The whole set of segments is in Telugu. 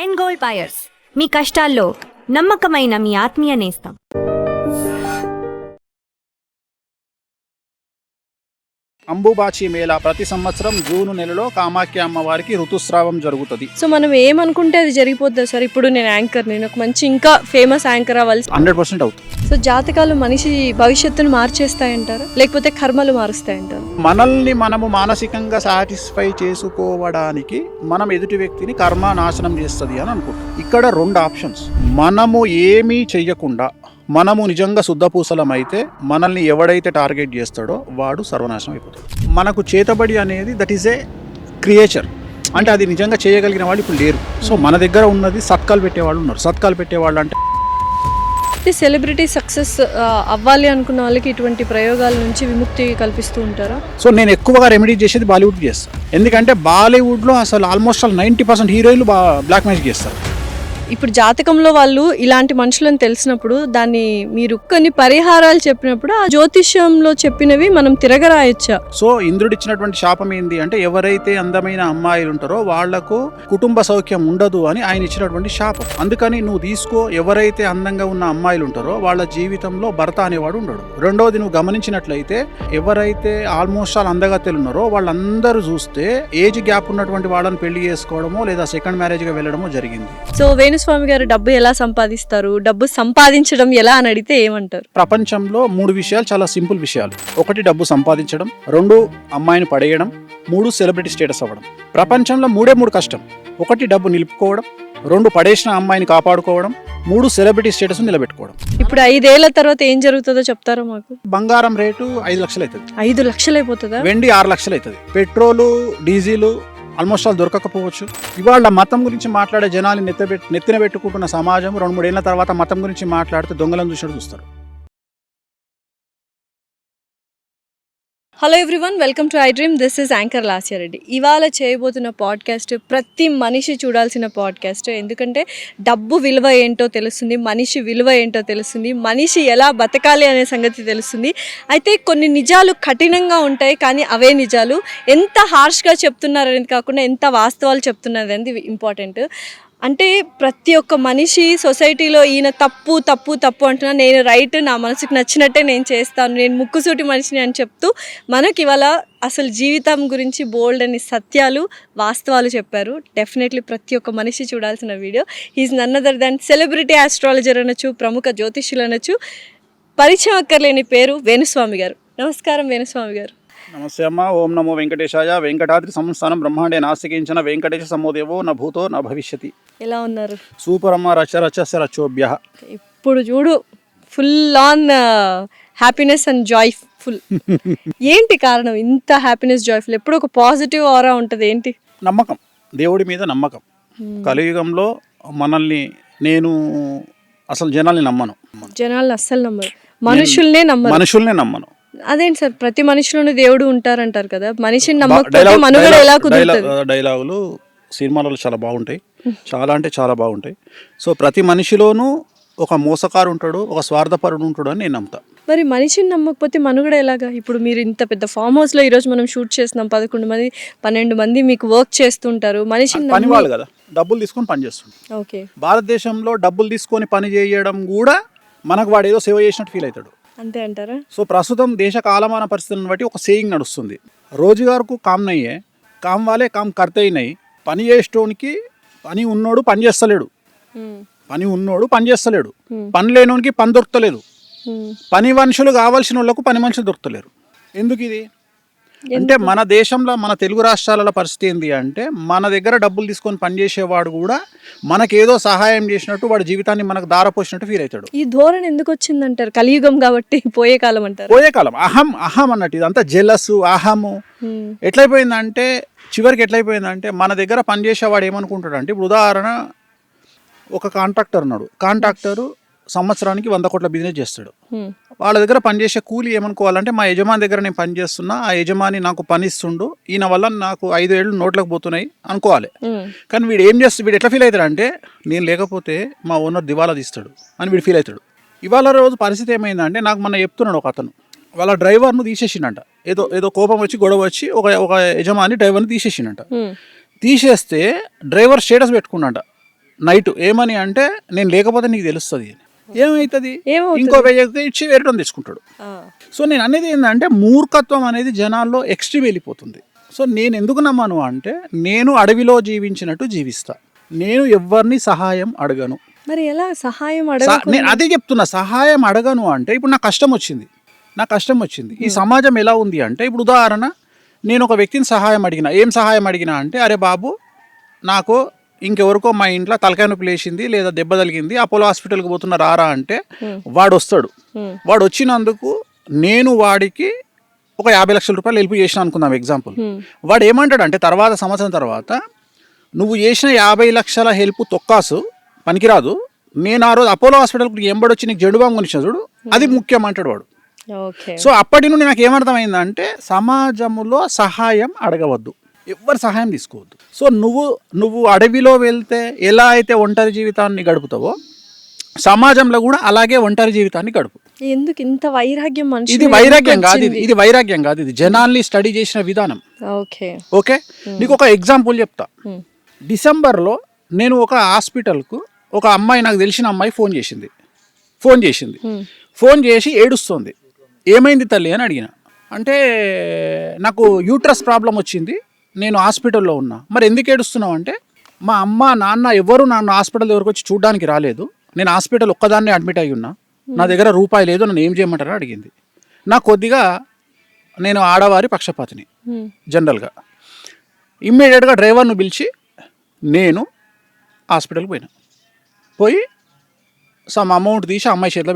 ఎండ్ గోల్డ్ బయర్స్, మీ కష్టాల్లో నమ్మకమైన మీ ఆత్మీయ నేస్తం. అంబుబాచి మేళా ప్రతి సంవత్సరం జూన్ నెలలో కామాఖ్య అమ్మవారికి ఋతుస్రావం జరుగుతుంది. సో మనం ఏమనుకుంటే అది జరిగిపోద్ది సార్. ఇప్పుడు నేను యాంకర్, నేను ఒక మంచి ఇంకా ఫేమస్ యాంకర్ అవ్వాల్సి 100% అవుతుంది. సో జాతకాలు మనిషి భవిష్యత్తును మార్చేస్తాయంటారు, లేకపోతే కర్మలు మారుస్తాయంటారు? మనల్ని మనము మానసికంగా సాటిస్ఫై చేసుకోవడానికి మనం ఎదుటి వ్యక్తిని కర్మ నాశనం చేస్తుంది అని అనుకుంటాం. ఇక్కడ 2 ఆప్షన్స్. మనము ఏమీ చెయ్యకుండా మనము నిజంగా శుద్ధపూసలం అయితే మనల్ని ఎవడైతే టార్గెట్ చేస్తాడో వాడు సర్వనాశనం అయిపోతాడు. మనకు చేతబడి అనేది దట్ ఈస్ ఏ క్రియేచర్, అంటే అది నిజంగా చేయగలిగిన వాళ్ళు ఇప్పుడు లేరు. సో మన దగ్గర ఉన్నది సత్కాలు పెట్టేవాళ్ళు ఉన్నారు. సత్కాలు పెట్టేవాళ్ళు అంటే సెలబ్రిటీ సక్సెస్ అవ్వాలి అనుకున్న వాళ్ళకి ఇటువంటి ప్రయోగాల నుంచి విముక్తి కల్పిస్తూ ఉంటారా? సో నేను ఎక్కువగా రెమెడీ చేసేది బాలీవుడ్ చేస్తాను. ఎందుకంటే బాలీవుడ్లో అసలు ఆల్మోస్ట్ 90% హీరోయిన్లు బ్లాక్ మ్యాజిక్ చేస్తారు. ఇప్పుడు జాతకంలో వాళ్ళు ఇలాంటి మనుషులను తెలిసినప్పుడు దాన్ని మీరు కొన్ని పరిహారాలు చెప్పినప్పుడు ఆ జ్యోతిష్యంలో చెప్పినవి మనం తిరగరాయొచ్చా? సో ఇంద్రుడిచ్చినటువంటి శాపం ఏంది అంటే ఎవరైతే అందమైన అమ్మాయిలు ఉంటారో వాళ్లకు కుటుంబ సౌఖ్యం ఉండదు అని ఆయన ఇచ్చినటువంటి శాపం. అందుకని నువ్వు తీసుకో, ఎవరైతే అందంగా ఉన్న అమ్మాయిలు ఉంటారో వాళ్ళ జీవితంలో భర్త అనేవాడు ఉండడు. రెండోది, నువ్వు గమనించినట్లయితే ఎవరైతే ఆల్మోస్ట్ ఆల్ అందగత్తెలు ఉన్నారో వాళ్ళందరూ చూస్తే ఏజ్ గ్యాప్ ఉన్నటువంటి వాళ్ళని పెళ్లి చేసుకోవడమో లేదా సెకండ్ మ్యారేజ్గా వెళ్ళడమో జరిగింది. సో స్వామి గారు డబ్బు ఎలా సంపాదిస్తారు, డబ్బు సంపాదించడం ఎలా అని అడిగితే ఏమంటారు? ప్రపంచంలో 3 విషయాలు చాలా సింపుల్ విషయాలు. 1 డబ్బు సంపాదించడం, 2 అమ్మాయిని పడేయడం, 3 సెలబ్రిటీ స్టేటస్ అవ్వడం. ప్రపంచంలో 3 కష్టం. 1 డబ్బు నిలుపుకోవడం, 2 పడేసిన అమ్మాయిని కాపాడుకోవడం, 3 సెలబ్రిటీ స్టేటస్ నిలబెట్టుకోవడం. ఇప్పుడు 5 ఏళ్ల తర్వాత ఏం జరుగుతుందో చెప్తారా మాకు? బంగారం రేటు 5 లక్షలు అవుతుంది. 5 లక్షలు అయిపోతుందా? వెండి 6 లక్షలు అవుతుంది. పెట్రోలు డీజిల్ ఆల్మోస్ట్ ఆల్ దొరకకపోవచ్చు. ఇవాళ మతం గురించి మాట్లాడే జనాలు నెత్తిన పెట్టుకుంటున్న సమాజం 2-3 ఏళ్ల తర్వాత మతం గురించి మాట్లాడితే దొంగలను చూసినట్టు చూస్తారు. Hello everyone, welcome to I dream. This is anchor Lasya Reddy. ఇవాళ చేయబోతున్న పాడ్కాస్ట్ ప్రతి మనిషి చూడాల్సిన పాడ్కాస్ట్. ఎందుకంటే డబ్బు విలువ ఏంటో తెలుస్తుంది, మనిషి విలువ ఏంటో తెలుస్తుంది, మనిషి ఎలా బతకాలి అనే సంగతి తెలుస్తుంది. అయితే కొన్ని నిజాలు కఠినంగా ఉంటాయి, కానీ అవే నిజాలు. ఎంత హార్ష్గా చెప్తున్నారు అనేది కాకుండా ఎంత వాస్తవాలు చెప్తున్నారు అనేది ఇంపార్టెంట్. అంటే ప్రతి ఒక్క మనిషి సొసైటీలో ఈయన తప్పు తప్పు తప్పు అంటున్నా, నేను రైట్, నా మనసుకు నచ్చినట్టే నేను చేస్తాను, నేను ముక్కుసూటి మనిషిని అని చెప్తూ మనకి ఇవాళ అసలు జీవితం గురించి బోల్డ్ అని సత్యాలు వాస్తవాలు చెప్పారు. డెఫినెట్లీ ప్రతి ఒక్క మనిషి చూడాల్సిన video. He's none other than celebrity astrologer అనొచ్చు, ప్రముఖ జ్యోతిష్యులు అనొచ్చు. పరిచయం అక్కర్లేని పేరు వేణుస్వామి గారు. నమస్కారం వేణుస్వామి గారు. నమస్తే అమ్మ. ఓం నమో వెంకటేశాయ. వెంకటాద్రి సంస్థానం బ్రహ్మాండే నాస్తికించిన వెంకటేశ సమోదేవో నా భూతో నా భవిష్యతి. ఎలా ఉన్నారు? సూపర్ అమ్మ. రచరచస్య రచోభ్య. ఇప్పుడు చూడు, full on happiness and joyful. ఏంటి కారణం ఇంత హ్యాపీనెస్ జాయ్ఫుల్? ఎప్పుడు ఒక పాజిటివ్ ఆరా ఉంటుంది. ఏంటి? నమ్మకం, దేవుడి మీద నమ్మకం. కలియుగంలో మనల్ని నేను అసలు జనాల్ని నమ్మను. జనాల్ని అస్సలు నమ్మరు, మనుషుల్నే నమ్మను. అదేంటి సార్, ప్రతి మనిషిలోనూ దేవుడు ఉంటారంటారు కదా, మనిషిని నమ్మకపోతే మనుగడ ఎలా కుదురుతుంది? డైలాగులు సినిమాలలో చాలా బాగుంటాయి, చాలా అంటే చాలా బాగుంటాయి. సో ప్రతి మనిషిలోనూ ఒక మోసకారు ఉంటాడు, ఒక స్వార్థపరుడు ఉంటాడు అని నేను నమ్ముతా. మరి మనిషిని నమ్మకపోతే మనుగడ ఎలాగా? ఇప్పుడు మీరు ఇంత పెద్ద ఫామ్ హౌస్లో ఈరోజు మనం షూట్ చేస్తున్నాం, 11 మంది 12 మంది మీకు వర్క్ చేస్తుంటారు. మనిషిని పని వాళ్ళు కదా, డబ్బులు తీసుకొని పని చేస్తుంటారు. ఓకే, భారతదేశంలో డబ్బులు తీసుకొని పని చేయడం కూడా మనకు వాడు ఏదో సేవ చేసినట్టు ఫీల్ అవుతాడు. అంతే అంటారా? సో ప్రస్తుతం దేశ కాలమాన పరిస్థితులను బట్టి ఒక సేయింగ్ నడుస్తుంది, రోజుగారుకు కామ్ నయ్యే, కామ్ వాలే కామ్ కర్తే నయ్యి. పని చేసేటోనికి పని ఉన్నోడు పని చేస్తలేడు, పని ఉన్నోడు పని చేస్తలేడు, పని లేనోనికి పని దొరకలేదు, పని మనుషులు కావాల్సిన వాళ్ళకు పని మనుషులు దొరకలేరు. ఎందుకు ఇది అంటే మన దేశంలో, మన తెలుగు రాష్ట్రాల పరిస్థితి ఏంటి అంటే మన దగ్గర డబ్బులు తీసుకొని పనిచేసేవాడు కూడా మనకేదో సహాయం చేసినట్టు వాడి జీవితాన్ని మనకు దారపోసినట్టు ఫీల్ అవుతాడు. ఈ ధోరణి ఎందుకు వచ్చిందంటారు? కలియుగం కాబట్టి, పోయే కాలం అంటారు. పోయే కాలం, అహం అన్నట్టు ఇదంతా జెలస్, అహము ఎట్లయిపోయిందంటే చివరికి ఎట్లయిపోయిందంటే మన దగ్గర పనిచేసేవాడు ఏమనుకుంటాడు అంటే, ఇప్పుడు ఉదాహరణ ఒక కాంట్రాక్టర్ ఉన్నాడు. కాంట్రాక్టరు సంవత్సరానికి 100 కోట్ల బిజినెస్ చేస్తాడు. వాళ్ళ దగ్గర పనిచేసే కూలి ఏమనుకోవాలంటే, మా యజమాని దగ్గర నేను పని చేస్తున్నా, ఆ యజమాని నాకు పని ఇస్తుండు, ఈయన వల్ల నాకు 5 ఏళ్ళు నోట్లకు పోతున్నాయి అనుకోవాలి. కానీ వీడు ఏం చేస్తాడు, వీడు ఎట్లా ఫీల్ అవుతాడు అంటే, నేను లేకపోతే మా ఓనర్ దివాలా తీస్తాడు అని వీడు ఫీల్ అవుతాడు. ఇవాళ రోజు పరిస్థితి ఏమైందంటే, నాకు మొన్న చెప్తున్నాడు ఒక అతను, వాళ్ళ డ్రైవర్ను తీసేసిండంట. ఏదో కోపం వచ్చి గొడవ వచ్చి ఒక యజమాని డ్రైవర్ని తీసేసిండంట. తీసేస్తే డ్రైవర్ స్టేటస్ పెట్టుకున్నాంట, నైట్ ఏమని అంటే నేను లేకపోతే నీకు తెలుస్తుంది అని. ఏమవుతుంది? ఏమవుతుంది? ఇంకో 1000 ఇచ్చి వేరే తెచ్చుకుంటాడు. సో నేను అనేది ఏంటంటే మూర్ఖత్వం అనేది జనాల్లో ఎక్స్ట్రీమ్ వెళ్ళిపోతుంది. సో నేను ఎందుకు నమ్మను అంటే నేను అడవిలో జీవించినట్టు జీవిస్తా. నేను ఎవరిని సహాయం అడగను. మరి ఎలా సహాయం నేను అదే చెప్తున్నా, సహాయం అడగను అంటే ఇప్పుడు నాకు కష్టం వచ్చింది. ఈ సమాజం ఎలా ఉంది అంటే ఇప్పుడు ఉదాహరణ నేను ఒక వ్యక్తిని సహాయం అడిగినా, ఏం సహాయం అడిగినా అంటే అరే బాబు నాకు ఇంకెవరికో మా ఇంట్లో తలకాయ నొప్పి లేచింది లేదా దెబ్బ తగిలింది, అపోలో హాస్పిటల్కి పోతున్నా రారా అంటే వాడు వస్తాడు. వాడు వచ్చినందుకు నేను వాడికి ఒక 50 లక్షల రూపాయలు హెల్ప్ చేసిన అనుకుందాం ఎగ్జాంపుల్. వాడు ఏమంటాడు అంటే తర్వాత సంవత్సరం తర్వాత నువ్వు చేసిన 50 లక్షల హెల్ప్ తొక్కాసు పనికిరాదు, నేను ఆ రోజు అపోలో హాస్పిటల్కి ఎంబడొచ్చి నీకు జెండు బాంబు కొనిచ్చిన చూడు అది ముఖ్యం అంటాడు వాడు. సో అప్పటి నుండి నాకు ఏమర్థమైందంటే సమాజంలో సహాయం అడగవద్దు, ఎవ్వరు సహాయం తీసుకోవద్దు. సో నువ్వు అడవిలో వెళ్తే ఎలా అయితే ఒంటరి జీవితాన్ని గడుపుతావో సమాజంలో కూడా అలాగే ఒంటరి జీవితాన్ని గడుపు. ఎందుకు ఇంత వైరాగ్యం? ఇది వైరాగ్యం కాదు, ఇది జనాల్ని స్టడీ చేసిన విధానం. ఓకే, నీకు ఒక ఎగ్జాంపుల్ చెప్తా. డిసెంబర్లో నేను ఒక హాస్పిటల్కు ఒక అమ్మాయి, నాకు తెలిసిన అమ్మాయి ఫోన్ చేసి ఏడుస్తుంది. ఏమైంది తల్లి అని అడిగిన. అంటే నాకు యూట్రస్ ప్రాబ్లం వచ్చింది, నేను హాస్పిటల్లో ఉన్నా. మరి ఎందుకు ఏడుస్తున్నావు అంటే మా అమ్మ నాన్న ఎవరు నన్ను హాస్పిటల్ దగ్గరకు వచ్చి చూడడానికి రాలేదు, నేను హాస్పిటల్ ఒక్కదాన్నే అడ్మిట్ అయి ఉన్నా, నా దగ్గర రూపాయి లేదు, నన్ను ఏం చేయమంటారని అడిగింది. నాకు కొద్దిగా నేను ఆడవారి పక్షపాతిని జనరల్గా. ఇమ్మీడియట్గా డ్రైవర్ను పిలిచి నేను హాస్పిటల్కి పోయి సమ్ అమౌంట్ తీసి అమ్మాయి చేతిలో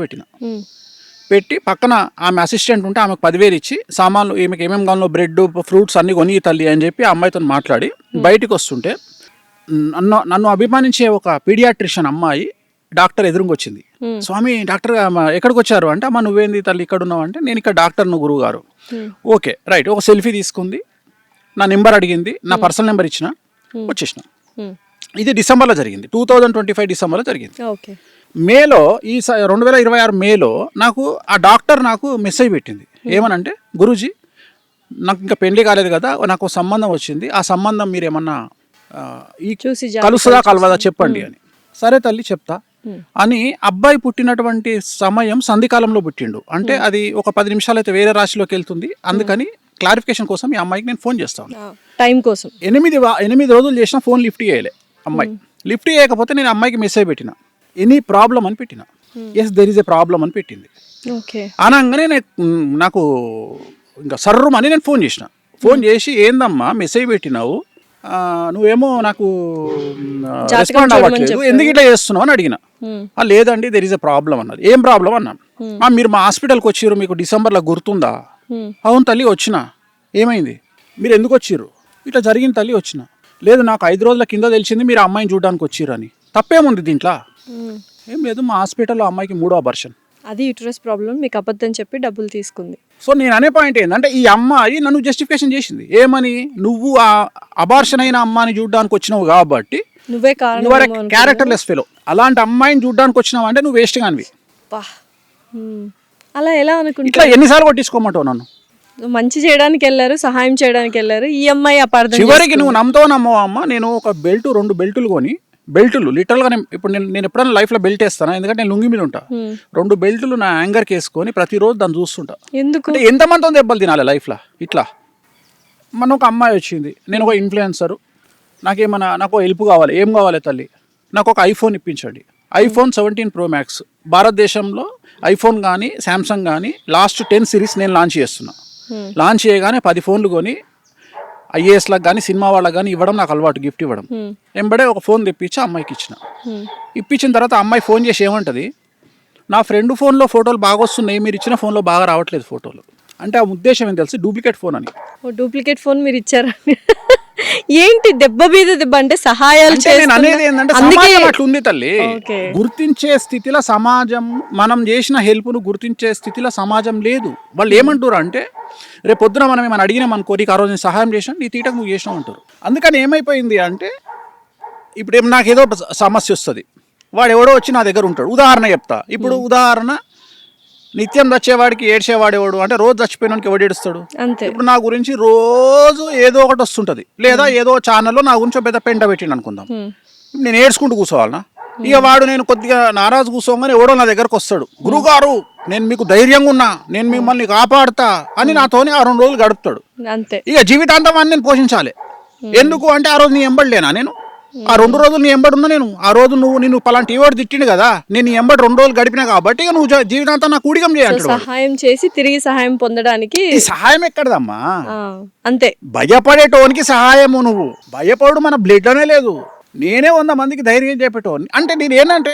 పెట్టి పక్కన ఆమె అసిస్టెంట్ ఉంటే ఆమెకు 10,000 ఇచ్చి సామాన్లు ఈమెకి ఏమేమి కావాలో బ్రెడ్ ఫ్రూట్స్ అన్నీ కొని తల్లి అని చెప్పి అమ్మాయితో మాట్లాడి బయటికి వస్తుంటే నన్ను అభిమానించే ఒక పీడియాట్రిషియన్ అమ్మాయి డాక్టర్ ఎదురుకొచ్చింది. స్వామి డాక్టర్ ఎక్కడికి వచ్చారు అంటే అమ్మ నువ్వేంది తల్లి ఇక్కడ ఉన్నావు అంటే నేను ఇక్కడ డాక్టర్ను గురువు గారు. ఓకే రైట్, ఒక సెల్ఫీ తీసుకుంది, నా నెంబర్ అడిగింది, నా పర్సనల్ నెంబర్ ఇచ్చిన, వచ్చేసిన. ఇది డిసెంబర్లో జరిగింది, 2025 డిసెంబర్లో జరిగింది. మేలో ఈ 2026 మేలో నాకు ఆ డాక్టర్ నాకు మెసేజ్ పెట్టింది. ఏమనంటే గురూజీ నాకు ఇంకా పెళ్లి కాలేదు కదా, నాకు సంబంధం వచ్చింది, ఆ సంబంధం మీరు ఏమన్నా కలుస్తుందా కలవదా చెప్పండి అని. సరే తల్లి చెప్తా అని. అబ్బాయి పుట్టినటువంటి సమయం సంధికాలంలో పుట్టిండు అంటే అది ఒక 10 నిమిషాలు అయితే వేరే రాశిలోకి వెళ్తుంది. అందుకని క్లారిఫికేషన్ కోసం ఈ అమ్మాయికి నేను ఫోన్ చేస్తాను టైం కోసం. 8 రోజులు చేసిన ఫోన్ లిఫ్ట్ చేయలే అమ్మాయి. లిఫ్ట్ చేయకపోతే నేను అమ్మాయికి మెసేజ్ పెట్టిన, ఎనీ ప్రాబ్లం అని పెట్టిన. Yes there is a problem అని పెట్టింది. అనగానే నాకు ఇంకా సర్రమని నేను ఫోన్ చేసి ఏందమ్మా మెసేజ్ పెట్టినావు, నువ్వేమో నాకు రెస్పాండ్ అవ్వట్లేదు, ఎందుకు ఇట్లా చేస్తున్నావు అని అడిగిన. లేదండి దెర్ ఈజ్ ఎ ప్రాబ్లం అన్నది. ఏం ప్రాబ్లం అన్నా. మీరు మా హాస్పిటల్కి వచ్చిర్రు, మీకు డిసెంబర్లో గుర్తుందా? అవును తల్లి వచ్చిన. ఏమైంది? మీరు ఎందుకు వచ్చిర్రు? ఇట్లా జరిగింది తల్లి వచ్చిన. లేదు నాకు 5 రోజుల కింద తెలిసింది మీరు అమ్మాయిని చూడడానికి వచ్చిర్రు అని. తప్పేముంది దీంట్లో? ఏం లేదు, మా హాస్పిటల్లో అమ్మాయికి 3వ అబార్షన్, అది యూట్రస్ ప్రాబ్లం, మీకు అబద్ధం చెప్పి డబ్బులు తీసుకుంది. సో నేను అనే పాయింట్ ఏంటంటే ఈ అమ్మాయి నన్ను జస్టిఫికేషన్ చేసింది. ఏమని? నువ్వు ఆ అబార్షన్ అయిన అమ్మాయిని చూడడానికి వచ్చినావు కాబట్టి నువ్వే క్యారెక్టర్లెస్ ఫెలో, అలాంటి అమ్మాయిని చూడడానికి వచ్చినావు అంటే నువ్వు వేస్ట్ కానివి. అలా ఎలా అనుకుంటా? ఇట్లా ఎన్నిసార్లు కొట్టించుకోమంటావు నన్ను? మంచి చేయడానికి వెళ్ళారు, సహాయం చేయడానికి వెళ్ళారు, ఈ అమ్మాయి అపార్థం. చివరికి నువ్వు నమ్మవా అమ్మ, నేను ఒక 2 బెల్టులు కొని, బెల్టులు లిటరల్గా ఇప్పుడు నేను ఎప్పుడైనా లైఫ్లో బెల్ట్ వేస్తాను, ఎందుకంటే నేను లుంగి మీద ఉంటా. 2 బెల్టులు నా యాంగర్కి వేసుకొని ప్రతిరోజు దాన్ని చూస్తుంటా. ఎందుకు? ఎంతమందితో దెబ్బలు తినాలి లైఫ్లో ఇట్లా. మన ఒక అమ్మాయి వచ్చింది, నేను ఒక ఇన్ఫ్లుయెన్సరు, నాకు హెల్ప్ కావాలి. ఏం కావాలి తల్లి? నాకు ఒక ఐఫోన్ ఇప్పించండి. iPhone 17 Pro Max భారతదేశంలో ఐఫోన్ కానీ శాంసంగ్ కానీ లాస్ట్ 10 సిరీస్ నేను లాంచ్ చేస్తున్నా. లాంచ్ చేయగానే 10 ఫోన్లు కొని IASలకు కానీ సినిమా వాళ్ళకి కానీ ఇవ్వడం నాకు అలవాటు, గిఫ్ట్ ఇవ్వడం. ఎంబడే ఒక ఫోన్ తెప్పించి అమ్మాయికి ఇప్పించిన తర్వాత అమ్మాయి ఫోన్ చేసి ఏమంటది, నా ఫ్రెండ్ ఫోన్లో ఫోటోలు బాగా వస్తున్నాయి, మీరు ఇచ్చిన ఫోన్లో బాగా రావట్లేదు ఫోటోలు అంటే. ఆ ఉద్దేశం ఏం తెలిసి డూప్లికేట్ ఫోన్ అని. డూప్లికేట్ ఫోన్ మీరు ఇచ్చారా? ఏంటి దెబ్బ మీద దెబ్బ అంటే సహాయాలు అనేది ఏంటంటే సమాజం అట్లా ఉంది తల్లి. గుర్తించే స్థితిలో సమాజం, మనం చేసిన హెల్ప్ను గుర్తించే స్థితిలో సమాజం లేదు. వాళ్ళు ఏమంటారు అంటే రేపు పొద్దున మనం ఏమైనా అడిగినాం అనుకో, నీకు ఆ రోజు నేను సహాయం చేసినా నీ తీటకు నువ్వు చేసినావు అంటారు. అందుకని ఏమైపోయింది అంటే ఇప్పుడు నాకు ఏదో సమస్య వస్తుంది, వాడు ఎవడో వచ్చి నా దగ్గర ఉంటాడు. ఉదాహరణ చెప్తా. ఇప్పుడు ఉదాహరణ, నిత్యం చచ్చేవాడికి ఏడ్చేవాడేవాడు అంటే రోజు చచ్చిపోయినానికి ఎవడు ఏడుస్తాడు? ఇప్పుడు నా గురించి రోజు ఏదో ఒకటి వస్తుంటది, లేదా ఏదో ఛానల్లో నా గురించి పెద్ద పెంట పెట్టిండు అనుకుందాం. నేను ఏడ్చుకుంటూ కూర్చోవాలనా? ఇక వాడు నేను కొద్దిగా నారాజు కూర్చోగానే ఎవడో నా దగ్గరకు వస్తాడు, గురుగారు నేను మీకు ధైర్యంగా ఉన్నా, నేను మిమ్మల్ని కాపాడుతా అని నాతోని ఆ 2 రోజులు గడుపుతాడు. అంతే. ఇక జీవితాంతం అని నేను పోషించాలి. ఎందుకు అంటే ఆ రోజు నీ ఎంబడిలేనా నేను? ఆ 2 రోజులు నీ ఎంబడి ఉన్నా నేను. ఆ రోజు నిన్ను పలాంటి వాడు తిట్టిండు కదా, నేను నీ ఎంబడి 2 రోజులు గడిపినా కాబట్టి ఇక నువ్వు జీవితాంతం నాకు ఊడిగం చేయాలి. సహాయం చేసి తిరిగి సహాయం పొందడానికి ఈ సహాయం ఎక్కడదమ్మా? అంతే. భయపడేటోనికి సహాయము. నువ్వు భయపడు మన బ్లడ్ అనే లేదు. నేనే 100 మందికి ధైర్యం చెప్పేటోని. అంటే నేను ఏంటంటే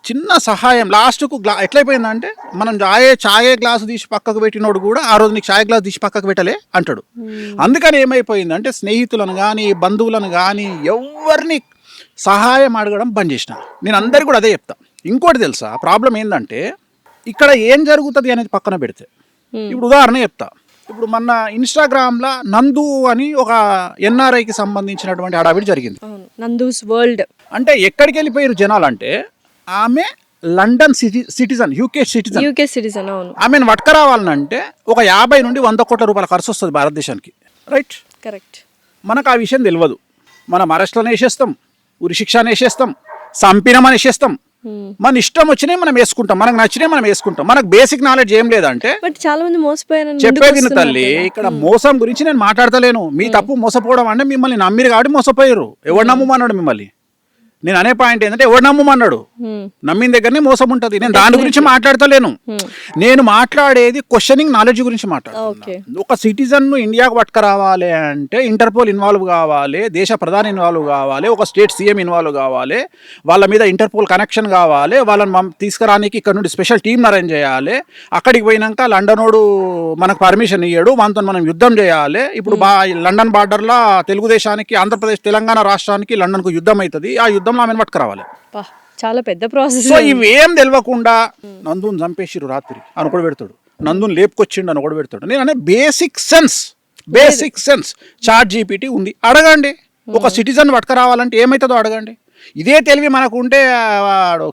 చిన్న సహాయం లాస్ట్కు ఎట్లయిపోయిందంటే మనం చాయే గ్లాసు తీసి పక్కకు పెట్టినోడు కూడా ఆ రోజు నీకు చాయ్ గ్లాసు తీసి పక్కకు పెట్టలే అంటాడు. అందుకని ఏమైపోయిందంటే స్నేహితులను కానీ బంధువులను కానీ ఎవరిని సహాయం అడగడం బంద్ చేసిన. నేను అందరికీ కూడా అదే చెప్తా. ఇంకోటి తెలుసా ప్రాబ్లం ఏంటంటే ఇక్కడ ఏం జరుగుతుంది అనేది పక్కన పెడితే, ఇప్పుడు ఉదాహరణ చెప్తా. ఇప్పుడు మన ఇన్స్టాగ్రామ్లో నందు అని ఒక ఎన్ఆర్ఐకి సంబంధించినటువంటి హడావిడి జరిగింది. నందూస్ వరల్డ్ అంటే ఎక్కడికి వెళ్ళిపోయారు జనాలు అంటే, ఆమె లండన్ సిటిజన్, యూకే సిటిజన్. అవును. ఆమెను పట్టుకురావాలనంటే ఒక 50 నుండి 100 కోట్ల రూపాయల ఖర్చు వస్తుంది భారతదేశానికి. Right, correct. మనకు ఆ విషయం తెలియదు. మనం అరెస్ట్లను వేసేస్తాం, ఉరి శిక్షను వేసేస్తాం, చంపినమని వేసేస్తాం. మన ఇష్టం వచ్చినాయి మనం వేసుకుంటాం, మనకు నచ్చినాయి మనం వేసుకుంటాం. మనకు బేసిక్ నాలెడ్జ్ ఏం లేదంటే బట్ చాలా మంది మోసపోయారని చెప్పేది తల్లి. ఇక్కడ మోసం గురించి నేను మాట్లాడతలేను. మీ తప్పు మోసపోవడం అంటే మిమ్మల్ని నమ్మిరు కాబట్టి మోసపోయారు. ఎవడు నమ్మమన్నాడు మిమ్మల్ని? నేను అనే పాయింట్ ఏంటంటే ఎవడు నమ్మమన్నాడు? నమ్మిన దగ్గరనే మోసం ఉంటుంది. నేను దాని గురించి మాట్లాడతలేను. నేను మాట్లాడేది క్వశ్చనింగ్ నాలెడ్జ్ గురించి మాట్లాడుతున్నాను. ఒక సిటిజన్ ను ఇండియాకు పట్టుకురావాలి అంటే ఇంటర్పోల్ ఇన్వాల్వ్ కావాలి, దేశ ప్రధాని ఇన్వాల్వ్ కావాలి, ఒక స్టేట్ సీఎం ఇన్వాల్వ్ కావాలి, వాళ్ళ మీద ఇంటర్పోల్ కనెక్షన్ కావాలి, వాళ్ళని తీసుకురానికి ఇక్కడ నుండి స్పెషల్ టీమ్ అరేంజ్ చేయాలి. అక్కడికి పోయినాక లండనోడు మనకు పర్మిషన్ ఇయ్యాడు, మనతో మనం యుద్ధం చేయాలి. ఇప్పుడు లండన్ బార్డర్లో తెలుగుదేశానికి, ఆంధ్రప్రదేశ్ తెలంగాణ రాష్ట్రానికి లండన్కు యుద్ధం అవుతుంది. ఆ యుద్ధంలో ఆమెను పట్టుకురావాలి. చాలా పెద్ద ప్రాసెస్. సో ఇవేం తెలియకుండా నందుని చంపేసిరు రాత్రి అని ఒకడు పెడతాడు, నందుని లేపుకొచ్చిండు అని ఒకడు పెడతాడు. నేను అనే బేసిక్ సెన్స్ చాట్ జీపీటీ ఉంది, అడగండి. ఒక సిటిజన్ పట్టుకురావాలంటే ఏమవుతుందో అడగండి. ఇదే తెలివి మనకు ఉంటే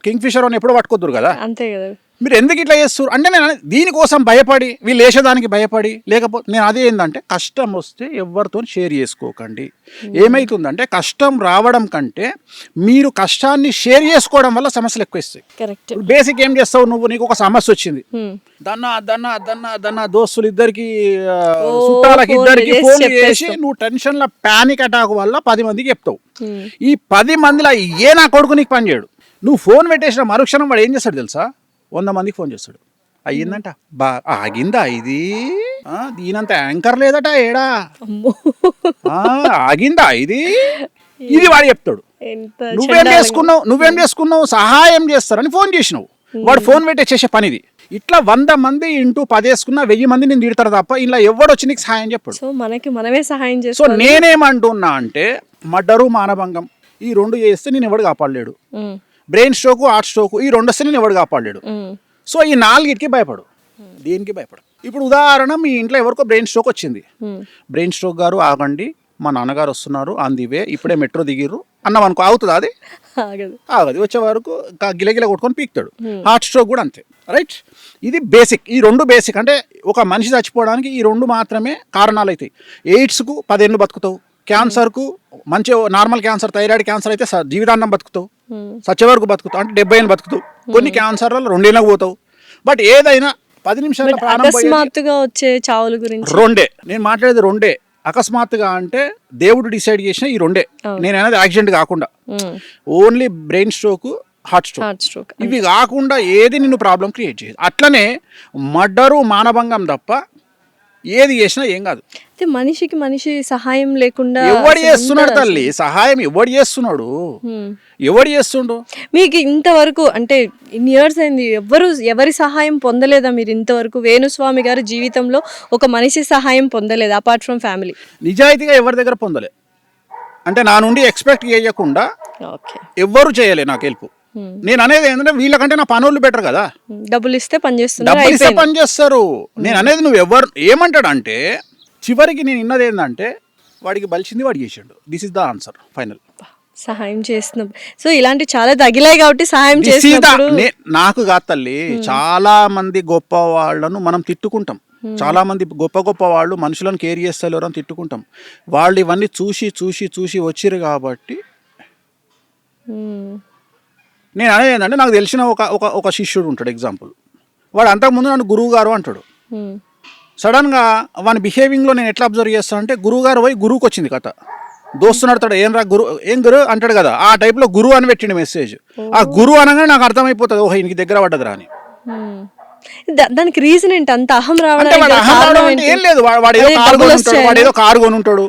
కింగ్ ఫిషర్ అని ఎప్పుడో పట్టుకోద్దురు కదా. అంతే కదా. మీరు ఎందుకు ఇట్లా చేస్తారు అంటే నేను దీనికోసం భయపడి, వీళ్ళు వేసేదానికి భయపడి, లేకపోతే నేను అదే ఏంటంటే కష్టం వస్తే ఎవరితో షేర్ చేసుకోకండి. ఏమవుతుందంటే కష్టం రావడం కంటే మీరు కష్టాన్ని షేర్ చేసుకోవడం వల్ల సమస్యలు ఎక్కువ వస్తాయి. కరెక్ట్. బేసిక్ ఏం చేస్తావు నువ్వు? నీకు ఒక సమస్య వచ్చింది, దన్నా దోస్తులు ఇద్దరికి చుట్టాలకి ఇద్దరికి ఫోన్ చేసి నువ్వు టెన్షన్లో పానిక్ అటాక్ వల్ల 10 మందికి చెప్తావు. ఈ 10 మందిలో నా కొడుకు నీకు పని చేయడు. నువ్వు ఫోన్ పెట్టేసిన మరుక్షణం వాడు ఏం చేస్తాడు తెలుసా? 100 మందికి ఫోన్ చేస్తాడు. అయ్యిందంట, ఆగిందా ఇది, దీనంత యాంకర్ లేదట ఏడా, ఆగిందా ఇది వాడు చెప్తాడు. నువ్వేం చేసుకున్నావు? సహాయం చేస్తారని ఫోన్ చేసినావు. వాడు ఫోన్ పెట్టే చేసే పనిది. ఇట్లా 100 మంది ఇంటూ 10 వేసుకున్నా 1000 మంది నేను తిడతారు తప్ప ఇలా ఎవడొచ్చి నీకు సహాయం చెప్పాడు. సో మనకి మనమే సహాయం చేస్తాం. సో నేనేమంటున్నా అంటే మర్డరు, మానభంగం ఈ 2 చేస్తే నేను ఎవడు కాపాడలేడు. బ్రెయిన్ స్ట్రోక్, హార్ట్ స్ట్రోక్ ఈ 2 వస్తే నేను ఎవడు కాపాడలేడు. సో ఈ 4కి భయపడు, దేనికి భయపడు. ఇప్పుడు ఉదాహరణ, మీ ఇంట్లో ఎవరికో బ్రెయిన్ స్ట్రోక్ వచ్చింది. బ్రెయిన్ స్ట్రోక్ గారు ఆగండి, మా నాన్నగారు వస్తున్నారు, అందివే ఇప్పుడే మెట్రో దిగిర్రు అన్నాం అనుకో, ఆగుతుంది? అది ఆగదు. వచ్చే వరకు గిలగిల కొట్టుకొని పీకుతాడు. హార్ట్ స్ట్రోక్ కూడా అంతే. రైట్, ఇది బేసిక్. ఈ 2 బేసిక్. అంటే ఒక మనిషి చచ్చిపోవడానికి ఈ 2 మాత్రమే కారణాలు అవుతాయి. ఎయిడ్స్కు 10 ఏళ్ళు బతుకుతావు, క్యాన్సర్కు మంచి నార్మల్ క్యాన్సర్, థైరాయిడ్ క్యాన్సర్ అయితే జీవితాంతం బతుకుతావు, సచ్చే వరకు బతుకుతావు, అంటే 70 ఏళ్ళు బతుకుతావు. కొన్ని క్యాన్సర్లలో 2 ఏళ్ళకు పోతావు. బట్ ఏదైనా 10 నిమిషాల అకస్మాత్తుగా వచ్చే చావుల గురించి 2. నేను మాట్లాడేది 2. అకస్మాత్తుగా అంటే దేవుడు డిసైడ్ చేసిన ఈ 2. నేను అనేది యాక్సిడెంట్ కాకుండా only brain stroke, heart stroke. ఇవి కాకుండా ఏది నిన్ను ప్రాబ్లం క్రియేట్ చేయదు. అట్లనే మర్డరు, మానభంగం తప్ప ఏది చేసినా ఏం కాదు. మనిషికి మనిషి సహాయం లేకుండా ఎవడు చేస్తున్నాడు తల్లి? సహాయం ఎవడు చేస్తున్నాడు? ఎవడు చేస్తుండు? మీకు ఇంతవరకు అంటే ఇన్ని ఇయర్స్ అయింది, ఎవరి సహాయం పొందలేదా మీరు ఇంతవరకు? వేణుస్వామి గారి జీవితంలో ఒక మనిషి సహాయం పొందలేదు అపార్ట్ ఫ్రమ్ ఫ్యామిలీ? నిజాయితీగా ఎవరి దగ్గర పొందలే. అంటే నా నుండి ఎక్స్పెక్ట్ చేయకుండా ఎవ్వరు చేయలే నాకు హెల్ప్. నేను అనేది ఏంటంటే వీళ్ళకంటే నా పనులు బెటర్ కదా. డబ్బులు ఇస్తే పని చేస్తారు. నేను అనేది నువ్వు ఎవరు ఏమంటాడు అంటే చివరికి నేను ఇన్నది ఏంటంటే వాడికి బలిసింది వాడు చేసాడు. This is the answer final. సహాయం చేస్తున్నాం. సో ఇలాంటి చాలా తగిలాయి కాబట్టి సహాయం చేసినప్పుడు నాకు కాదు తల్లి, చాలా మంది గొప్ప వాళ్ళను మనం తిట్టుకుంటాం. చాలా మంది గొప్ప వాళ్ళు మనుషులను కేర్ చేస్తలేరు అని తిట్టుకుంటాం. వాళ్ళు ఇవన్నీ చూసి వచ్చిర్రు కాబట్టి నేను అనేది ఏంటంటే నాకు తెలిసిన ఒక శిష్యుడు ఉంటాడు ఎగ్జాంపుల్, వాడు అంతకుముందు నన్ను గురువు గారు అంటాడు. సడన్గా వాని బిహేవింగ్లో నేను ఎట్లా అబ్జర్వ్ చేస్తాను అంటే గురువు గారు పోయి గురువుకి వచ్చింది కథ, దోస్తు నడతాడు ఏం రా గురు ఏం గురు అంటాడు కదా, ఆ టైప్లో గురువు అని పెట్టిండు మెసేజ్. ఆ గురువు అనగానే నాకు అర్థమైపోతుంది ఓహో ఈయనకి దగ్గర పడ్డది రా అని. దానికి రీజన్ ఏంటి అంత అహం అంటే రావడానికి వాడు అహం రావడం అంటే ఏం లేదు, వాడు ఏదో కారు కొనుంటాడు, వాడు ఏదో కారు కొనుంటాడు,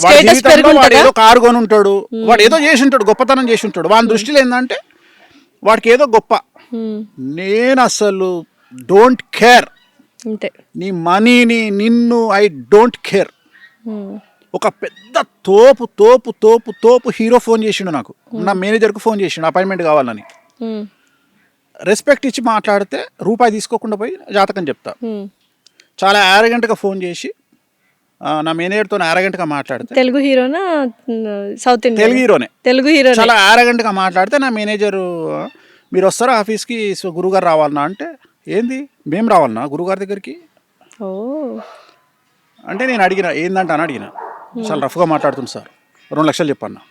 వాడి జీవితంలో వాడు ఏదో కారు కొనుంటాడు, వాడు ఏదో చేసి ఉంటాడు, గొప్పతనం చేసి ఉంటాడు. వాని దృష్టిలో ఏంటంటే వాడికి ఏదో గొప్ప. నేను అసలు డోంట్ కేర్, అంతే నీ మనీని నిన్ను ఐ డోంట్ కేర్. ఒక పెద్ద తోపు తోపు తోపు తోపు హీరో ఫోన్ చేసిండు నాకు, నా మేనేజర్కు ఫోన్ చేసిండు అపాయింట్మెంట్ కావాలని. రెస్పెక్ట్ ఇచ్చి మాట్లాడితే రూపాయి తీసుకోకుండా పోయి జాతకం చెప్తా. చాలా యారగెంట్గా ఫోన్ చేసి నా మేనేజర్తో యారగెంట్గా మాట్లాడితే, తెలుగు హీరోనా సౌత్ ఇండియన్? తెలుగు హీరోనే. తెలుగు హీరో చాలా యారగెంట్గా మాట్లాడితే నా మేనేజరు మీరు వస్తారా ఆఫీస్కి, గురువుగారు రావాలన్నా అంటే, ఏంది మేము రావాలన్నా గురువుగారి దగ్గరికి ఓ అంటే నేను అడిగిన ఏందంటే అని అడిగిన, చాలా రఫ్గా మాట్లాడుతుంది సార్ 2 లక్షలు చెప్పన్నా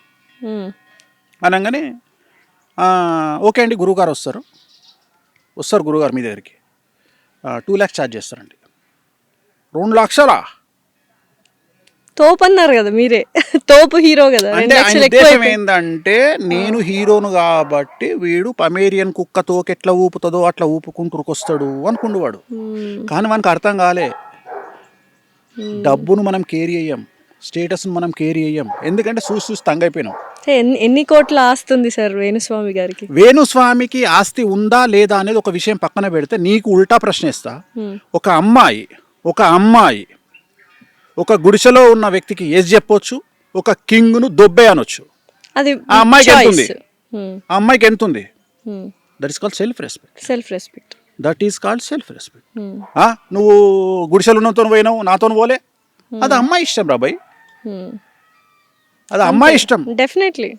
అనగానే ఓకే అండి గురువుగారు వస్తారు గురువుగారు మీ దగ్గరికి 2 lakhs ఛార్జ్ చేస్తారండి. 2 లక్షలా? తోపు అన్నారు కదా మీరే, తోపు హీరో కదా. అంటే ఆయన ఉద్దేశం ఏంటంటే నేను హీరోను కాబట్టి వీడు పమేరియన్ కుక్క తోకెట్లా ఊపుతుందో అట్లా ఊపుకుంటూరుకొస్తాడు అనుకుండు వాడు. కానీ మనకు అర్థం కాలే, డబ్బును మనం కేరీ అయ్యాం, స్టేటస్ను మనం కేరీ అయ్యాం, ఎందుకంటే చూసి తంగైపోయినాం. ఎన్ని కోట్ల ఆస్తి ఉంది సార్ వేణుస్వామి గారికి? వేణుస్వామికి ఆస్తి ఉందా లేదా అనేది ఒక విషయం పక్కన పెడితే నీకు ఉల్టా ప్రశ్న ఇస్తా. ఒక అమ్మాయి ఒక గుడిసెలో ఉన్న వ్యక్తికి ఏజ్ చెప్పొచ్చు, ఒక కింగ్ను దొబ్బే అనొచ్చు. అది ఆ అమ్మాయికి ఎంత ఉంది? ఆ అమ్మాయికి ఎంత ఉంది? That is called self respect. That is called self respect. నువ్వు గుడిసెలు ఉన్నతో పోయినావు, నాతో పోలే, అది అమ్మాయి ఇష్టం రాబాయ్, అది అమ్మాయి ఇష్టం. డెఫినెట్లీ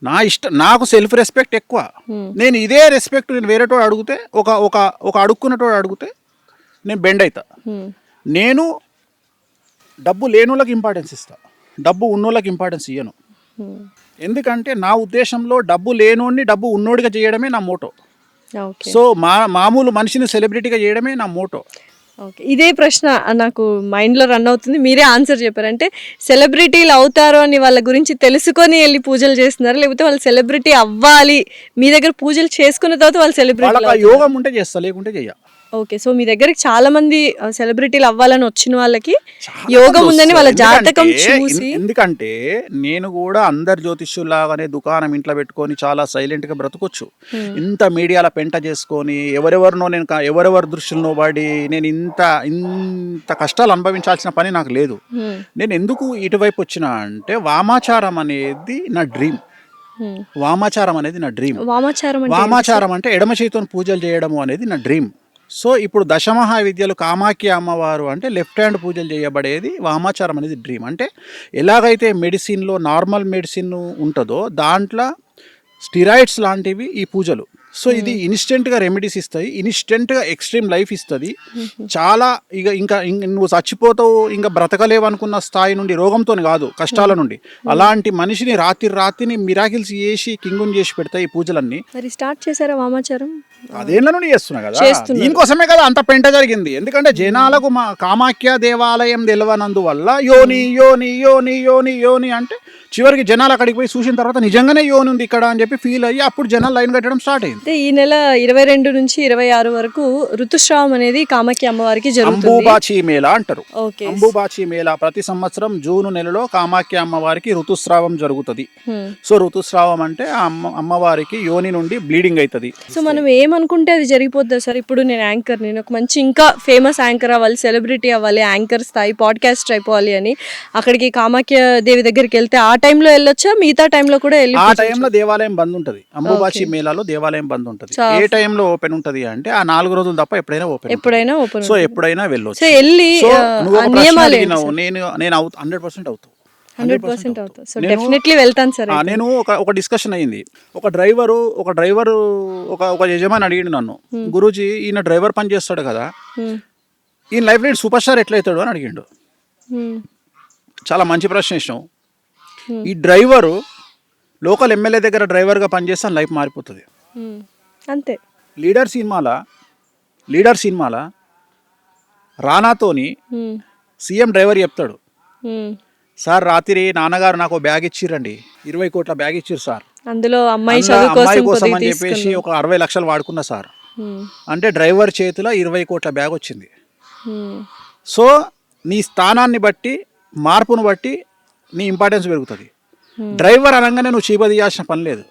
నా ఇష్టం, నాకు సెల్ఫ్ రెస్పెక్ట్ ఎక్కువ. నేను ఇదే రెస్పెక్ట్ నేను వేరేటోడు అడిగితే, ఒక అడుక్కున్నటోడు అడిగితే నేను బెండ్ అవుతా. నేను డబ్బు లేనోళ్ళకి ఇంపార్టెన్స్ ఇస్తా, డబ్బు ఉన్నోళ్ళకి ఇంపార్టెన్స్ ఇయ్యను. ఎందుకంటే నా ఉద్దేశంలో డబ్బు లేనోడిని డబ్బు ఉన్నోడిగా చేయడమే నా మోటో. సో మామూలు మనిషిని సెలబ్రిటీగా చేయడమే నా మోటో. ఓకే, ఇదే ప్రశ్న నాకు మైండ్లో రన్ అవుతుంది, మీరే ఆన్సర్ చెప్పారంటే సెలబ్రిటీలు అవుతారు అని వాళ్ళ గురించి తెలుసుకొని వెళ్ళి పూజలు చేస్తున్నారు, లేకపోతే వాళ్ళు సెలబ్రిటీ అవ్వాలి మీ దగ్గర పూజలు చేసుకున్న తర్వాత వాళ్ళు సెలబ్రిటీ? యోగం ఉంటే చేస్తా, లేకుంటే చెయ్య. ఓకే, సో మీ దగ్గరికి చాలా మంది సెలబ్రిటీలు అవ్వాలని వచ్చిన వాళ్ళకి యోగం ఉందని వాళ్ళ జాతకం చూసి. ఎందుకంటే నేను కూడా అందరు జ్యోతిష్యులాగానే దుకాణం ఇంట్లో పెట్టుకొని చాలా సైలెంట్ గా బ్రతకొచ్చు. ఇంత మీడియాల పెంట చేసుకొని ఎవరెవరినో నేను ఎవరెవరి దృష్టిలో పడి నేను ఇంత కష్టాలు అనుభవించాల్సిన పని నాకు లేదు. నేను ఎందుకు ఇటువైపు వచ్చినా అంటే వామాచారం అనేది నా డ్రీమ్. వామాచారం అంటే ఎడమ చేతితో పూజలు చేయడము అనేది నా డ్రీమ్. సో ఇప్పుడు దశమహా విద్యలు కామాఖ్య అమ్మవారు అంటే లెఫ్ట్ హ్యాండ్ పూజలు చేయబడేది వామాచారం అనేది డ్రీమ్. అంటే ఎలాగైతే మెడిసిన్లో నార్మల్ మెడిసిన్ ఉంటుందో దాంట్లో స్టిరాయిడ్స్ లాంటివి ఈ పూజలు. సో ఇది ఇన్స్టెంట్గా రెమెడీస్ ఇస్తాయి, ఇన్స్టెంట్గా ఎక్స్ట్రీమ్ లైఫ్ ఇస్తుంది. చాలా ఇంకా నువ్వు చచ్చిపోతావు ఇంకా బ్రతకలేవు అనుకున్న స్థాయి నుండి, రోగంతో కాదు కష్టాల నుండి, అలాంటి మనిషిని రాత్రిని మిరాకిల్స్ చేసి కింగుని చేసి పెడతాయి ఈ పూజలన్నీ. మరి స్టార్ట్ చేశారా వామాచారం? అదేళ్ళ నుండి చేస్తున్నా కదా, దీనికోసమే కదా అంత పెంట జరిగింది. ఎందుకంటే జనాలకు మా కామాఖ్య దేవాలయం తెలియనందువల్ల యోని యోని యోని యోని యోని అంటే చివరికి జనాలు అక్కడికి పోయి చూసిన తర్వాత నిజంగానే యోని ఉంది ఇక్కడ అని చెప్పి ఫీల్ అయ్యి అప్పుడు జనాలు లైన్ కట్టడం స్టార్ట్ అయింది. ఈ నెల 22 నుంచి 26 వరకు ఋతుస్రావం అనేది కామాఖ్య అమ్మవారికి జరుగుతుంది. అంబుబాచి మేళా అంటారు. అంబుబాచి మేళా ప్రతి సంవత్సరం జూన్ నెలలో కామాఖ్య అమ్మవారికి ఋతుస్రావం జరుగుతుంది. సో ఋతుస్రావం అంటే అమ్మవారికి యోని నుండి బ్లీడింగ్ అవుతుంది. సో మనం ఏమనుకుంటే అది జరిగిపోద్ది సార్. ఇప్పుడు నేను యాంకర్, నేను ఒక మంచి ఇంకా ఫేమస్ యాంకర్ అవ్వాలి, సెలబ్రిటీ అవ్వాలి, యాంకర్ స్థాయి పాడ్కాస్ట్ అయిపోవాలి అని అక్కడికి కామాఖ్య దేవి దగ్గరికి వెళ్తే ఆ టైంలో వెళ్ళొచ్చా, మిగతా టైంలో కూడా వెళ్ళి? ఆ టైంలో దేవాలయం బంద్ ఉంటుంది. అంబుబాచి మేళాలో దేవాలయం బంద్ ఉంటుంది. ఏ టైంలో ఓపెన్ ఉంటుంది అంటే ఆ 4 రోజులు తప్ప ఎప్పుడైనా ఓపెన్. సో ఎప్పుడైనా వెళ్ళొచ్చు. నువ్వు ఒక ప్రశ్న అడిగినావు, నేను 100% అవుతావు. 100% అవుతావు. సో డెఫినెట్లీ వెళ్తాను సార్. నేను ఒక డిస్కషన్ అయ్యింది. ఒక డ్రైవరు ఒక యజమాని అడిగిండు నన్ను, గురూజీ ఈయన డ్రైవర్ పని చేస్తాడు కదా, ఈయన లైఫ్ లో సూపర్ స్టార్ ఎట్లా అవుతాడు అని అడిగిండు. చాలా మంచి ప్రశ్న ఇష్టం. ఈ డ్రైవరు లోకల్ ఎమ్మెల్యే దగ్గర డ్రైవర్గా పనిచేస్తాను, లైఫ్ మారిపోతుంది. అంతే. లీడర్ సినిమాల రానాతోని సీఎం డ్రైవర్ చెప్తాడు, సార్ రాత్రి నాన్నగారు నాకు బ్యాగ్ ఇచ్చిర్రండి, 20 కోట్ల బ్యాగ్ ఇచ్చిర్రు సార్, అందులో అమ్మాయి అమ్మాయి కోసం అని చెప్పేసి ఒక 60 లక్షలు వాడుకున్నా సార్ అంటే డ్రైవర్ చేతిలో 20 కోట్ల బ్యాగ్ వచ్చింది. సో నీ స్థానాన్ని బట్టి, మార్పును బట్టి నీ ఇంపార్టెన్స్ పెరుగుతుంది. డ్రైవర్ అనగానే నువ్వు చీపదీయాల్సిన పని లేదు.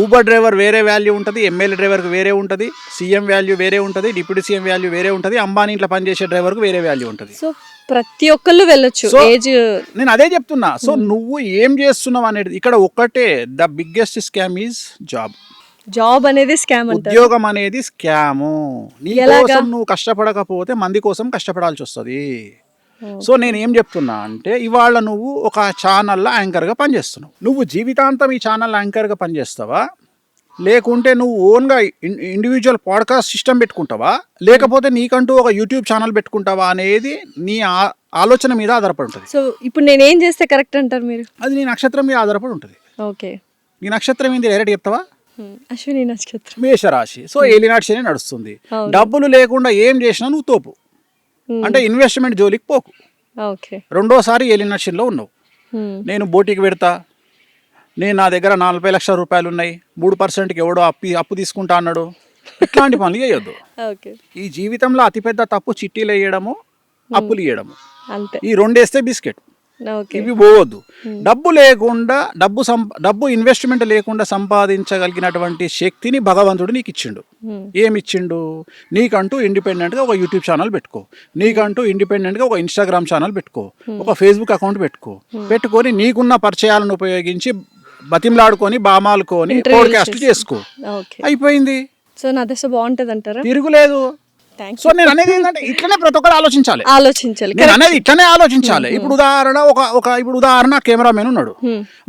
ఊబర్ డ్రైవర్ వేరే వాల్యూ ఉంటుంది, ఎమ్మెల్యే డ్రైవర్కి వేరే ఉంటుంది, సీఎం వాల్యూ వేరే ఉంటుంది, డిప్యూటీ సీఎం వాల్యూ వేరే ఉంటుంది, అంబానీ ఇంట్లో పనిచేసే డ్రైవర్కి వేరే వాల్యూ ఉంటుంది. సో ప్రతి ఒక్కళ్ళు వెళ్ళొచ్చు. ఏజ్ నేను అదే చెప్తున్నా. సో నువ్వు ఏం చేస్తున్నావు అనేది ఇక్కడ ఒక్కటే, the biggest scam is job అనేది స్కామ్ అంటారు. ఉద్యోగం అనేది స్కాము. నీ కోసం నువ్వు కష్టపడకపోతే మంది కోసం కష్టపడాల్సి వస్తుంది. సో నేను ఏం చెప్తున్నా అంటే ఇవాళ నువ్వు ఒక ఛానల్లో యాంకర్గా పనిచేస్తున్నావు. నువ్వు జీవితాంతం ఈ ఛానల్ యాంకర్గా పనిచేస్తావా, లేకుంటే నువ్వు ఓన్గా ఇండివిజువల్ పాడ్కాస్ట్ సిస్టమ్ పెట్టుకుంటావా, లేకపోతే నీకంటూ ఒక యూట్యూబ్ ఛానల్ పెట్టుకుంటావా అనేది నీ ఆలోచన మీద ఆధారపడి ఉంటుంది. సో ఇప్పుడు నేను ఏం చేస్తే కరెక్ట్ అంటారు మీరు? అది నీ నక్షత్రం మీద ఆధారపడి ఉంటుంది. ఓకే. నీ నక్షత్రం ఏంటి డైరెక్ట్ చెప్తావా? అశ్విని నక్షత్రం, మేషరాశి. సో ఏలినాటి శని నడుస్తుంది. డబ్బులు లేకుండా ఏం చేసినా నువ్వు తోపు, అంటే ఇన్వెస్ట్మెంట్ జోలికి పోకు. ఓకే. రెండోసారి ఏలినాటి శనిలో ఉన్నావు. నేను బోటికి పెడతా, నేను నా దగ్గర 40 లక్షల రూపాయలు ఉన్నాయి, 3%కి ఎవడో అప్పు తీసుకుంటా అన్నాడు, ఇట్లాంటి పనులు చేయొద్దు. ఓకే. ఈ జీవితంలో అతిపెద్ద తప్పు చిట్టీలు వేయడము, అప్పులు ఇవ్వడము. అంతే. ఈ రెండేస్తే బిస్కెట్. ఓకే. ఇవి పోవద్దు. డబ్బు లేకుండా డబ్బు ఇన్వెస్ట్మెంట్ లేకుండా సంపాదించగలిగినటువంటి శక్తిని భగవంతుడు నీకు ఇచ్చిండు. ఏమిచ్చిండు? నీకంటూ ఇండిపెండెంట్గా ఒక యూట్యూబ్ ఛానల్ పెట్టుకో, నీకంటూ ఇండిపెండెంట్గా ఒక ఇన్స్టాగ్రామ్ ఛానల్ పెట్టుకో, ఒక ఫేస్బుక్ అకౌంట్ పెట్టుకొని నీకున్న పరిచయాలను ఉపయోగించి బతిమలాడుకొని బామాలుకొని పోడ్కాస్ట్ చేసుకో, అయిపోయింది. సో నా దశ బాగుంటుంది అంటారా? తిరుగులేదు. సో నేను అనేది ఏంటంటే ఇట్లనే ప్రతి ఒక్కరు ఆలోచించాలి. నేను అనేది ఇట్లనే ఆలోచించాలి. ఇప్పుడు ఉదాహరణ కెమెరామెన్ ఉన్నాడు.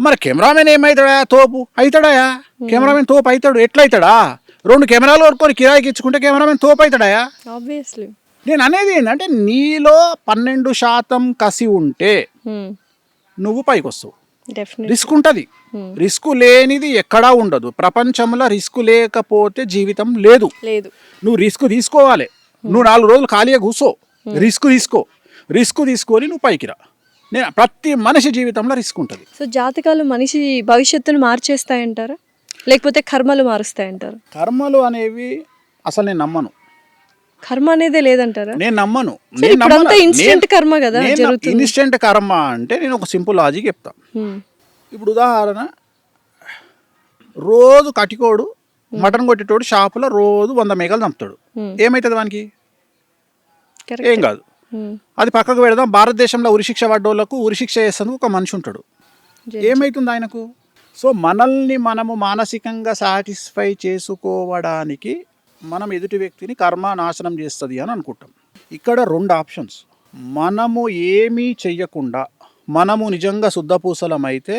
మరి కెమెరామెన్ ఏమవుతాడా? తోపు అవుతాడా? కెమెరామెన్ తోపు అవుతాడు. ఎట్లా అవుతాడా? 2 కెమెరాలు కొనుక్కొని కిరాయికి ఇచ్చుకుంటే కెమెరామెన్ తోపు అవుతాడా? ఆబ్వియస్లీ. నేను అనేది ఏంటంటే నీలో 12% కసి ఉంటే నువ్వు పైకి వస్తావు. రిస్క్ ఉంటుంది. రిస్క్ లేనిది ఎక్కడా ఉండదు. ప్రపంచంలో రిస్క్ లేకపోతే జీవితం లేదు. నువ్వు రిస్క్ తీసుకోవాలి. నువ్వు 4 రోజులు ఖాళీగా కూర్చో, రిస్క్ తీసుకొని నువ్వు పైకి రా. నేను ప్రతి మనిషి జీవితంలో రిస్క్ ఉంటుంది. సో జాతకాలు మనిషి భవిష్యత్తును మార్చేస్తాయంటారా, లేకపోతే కర్మలు మారుస్తాయంటారా? కర్మలు అనేవి అసలు నేను నమ్మను. కర్మ అనేదే లేదంటారా? నేను నమ్మను. ఇన్స్టెంట్ కర్మ కదా జరుగుతుంది. ఇన్స్టెంట్ కర్మ అంటే నేను ఒక సింపుల్ లాజిక్ చెప్తా. ఇప్పుడు ఉదాహరణ, రోజు కటికోడు మటన్ కొట్టేటోడు షాపులో రోజు 100 మేకలు చంపుతాడు. ఏమవుతుంది వానికి? ఏం కాదు. అది పక్కకు పెడదాం. భారతదేశంలో ఉరిశిక్ష పడ్డోళ్లకు ఉరిశిక్ష చేసేందుకు ఒక మనిషి ఉంటాడు. ఏమవుతుంది ఆయనకు? సో మనల్ని మనము మానసికంగా సాటిస్ఫై చేసుకోవడానికి మనం ఎదుటి వ్యక్తిని కర్మ నాశనం చేస్తుంది అని అనుకుంటాం. ఇక్కడ 2 ఆప్షన్స్. మనము ఏమీ చెయ్యకుండా మనము నిజంగా శుద్ధపూసలమైతే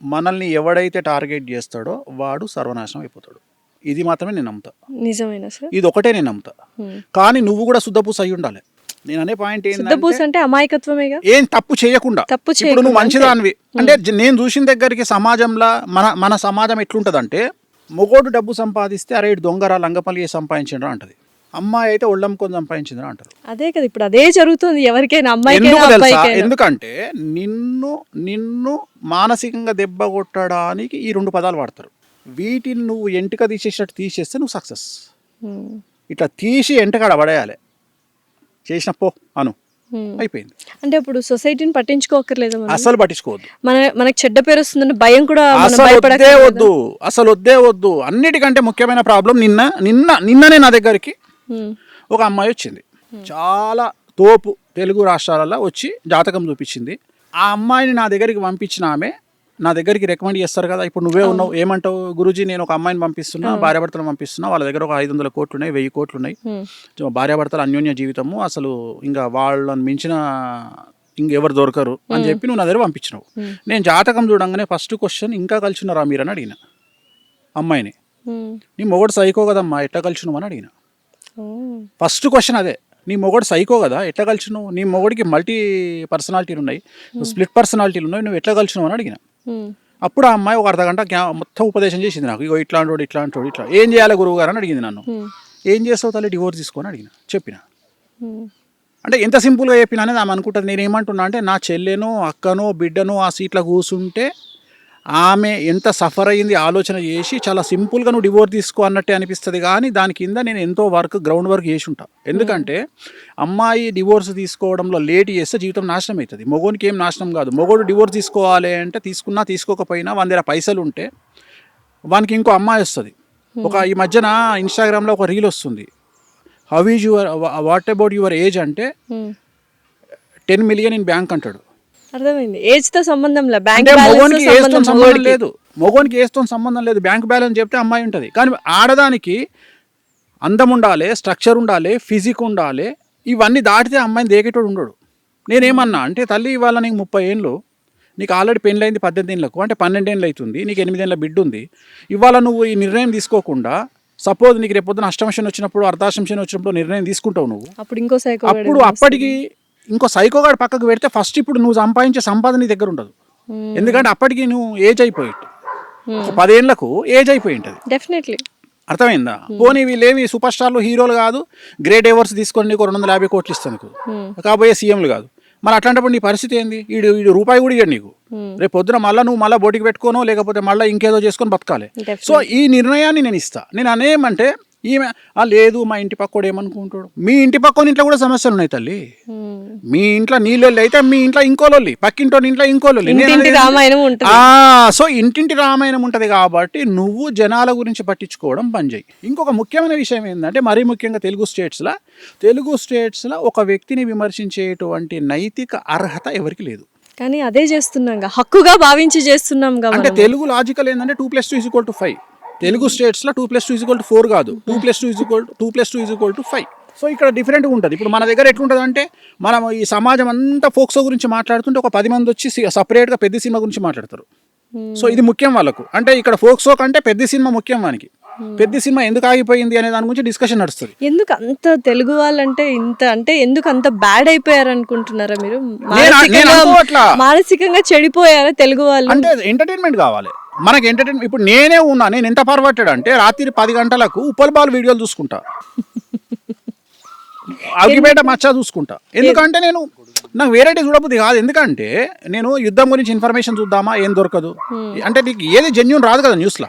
మనల్ని ఎవడైతే టార్గెట్ చేస్తాడో వాడు సర్వనాశనం అయిపోతాడు. ఇది మాత్రమే నేను నమ్ముతా. నిజమేనా సార్? ఇది ఒకటే నేను నమ్ముతా. కానీ నువ్వు కూడా శుద్ధపూస అయి ఉండాలి. నేను అనే పాయింట్ ఏంటంటే అమాయకత్వమేగా. ఏం తప్పు చేయకుండా. ఇప్పుడు నువ్వు మంచిదానివి అంటే నేను చూసిన దగ్గరికి సమాజంలో మన సమాజం ఎట్లుంటదంటే, మొగోడు డబ్బు సంపాదిస్తే అరే ఇటు దొంగరా లంగపల్లి సంపాదించడం అంటది, అమ్మాయి అయితే ఒళ్ళమ్ముకొని సంపాదించింది అంటారు. అదే కదా ఇప్పుడు అదే జరుగుతుంది ఎవరికైనా. ఎందుకంటే నిన్ను మానసికంగా దెబ్బ కొట్టడానికి ఈ 2 పదాలు వాడతారు. వీటిని నువ్వు ఎంటిక తీసేసినట్టు తీసేస్తే నువ్వు సక్సెస్. ఇట్లా తీసి ఎంటకాడ పడేయాలి. చేసిన పో అను, అయిపోయింది. అంటే ఇప్పుడు సొసైటీని పట్టించుకోకర్లేదు, అసలు పట్టించుకోవద్దు. మనకి చెడ్డ పేరు వస్తుందని భయం కూడా అసలు వద్దే వద్దు. అన్నిటికంటే ముఖ్యమైన ప్రాబ్లం నిన్ననే నా దగ్గరికి ఒక అమ్మాయి వచ్చింది. చాలా తోపు తెలుగు రాష్ట్రాలలో వచ్చి జాతకం చూపించింది. ఆ అమ్మాయిని నా దగ్గరికి పంపించిన ఆమె నా దగ్గరికి రికమెండ్ చేస్తారు కదా. ఇప్పుడు నువ్వే ఉన్నావు, ఏమంటావు? గురూజీ నేను ఒక అమ్మాయిని పంపిస్తున్నా, భార్యాభర్తలు పంపిస్తున్నా, వాళ్ళ దగ్గర ఒక 500 కోట్లు ఉన్నాయి, 1000 కోట్లు ఉన్నాయి, భార్యాభర్తలు అన్యోన్య జీవితము, అసలు ఇంకా వాళ్ళని మించిన ఇంకెవరు దొరకరు అని చెప్పి నువ్వు నా దగ్గర పంపించినావు. నేను జాతకం చూడంగానే ఫస్ట్ క్వశ్చన్, ఇంకా కలిసినారా మీరు అని అడిగిన అమ్మాయిని. నీ మొగడు సైకో కదమ్మా, ఎట్లా కలిసినావు అని అడిగిన. ఫస్ట్ క్వశ్చన్ అదే. నీ మొగడు సైకో కదా, ఎట్లా కలిసినావు? నీ మొగడికి మల్టీ పర్సనాలిటీలు ఉన్నాయి, స్ప్లిట్ పర్సనాలిటీలు ఉన్నాయి, నువ్వు ఎట్లా కలిసినావు అని అడిగిన. అప్పుడు ఆ అమ్మాయి ఒక అర్ధగంట మొత్తం ఉపదేశం చేసింది నాకు. ఇగో ఇట్లాంటోడు ఇట్లా ఏం చేయాలి గురువు గారు అని అడిగింది నన్ను. ఏం చేస్తావు తల్లి, డివోర్స్ తీసుకొని చెప్పిన. అంటే ఎంత సింపుల్గా చెప్పిన అనేది ఆమె అనుకుంటుంది. నేను ఏమంటున్నా అంటే నా చెల్లెనో అక్కనో బిడ్డనో ఆ సీట్లో కూర్చుంటే ఆమె ఎంత సఫర్ అయ్యింది ఆలోచన చేసి చాలా సింపుల్గా నువ్వు డివోర్స్ తీసుకో అన్నట్టే అనిపిస్తుంది. కానీ దాని కింద నేను ఎంతో గ్రౌండ్ వర్క్ చేసి ఉంటా. ఎందుకంటే అమ్మాయి డివోర్స్ తీసుకోవడంలో లేట్ చేస్తే జీవితం నాశనం అవుతుంది. మగోనికి ఏం నాశనం కాదు. మగోడు డివోర్స్ తీసుకోవాలి అంటే తీసుకున్నా తీసుకోకపోయినా వాని దగ్గర పైసలు ఉంటే వానికి ఇంకో అమ్మాయి వస్తుంది. ఈ మధ్యన ఇన్స్టాగ్రామ్లో ఒక రీల్ వస్తుంది. How is your what about your age అంటే 10 million ఇన్ బ్యాంక్ అంటాడు. అర్థమైంది. ఏజ్ తో సంబంధం లేదు, బ్యాంక్ అంటే బ్యాలెన్స్ మగోనికి ఏజ్తో సంబంధం లేదు. మగోనికి ఏజ్తో సంబంధం లేదు. బ్యాంక్ బ్యాలెన్స్ చెప్తే అమ్మాయి ఉంటుంది. కానీ ఆడదానికి అందం ఉండాలి, స్ట్రక్చర్ ఉండాలి, ఫిజిక్ ఉండాలి. ఇవన్నీ దాటితే అమ్మాయిని దేకేటోడు ఉండడు. నేనేమన్నా అంటే తల్లి ఇవాళ నీకు 30 ఏళ్ళు, నీకు ఆల్రెడీ పెళ్ళైంది 18 ఏళ్ళకు, అంటే 12 ఏళ్ళు అవుతుంది, నీకు 8 ఏళ్ళ బిడ్డ ఉంది. ఇవాళ నువ్వు ఈ నిర్ణయం తీసుకోకుండా సపోజ్ నీకు రేపు పొద్దున అష్టమ శని వచ్చినప్పుడు అర్ధాష్టమ శని వచ్చినప్పుడు నిర్ణయం తీసుకుంటావు నువ్వు. అప్పుడు అప్పటికి ఇంకో సైకోగాడు పక్కకు పెడితే ఫస్ట్ ఇప్పుడు నువ్వు సంపాదించే సంపాదన నీ దగ్గర ఉండదు. ఎందుకంటే అప్పటికి నువ్వు ఏజ్ అయిపోయి 10 ఏళ్లకు ఏజ్ అయిపోయి ఉంటుంది. డెఫినెట్లీ. అర్థమైందా? పోనీ వీళ్ళేమి సూపర్ స్టార్లు హీరోలు కాదు, గ్రేట్ అవార్డ్స్ తీసుకొని నీకు 250 కోట్లు ఇస్తాను కాబోయే సీఎంలు కాదు. మరి అట్లాంటప్పుడు నీ పరిస్థితి ఏంది? వీడు రూపాయి కూడా ఇవ్వడు నీకు. రేపు పొద్దున నువ్వు మళ్ళీ బోటికి పెట్టుకోనో లేకపోతే మళ్ళీ ఇంకేదో చేసుకొని బతకాలి. సో ఈ నిర్ణయాన్ని నేను ఇస్తా. నేను అనేమంటే ఈమె లేదు మా ఇంటి పక్కోడు ఏమనుకుంటాడు. మీ ఇంటి పక్కన ఇంట్లో కూడా సమస్యలు ఉన్నాయి తల్లి. మీ ఇంట్లో నీళ్ళొల్లి అయితే మీ ఇంట్లో ఇంకోలొల్లి, పక్కింటో ఇంట్లో ఇంకోలొల్లి. సో ఇంటింటి రామాయణం ఉంటుంది. కాబట్టి నువ్వు జనాల గురించి పట్టించుకోవడం బంద్ చేయి. ఇంకొక ముఖ్యమైన విషయం ఏంటంటే మరీ ముఖ్యంగా తెలుగు స్టేట్స్లో ఒక వ్యక్తిని విమర్శించేటువంటి నైతిక అర్హత ఎవరికి లేదు. కానీ అదే చేస్తున్నాం, హక్కుగా భావించి చేస్తున్నాం. అంటే తెలుగు లాజికల్ ఏంటంటే 2+2 = 5. తెలుగు స్టేట్స్లో 2+2 = 4 కాదు, 2+2 = 5. సో ఇక్కడ డిఫరెంట్గా ఉంటుంది. ఇప్పుడు మన దగ్గర ఎట్లుంటుంది అంటే మనం ఈ సమాజం అంతా ఫోక్సో గురించి మాట్లాడుతుంటే ఒక 10 మంది వచ్చి సపరేట్గా పెద్ద సినిమా గురించి మాట్లాడతారు. సో ఇది ముఖ్యం వాళ్ళకు. అంటే ఇక్కడ ఫోక్సో కంటే పెద్ద సినిమా ముఖ్యం వానికి. పెద్ద సినిమా ఎందుకు ఆగిపోయింది అనే దాని గురించి డిస్కషన్ నడుస్తుంది. ఎందుకు అంత తెలుగు వాళ్ళంటే ఇంత అంటే ఎందుకు అంత బ్యాడ్ అయిపోయారు అనుకుంటున్నారా మీరు? మానసికంగా చెడిపోయారా తెలుగు వాళ్ళు? అంటే ఎంటర్టైన్మెంట్ కావాలి మనకి. ఎంటర్టైన్మెంట్ ఇప్పుడు నేను ఎంత పర్వట్టాడు అంటే రాత్రి 10 గంటలకు ఉప్పల్ బాల్ వీడియోలు చూసుకుంటా, అగ్గిపేట మచ్చా చూసుకుంటా. ఎందుకంటే నాకు వెరైటీ చూడబుద్ధి కాదు. ఎందుకంటే నేను యుద్ధం గురించి ఇన్ఫర్మేషన్ చూద్దామా ఏం దొరకదు. అంటే నీకు ఏది జెన్యూన్ రాదు కదా న్యూస్లో.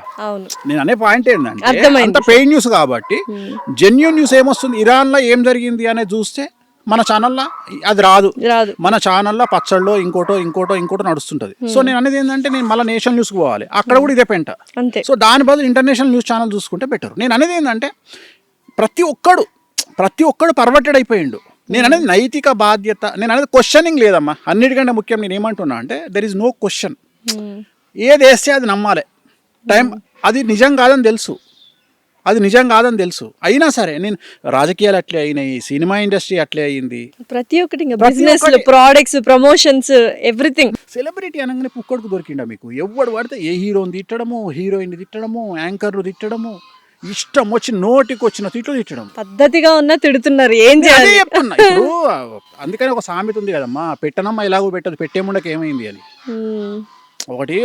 నేను అనే పాయింట్ ఏంటంటే అంత పెయిడ్ న్యూస్ కాబట్టి జెన్యూన్ న్యూస్ ఏమొస్తుంది, ఇరాన్లో ఏం జరిగింది అనేది చూస్తే మన ఛానల్లో అది రాదు. మన ఛానల్లో పచ్చళ్ళలో ఇంకోటో నడుస్తుంటది. సో నేను అనేది ఏంటంటే నేను మళ్ళీ నేషనల్ న్యూస్కి పోవాలి, అక్కడ కూడా ఇదే పెంట. సో దాని బదులు ఇంటర్నేషనల్ న్యూస్ ఛానల్ చూసుకుంటే బెటర్. నేను అనేది ఏంటంటే ప్రతి ఒక్కడు పర్వర్టెడ్ అయిపోయిండు. నేను అనేది నైతిక బాధ్యత, నేను అనేది క్వశ్చనింగ్ లేదమ్మా. అన్నిటికంటే ముఖ్యం నేను ఏమంటున్నా అంటే దెర్ ఈజ్ నో క్వశ్చన్. ఏది వేస్తే అది నమ్మాలి. అది నిజం కాదని తెలుసు. అయినా సరే నేను రాజకీయాలు అట్లే అయినాయి, సినిమా ఇండస్ట్రీ అట్లే అయింది, ప్రతి ఒక్కటి business, products, promotions, everything. Celebrity అనగానే పుక్కడికి దొరికిండా మీకు? ఎవడు పడితే ఏ హీరోని తిట్టడము, హీరోయిన్ తిట్టడము, యాంకర్లు తిట్టడము, ఇష్టం వచ్చి నోటికి వచ్చిన తిట్లు తిట్టడం. పద్ధతిగా ఉన్నా తిడుతున్నారు, ఏం చేయాలి చెప్తున్నా. ఇప్పుడు అందుకని ఒక సామెత ఉంది కదమ్మా, పెట్టనమ్మ ఎలాగో పెట్టదు పెట్టేముండకి ఏమైంది అని.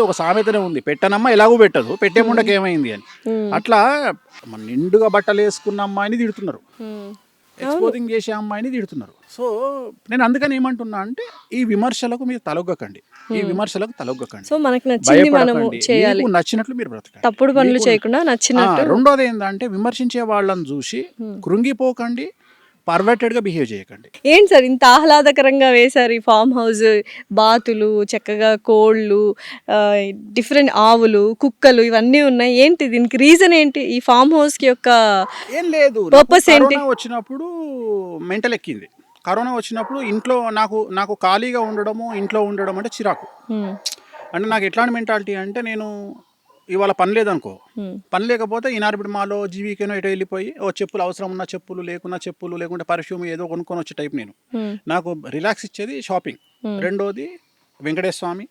ఒక సామెతనే ఉంది, పెట్టనమ్మ ఎలాగూ పెట్టదు పెట్టేముండకి ఏమైంది అని. అట్లా నిండుగా బట్టలు వేసుకున్న అమ్మాయిని తిడుతున్నారు, ఎక్స్పోజింగ్ చేసే అమ్మాయిని తిడుతున్నారు. సో నేను అందుకని ఏమంటున్నా అంటే ఈ విమర్శలకు మీరు తలొగ్గకండి. సో మనకు నచ్చింది మనము చేయాలి, నచ్చినట్లు మీరు బ్రతకండి, తప్పుడు పనులు చేయకుండా నచ్చినట్టు. రెండోది ఏంటంటే విమర్శించే వాళ్ళని చూసి కృంగిపోకండి, పర్వర్టెడ్గా బిహేవ్ చేయకండి. ఏంటి సార్ ఇంత ఆహ్లాదకరంగా వేశారు ఈ ఫామ్ హౌస్, బాతులు, చక్కగా కోళ్ళు, డిఫరెంట్ ఆవులు, కుక్కలు ఇవన్నీ ఉన్నాయి. ఏంటి దీనికి రీజన్ ఏంటి? ఈ ఫామ్ హౌస్కి యొక్క ఏం లేదు, పర్పస్ ఏంటి? వచ్చినప్పుడు మెంటల్ ఎక్కింది. కరోనా వచ్చినప్పుడు ఇంట్లో నాకు ఖాళీగా ఇంట్లో ఉండడం అంటే చిరాకు. అంటే నాకు ఎట్లాంటి మెంటాలిటీ అంటే నేను ఇవాళ పని లేదనుకో, పని లేకపోతే ఈనార్బిడ్ మాలో జీవికేనో ఎటో వెళ్ళిపోయి చెప్పులు అవసరం ఉన్న చెప్పులు, లేకున్నా చెప్పులు, లేకుంటే పర్ఫ్యూమ్ ఏదో కొనుక్కొని వచ్చే టైప్ నేను. నాకు రిలాక్స్ ఇచ్చేది షాపింగ్, రెండోది వెంకటేశ్వర స్వామి,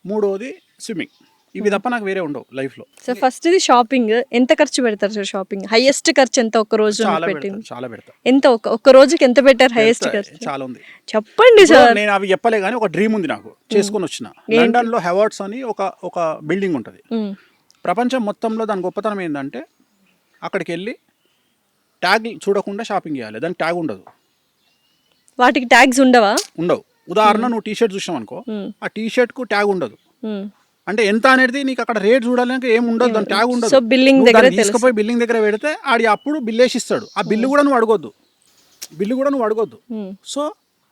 మూడోది స్విమ్మింగ్. ఇవి తప్ప నాకు వేరే ఉండవు లైఫ్లో. సో ఫస్ట్ ఇది షాపింగ్. ఎంత ఖర్చు పెడతారు సార్ షాపింగ్? హైయెస్ట్ ఖర్చు ఎంత ఒక రోజు చాలా పెట్టింది? పెడతా, చాలా పెడతా. ఎంత ఒక రోజుకి ఎంత పెట్టారు హైయెస్ట్ ఖర్చు? చాలా ఉంది. చెప్పండి సార్. నేను అవి చెప్పలే కానీ ఒక డ్రీమ్ ఉంది నాకు, చేసుకొని వచ్చిన. లండన్ లో హెవార్డ్స్ అని ఒక బిల్డింగ్ ఉంటుంది. ప్రపంచం మొత్తంలో దాని గొప్పతనం ఏంటంటే అక్కడికి వెళ్ళి ట్యాగ్ చూడకుండా షాపింగ్ చేయాలి. దానికి ట్యాగ్ ఉండదు. వాటికి ట్యాగ్స్ ఉండవా? ఉండవు. ఉదాహరణ నువ్వు టీ షర్ట్ చూసావు అనుకో, ఆ టీ షర్ట్ కు ట్యాగ్ ఉండదు. అంటే ఎంత అనేది నీకు అక్కడ రేట్ చూడాలంటే ఏం ఉండదు, దాని ట్యాగ్ ఉండదు. సో బిల్లింగ్ దగ్గర తీసుకుపోయి బిల్లింగ్ దగ్గర పెడితే ఆడి అప్పుడు బిల్ వేసి ఇస్తాడు. ఆ బిల్లు కూడా నువ్వు అడగొద్దు. సో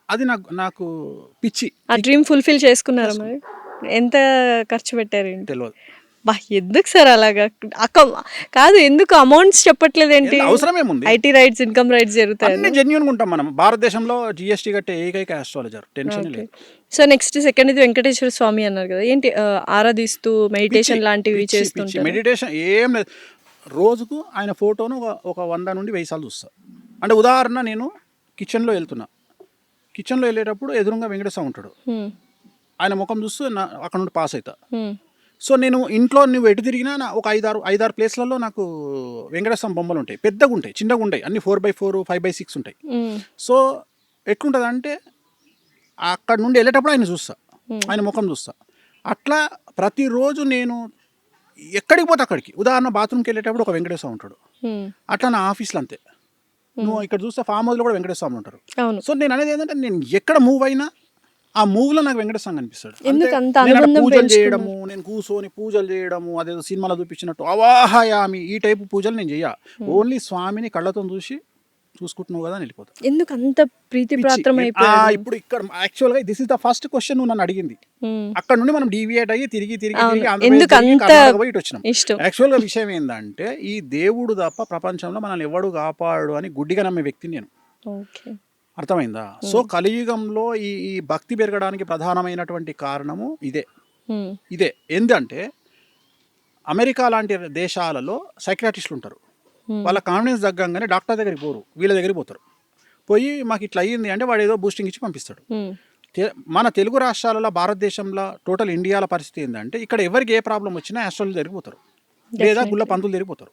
అది నాకు పిచ్చి. ఆ డ్రీమ్ ఫుల్ఫిల్ చేసుకున్నారా మరి? ఎంత ఖర్చు పెట్టారు? తెలియదు. బా ఎందుకు సార్ అలాగా? కాదు, ఎందుకు అమౌంట్స్ చెప్పట్లేదు ఏంటి? అవసరం ఏముంది? ఐటీ రైట్స్, ఇన్కమ్ రైట్స్ జరుగుతాయి. అన్ని జెన్యూన్ ఉంటాం మనం. భారతదేశంలో జిఎస్టీ కట్టే ఏకైక ఆస్ట్రాలజర్. టెన్షన్ లేదు. సో నెక్స్ట్ సెకండ్ ఇది వెంకటేశ్వర స్వామి అన్నారు కదా, ఏంటి ఆరాధిస్తూ మెడిటేషన్ లాంటివి చేస్తుంటారు? మెడిటేషన్ ఏం లేదు. రోజుకు ఆయన ఫోటోను ఒక 100 నుండి 1000 సార్లు చూస్తా. అంటే ఉదాహరణ నేను కిచెన్లో వెళ్ళేటప్పుడు ఎదురుగా వెంకటేశ్వర ఉంటాడు. ఆయన ముఖం చూస్తూ అక్కడ నుండి పాస్ అవుతా. సో నేను ఇంట్లో నువ్వు ఎటు తిరిగినా ఒక 5-6 ప్లేస్లలో నాకు వెంకటేశ్వర బొమ్మలు ఉంటాయి. పెద్దగా ఉంటాయి, చిన్నగా ఉంటాయి, అన్ని 4x4 5x6 ఉంటాయి. సో ఎట్లుంటుంది అంటే అక్కడ నుండి వెళ్ళేటప్పుడు ఆయన చూస్తా, ఆయన ముఖం చూస్తా. అట్లా ప్రతిరోజు నేను ఎక్కడికి పోతే అక్కడికి, ఉదాహరణ బాత్రూమ్కి వెళ్ళేటప్పుడు ఒక వెంకటేశ్వర ఉంటాడు. అట్లా నా ఆఫీస్లో అంతే. నువ్వు ఇక్కడ చూస్తే ఫామ్ హౌస్లో కూడా వెంకటేశ్వర ఉంటారు. సో నేను అనేది ఏంటంటే నేను ఎక్కడ మూవ్ అయినా ఆ మూవ్లో నాకు వెంకటేశ్వర కనిపిస్తాడు. పూజలు చేయడము, నేను కూర్చొని పూజలు చేయడము, అదేదో సినిమాలో చూపించినట్టు అవాహయామి ఈ టైపు పూజలు నేను చెయ్య. ఓన్లీ స్వామిని కళ్ళతో చూసుకుంటున్నావు కదా వెళ్ళిపోతా. ఎందుకు అంత ప్రీతి ప్రాత్రం అయిపోయింది? ఇప్పుడు ఇక్కడ యాక్చువల్గా this is the first question నువ్వు నన్ను అడిగింది. అక్కడ నుండి మనం డీవియేట్ అయ్యి తిరిగి ఇటు వచ్చినాం. యాక్చువల్గా విషయం ఏంటంటే ఈ దేవుడు తప్ప ప్రపంచంలో మనల్ని ఎవడు కాపాడు అని గుడ్డిగా నమ్మే వ్యక్తిని నేను. అర్థమైందా? సో కలియుగంలో ఈ భక్తి పెరగడానికి ప్రధానమైనటువంటి కారణము ఇదే. ఏంటంటే అమెరికా లాంటి దేశాలలో సైకియాట్రిస్టులు ఉంటారు. వాళ్ళ కాన్ఫిడెన్స్ తగ్గంగానే డాక్టర్ దగ్గరికి పోరు, వీళ్ళ దగ్గరికి పోతారు. పోయి మాకు ఇట్లా అయ్యింది అంటే వాడు ఏదో బూస్టింగ్ ఇచ్చి పంపిస్తాడు. మన తెలుగు రాష్ట్రాలలో, భారతదేశంలో, టోటల్ ఇండియాల పరిస్థితి ఏంటంటే ఇక్కడ ఎవరికి ఏ ప్రాబ్లం వచ్చినా ఆస్ట్రాలజీ దగ్గరికి పోతారు, లేదా గుళ్ళ పంతులు తిరిగిపోతారు.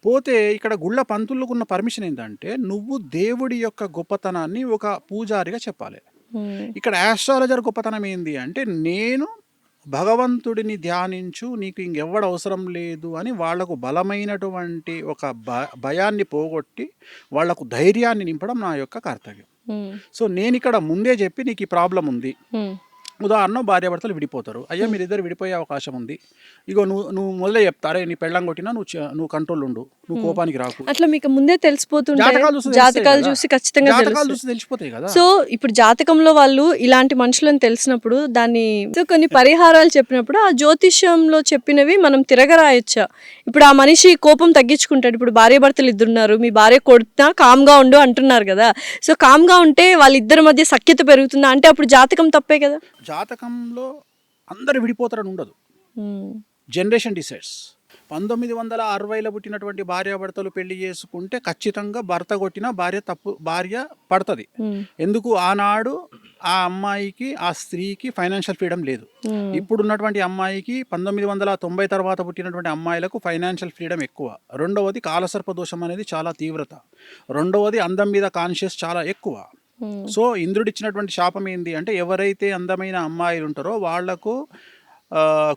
పోతే ఇక్కడ గుళ్ళ పంతులకు ఉన్న పర్మిషన్ ఏంటంటే నువ్వు దేవుడి యొక్క గొప్పతనాన్ని ఒక పూజారిగా చెప్పాలి. ఇక్కడ ఆస్ట్రాలజర్ గొప్పతనం ఏంది అంటే నేను భగవంతుడిని ధ్యానించు, నీకు ఇంకెవ్వడు అవసరం లేదు అని వాళ్లకు బలమైనటువంటి ఒక భయాన్ని పోగొట్టి వాళ్లకు ధైర్యాన్ని నింపడం నా యొక్క కర్తవ్యం. సో నేను ఇక్కడ ముందే చెప్పి నీకు ఈ ప్రాబ్లం ఉంది. ఉదాహరణ భార్యాభర్తలు విడిపోతారు. అయ్యా మీరిద్దరు విడిపోయే అవకాశం ఉంది, ఇగో నువ్వు మొదలే చెప్తారే నీ పెళ్ళం కొట్టినా నువ్వు కంట్రోల్ ఉండు, నువ్వు కోపానికి రాకు. అట్లా మీకు ముందే తెలిసిపోతుంది. జాతకాలు చూసి ఖచ్చితంగా తెలిసిపోతాయి కదా. సో ఇప్పుడు జాతకంలో వాళ్ళు ఇలాంటి మనుషులను తెలిసినప్పుడు దాన్ని కొన్ని పరిహారాలు చెప్పినప్పుడు ఆ జ్యోతిష్యంలో చెప్పినవి మనం తిరగరాయొచ్చా? ఇప్పుడు ఆ మనిషి కోపం తగ్గించుకుంటాడు. ఇప్పుడు భార్యాభర్తలు ఇద్దరున్నారు, మీ భార్య కొడుతున్నా కామ్గా ఉండు అంటున్నారు కదా. సో కామ్గా ఉంటే వాళ్ళిద్దరి మధ్య సఖ్యత పెరుగుతుందా? అంటే అప్పుడు జాతకం తప్పే కదా. జాతకంలో అందరు విడిపోతారని ఉండదు. Generation decides. 1960లో పుట్టినటువంటి భార్యాభర్తలు పెళ్లి చేసుకుంటే ఖచ్చితంగా భర్త కొట్టిన భార్య పడుతుంది. ఎందుకు? ఆనాడు ఆ అమ్మాయికి, ఆ స్త్రీకి ఫైనాన్షియల్ ఫ్రీడమ్ లేదు. ఇప్పుడున్నటువంటి అమ్మాయికి 1990 తర్వాత పుట్టినటువంటి అమ్మాయిలకు ఫైనాన్షియల్ ఫ్రీడమ్ ఎక్కువ. రెండవది కాలసర్ప దోషం అనేది చాలా తీవ్రత. రెండవది అందం మీద కాన్షియస్ చాలా ఎక్కువ. సో ఇంద్రుడిచ్చినటువంటి శాపం ఏంది అంటే ఎవరైతే అందమైన అమ్మాయిలు ఉంటారో వాళ్లకు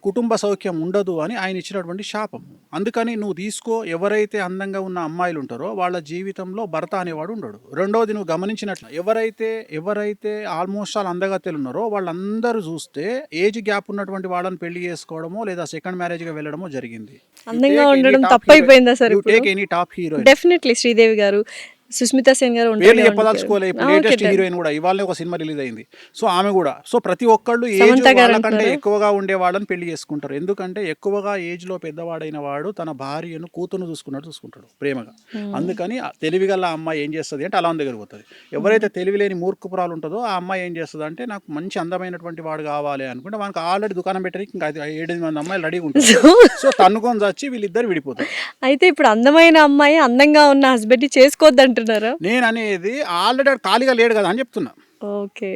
కుటుంబ సౌఖ్యం ఉండదు అని ఆయన ఇచ్చినటువంటి శాపం. అందుకని నువ్వు తీసుకో, ఎవరైతే అందంగా ఉన్న అమ్మాయిలు ఉంటారో వాళ్ళ జీవితంలో భర్త అనేవాడు ఉండడు. రెండవది నువ్వు గమనించినట్లు ఎవరైతే ఆల్మోస్ట్ ఆల్ అందగత్తెలు ఉన్నారో వాళ్ళందరూ చూస్తే ఏజ్ గ్యాప్ ఉన్నటువంటి వాళ్ళని పెళ్లి చేసుకోవడమో లేదా సెకండ్ మ్యారేజ్గా వెళ్ళడమో జరిగింది. అందంగా ఉండడం తప్పైపోయిందా sir? Take any top heroine. Definitely Sridevi గారు, సుస్మితా సేన్ గారు చెప్పదలుచుకోలే. ఇప్పుడు లేటెస్ట్ హీరోయిన్ కూడా ఇవాళ ఒక సినిమా రిలీజ్ అయింది. సో ఆమె కూడా. సో ప్రతి ఒక్కళ్ళు ఏజ్ వాళ్ళకంటే ఎక్కువగా ఉండే వాళ్ళని పెళ్లి చేసుకుంటారు. ఎందుకంటే ఎక్కువగా ఏజ్ లో పెద్దవాడైన వాడు తన భార్యను కూతురును చూసుకుంటాడు ప్రేమగా. అందుకని తెలివిగల అమ్మాయి ఏం చేస్తుంది అంటే అలా దగ్గర పోతుంది. ఎవరైతే తెలివి లేని మూర్ఖపురాలు ఉంటుందో ఆ అమ్మాయి ఏం చేస్తుంది అంటే నాకు మంచి అందమైనటువంటి వాడు కావాలి అనుకుంటే మనకు ఆల్రెడీ దుకాణం పెట్టడానికి ఇంకా 7 మంది అమ్మాయిలు రెడీగా ఉంటారు. సో తన్నుకొని వచ్చి వీళ్ళిద్దరు విడిపోతారు. అయితే ఇప్పుడు అందమైన అమ్మాయి అందంగా ఉన్న హస్బెండ్ చేసుకోవద్దంట. నేను అనేది ఆల్రెడీ ఖాళీగా లేడు కదా అని చెప్తున్నా. ఓకే.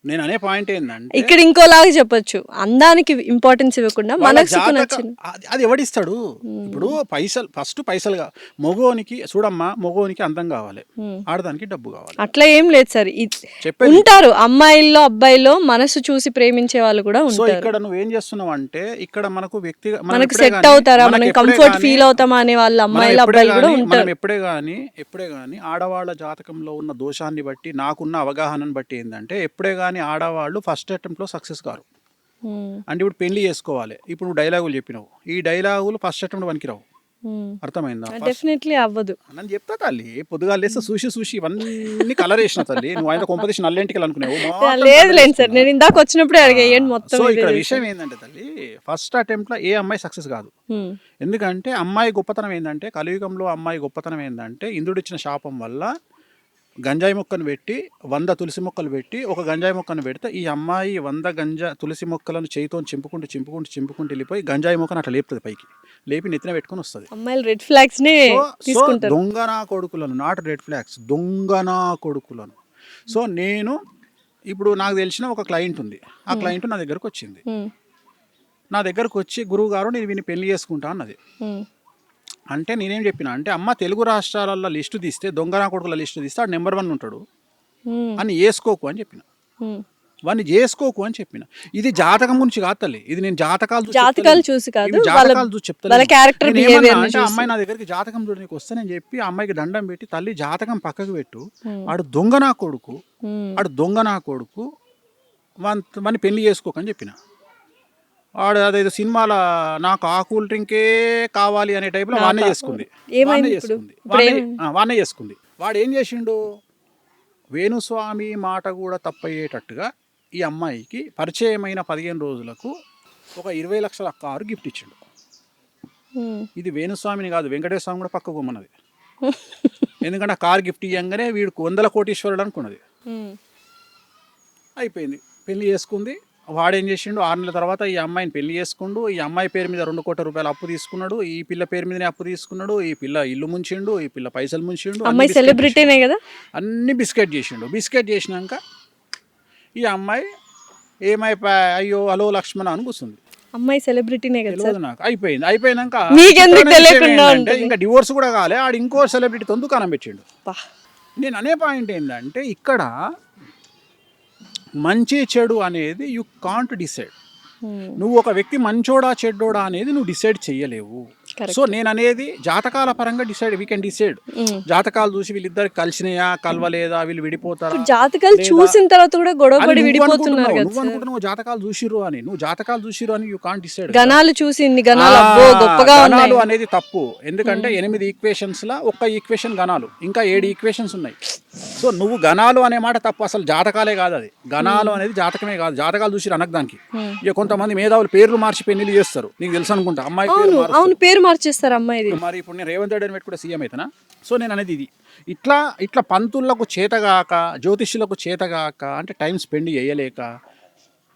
నేను అనే పాయింట్ ఏంటంటే ఇక్కడ ఇంకోలాగా చెప్పొచ్చు, అందానికి ఇంపార్టెన్స్ ఇవ్వకుండా వాళ్ళ మనసుకు జాతక- నచ్చిన అది ఎవడిస్తాడు ఇప్పుడు పైసలుగా మగోనికి చూడమ్మా, మగోనికి అందం కావాలి, ఆడదానికి డబ్బు కావాలి. అట్లా ఏం లేదు సార్. చెప్పేది. ఉంటారు అమ్మాయిల్లో అబ్బాయిల్లో మనసు చూసి ప్రేమించే వాళ్ళు కూడా సో ఉంటారు. ఇక్కడ నువ్వేం చేస్తున్నావు అంటే ఇక్కడ మనకు వ్యక్తిగా మనకు సెట్ అవుతారా, మనం కంఫర్ట్ ఫీల్ అవుతామా అనే వాళ్ళ అమ్మాయిలు అబ్బాయిలు కూడా ఉంటారు. మనం ఎప్పుడే కానీ ఆడవాళ్ళ జాతకంలో ఉన్న దోషాన్ని బట్టి నాకున్న అవగాహనను బట్టి ఏంటంటే ఎప్పుడే కానీ ఆడవాళ్ళు ఫస్ట్ అటెంప్ట్లో సక్సెస్ కారు. అంటే ఇప్పుడు పెళ్లి చేసుకోవాలి, ఇప్పుడు నువ్వు డైలాగులు చెప్పినావు, ఈ డైలాగులు ఫస్ట్ అటెంప్ట్ పనికిరావు. అర్థమైందా? డెఫినెట్లీ అవ్వదు. నన్ను చెప్తా తల్లి, పొద్దుగా లేస్తే చూసి ఇవన్నీ కలర్ వేసిన తల్లి, నువ్వు ఆయన కొంపదీసి నల్లెంటికి అనుకునేవు. లేదు సార్, నేను ఇందాక వచ్చినప్పుడే అడిగేయండి మొత్తం. సో ఇక్కడ విషయం ఏంటంటే తల్లి, ఫస్ట్ అటెంప్ట్ లో ఏ అమ్మాయి సక్సెస్ కాదు. ఎందుకంటే అమ్మాయి గొప్పతనం ఏంటంటే, కలియుగంలో అమ్మాయి గొప్పతనం ఏంటంటే, ఇంద్రుడిచ్చిన శాపం వల్ల గంజాయి మొక్కను పెట్టి 100 తులసి మొక్కలు పెట్టి ఒక గంజాయి మొక్కను పెడితే ఈ అమ్మాయి 100 తులసి మొక్కలను చేయితో చింపుకుంటూ వెళ్ళిపోయి గంజాయి మొక్కను అట్లా లేపుతుంది, పైకి లేపి నెత్తిన పెట్టుకుని వస్తుంది. అమ్మాయిలు రెడ్ ఫ్లాగ్స్ ని తీసుకుంటారు. దొంగనా కొడుకులను, నాట్ రెడ్ ఫ్లాగ్స్, దొంగనా కొడుకులను. సో నేను ఇప్పుడు నాకు తెలిసిన ఒక క్లయింట్ ఉంది, ఆ క్లయింట్ నా దగ్గరకు వచ్చింది. నా దగ్గరకు వచ్చి గురువు గారు నేను వీని పెళ్లి చేసుకుంటా అన్నది. అంటే నేనేం చెప్పిన అంటే, అమ్మ తెలుగు రాష్ట్రాలలో లిస్టు తీస్తే, దొంగనా కొడుకుల లిస్టు తీస్తే ఆడు నెంబర్ 1 ఉంటాడు అని వేసుకోకు అని చెప్పిన, వాడిని చేసుకోకు అని చెప్పిన. ఇది జాతకం గురించి కాదు తల్లి, ఇది నేను జాతకాలు చూసి కాదు, చెప్తాను. క్యారెక్టర్ బిహేవియర్ అంటే అమ్మాయి నా దగ్గరికి జాతకం చూడడానికి వస్తానని చెప్పి ఆ అమ్మాయికి దండం పెట్టి, తల్లి జాతకం పక్కకు పెట్టు, ఆడు దొంగనా కొడుకు వాడిని పెళ్లి చేసుకోకని చెప్పిన. వాడు అదేదో సినిమాల నాకు ఆ కూల్ డ్రింకే కావాలి అనే టైప్లో వాడినే చేసుకుంది. వాడు ఏం చేసిండు, వేణుస్వామి మాట కూడా తప్పయ్యేటట్టుగా ఈ అమ్మాయికి పరిచయమైన 15 రోజులకు ఒక 20 లక్షల కారు గిఫ్ట్ ఇచ్చిండు. ఇది వేణుస్వామిని కాదు, వెంకటేశ్వర స్వామి కూడా పక్కకు పోమన్నది. ఎందుకంటే ఆ కారు గిఫ్ట్ ఇవ్వగానే వీడికి 100 కోటీశ్వరుడు అనుకున్నది. అయిపోయింది, పెళ్లి చేసుకుంది. వాడేం చేసిండు, 6 నెలల తర్వాత ఈ అమ్మాయిని పెళ్లి చేసుకుండు. ఈ అమ్మాయి పేరు మీద 2 కోట్ల రూపాయలు అప్పు తీసుకున్నాడు, ఈ పిల్ల పేరు మీదనే అప్పు తీసుకున్నాడు. ఈ పిల్ల ఇల్లు ముంచిండు, ఈ పిల్ల పైసలు ముంచిండు, అమ్మాయి సెలబ్రిటీనే కదా, అన్ని బిస్కెట్ చేసినాక ఈ అమ్మాయి ఏమైపోయా, అయ్యో హలో లక్ష్మణ అని కూర్చుంది. అమ్మాయి సెలబ్రిటీనే కదా తెలియదు నాకు. అయిపోయినాక ఇంకా డివోర్స్ కూడా కాలే, ఆడు ఇంకో సెలబ్రిటీతో దుకాణం పెట్టిండు. నేను అనే పాయింట్ ఏంటంటే, ఇక్కడ మంచి చెడు అనేది యు కాంట్ డిసైడ్. నువ్వు ఒక వ్యక్తి మంచోడా చెడ్డోడా అనేది నువ్వు డిసైడ్ చెయ్యలేవు. సో నేను అనేది జాతకాల పరంగా వీ కెన్ డిసైడ్. జాతకాలు చూసి వీళ్ళిద్దరు కలిసినాయా కలవలేదా, వీళ్ళు విడిపోతారా, జాతకాలు చూసిన తర్వాత కూడా గొడవపడి విడిపోతున్నారు కదా. నువ్వు అనుకుంటున్నావు జాతకాలు చూసిరు అని యూ కాంట్ డిసైడ్. గణాలు చూసి ఇన్ని గణాలు అబ్బో గొప్పగా ఉన్నాయి గణాలు అనేది తప్పు. ఎందుకంటే 8 ఈక్వేషన్స్ లా ఒక్క ఈక్వేషన్ గణాలు, ఇంకా 7 ఈక్వేషన్స్ ఉన్నాయి. సో నువ్వు గణాలు అనే మాట తప్పు, అసలు జాతకాలే కాదు అది. గణాలు అనేది జాతకమే కాదు, జాతకాలు చూసి అనకు దానికి. ఇక కొంతమంది మేధావులు పేర్లు మార్చి పెళ్లి చేస్తారు, నీకు తెలుసు అనుకుంటా. అమ్మాయి పేరు మార్చేస్తారు అమ్మాయి. మరి ఇప్పుడు నేను రేవంత్ రెడ్డి అని పెట్టి కూడా సీఎం అవుతానా? సో నేను అనేది ఇది ఇట్లా పంతులకు చేతగాక, జ్యోతిష్యులకు చేతగాక, అంటే టైం స్పెండ్ చేయలేక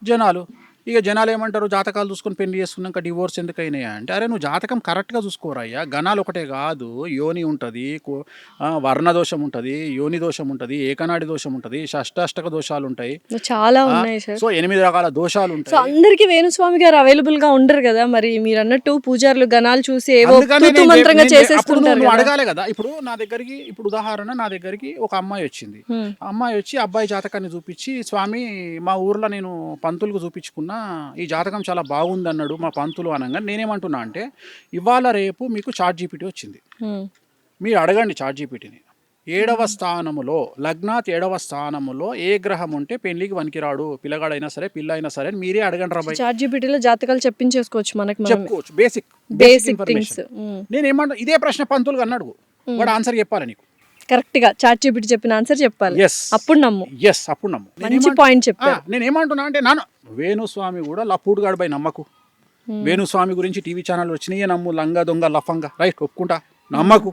జనాలు ఏమంటారు, జాతకాలు చూసుకొని పెళ్లి చేసుకున్నాక డివోర్స్ ఎందుకు అయినాయా అంటే, అరే నువ్వు జాతకం కరెక్ట్గా చూసుకోరయ్యా. గణాలు ఒకటే కాదు, యోని ఉంటుంది, వర్ణ దోషం ఉంటుంది, యోని దోషం ఉంటుంది, ఏకనాడి దోషం ఉంటుంది, షష్టాష్టక దోషాలు ఉంటాయి, చాలా ఉన్నాయి సార్. సో 8 రకాల దోషాలు ఉంటాయి. సో అందరికి వేణుస్వామి గారు అవైలబుల్ గా ఉండరు కదా, మరి మీరు అన్నట్టు పూజారులు గణాలు చూసి ఏవో మంత్రంగా చేసేస్తుంటారు. అడగాలి కదా. ఇప్పుడు నా దగ్గరికి, ఇప్పుడు ఉదాహరణ, నా దగ్గరికి ఒక అమ్మాయి వచ్చింది. అమ్మాయి వచ్చి అబ్బాయి జాతకాన్ని చూపించి, స్వామి మా ఊర్లో నేను పంతులకు చూపించుకున్నా, ఈ జాతకం చాలా బాగుంది అన్నాడు మా పంతులు అనగా, నేనేమంటున్నా అంటే, ఇవాళ రేపు మీకు ChatGPT వచ్చింది, మీరు అడగండి ChatGPTని. 7వ స్థానములో లగ్నాత్ 7వ స్థానములో ఏ గ్రహం ఉంటే పెళ్లికి వనికిరాడు, పిల్లగాడైనా సరే పిల్ల అయినా సరే మీరే అడగండి రా. ChatGPTలో జాతకాలు చెప్పించేసుకోవచ్చు, మనకి చెప్పుకోవచ్చు, బేసిక్ ఇన్ఫర్మేషన్. నేనేమంటా, ఇదే ప్రశ్న పంతులు అన్నాడు, వాడు ఆన్సర్ చెప్పాలి నీకు కరెక్ట్ గా. ChatGPT చెప్పిన ఆన్సర్ చెప్పాలి, అప్పుడు నమ్ము. మంచి పాయింట్ చెప్పారు. నేను ఏమంటున్నా అంటే, నాన్న వేణుస్వామి కూడా లఫూడ్గాడు బై నమ్మకు. వేణుస్వామి గురించి టీవీ ఛానల్ వచ్చినాయే నమ్ము, లంగా దొంగ లఫంగా, రైట్ ఒప్పుకుంటా, నమ్మకు.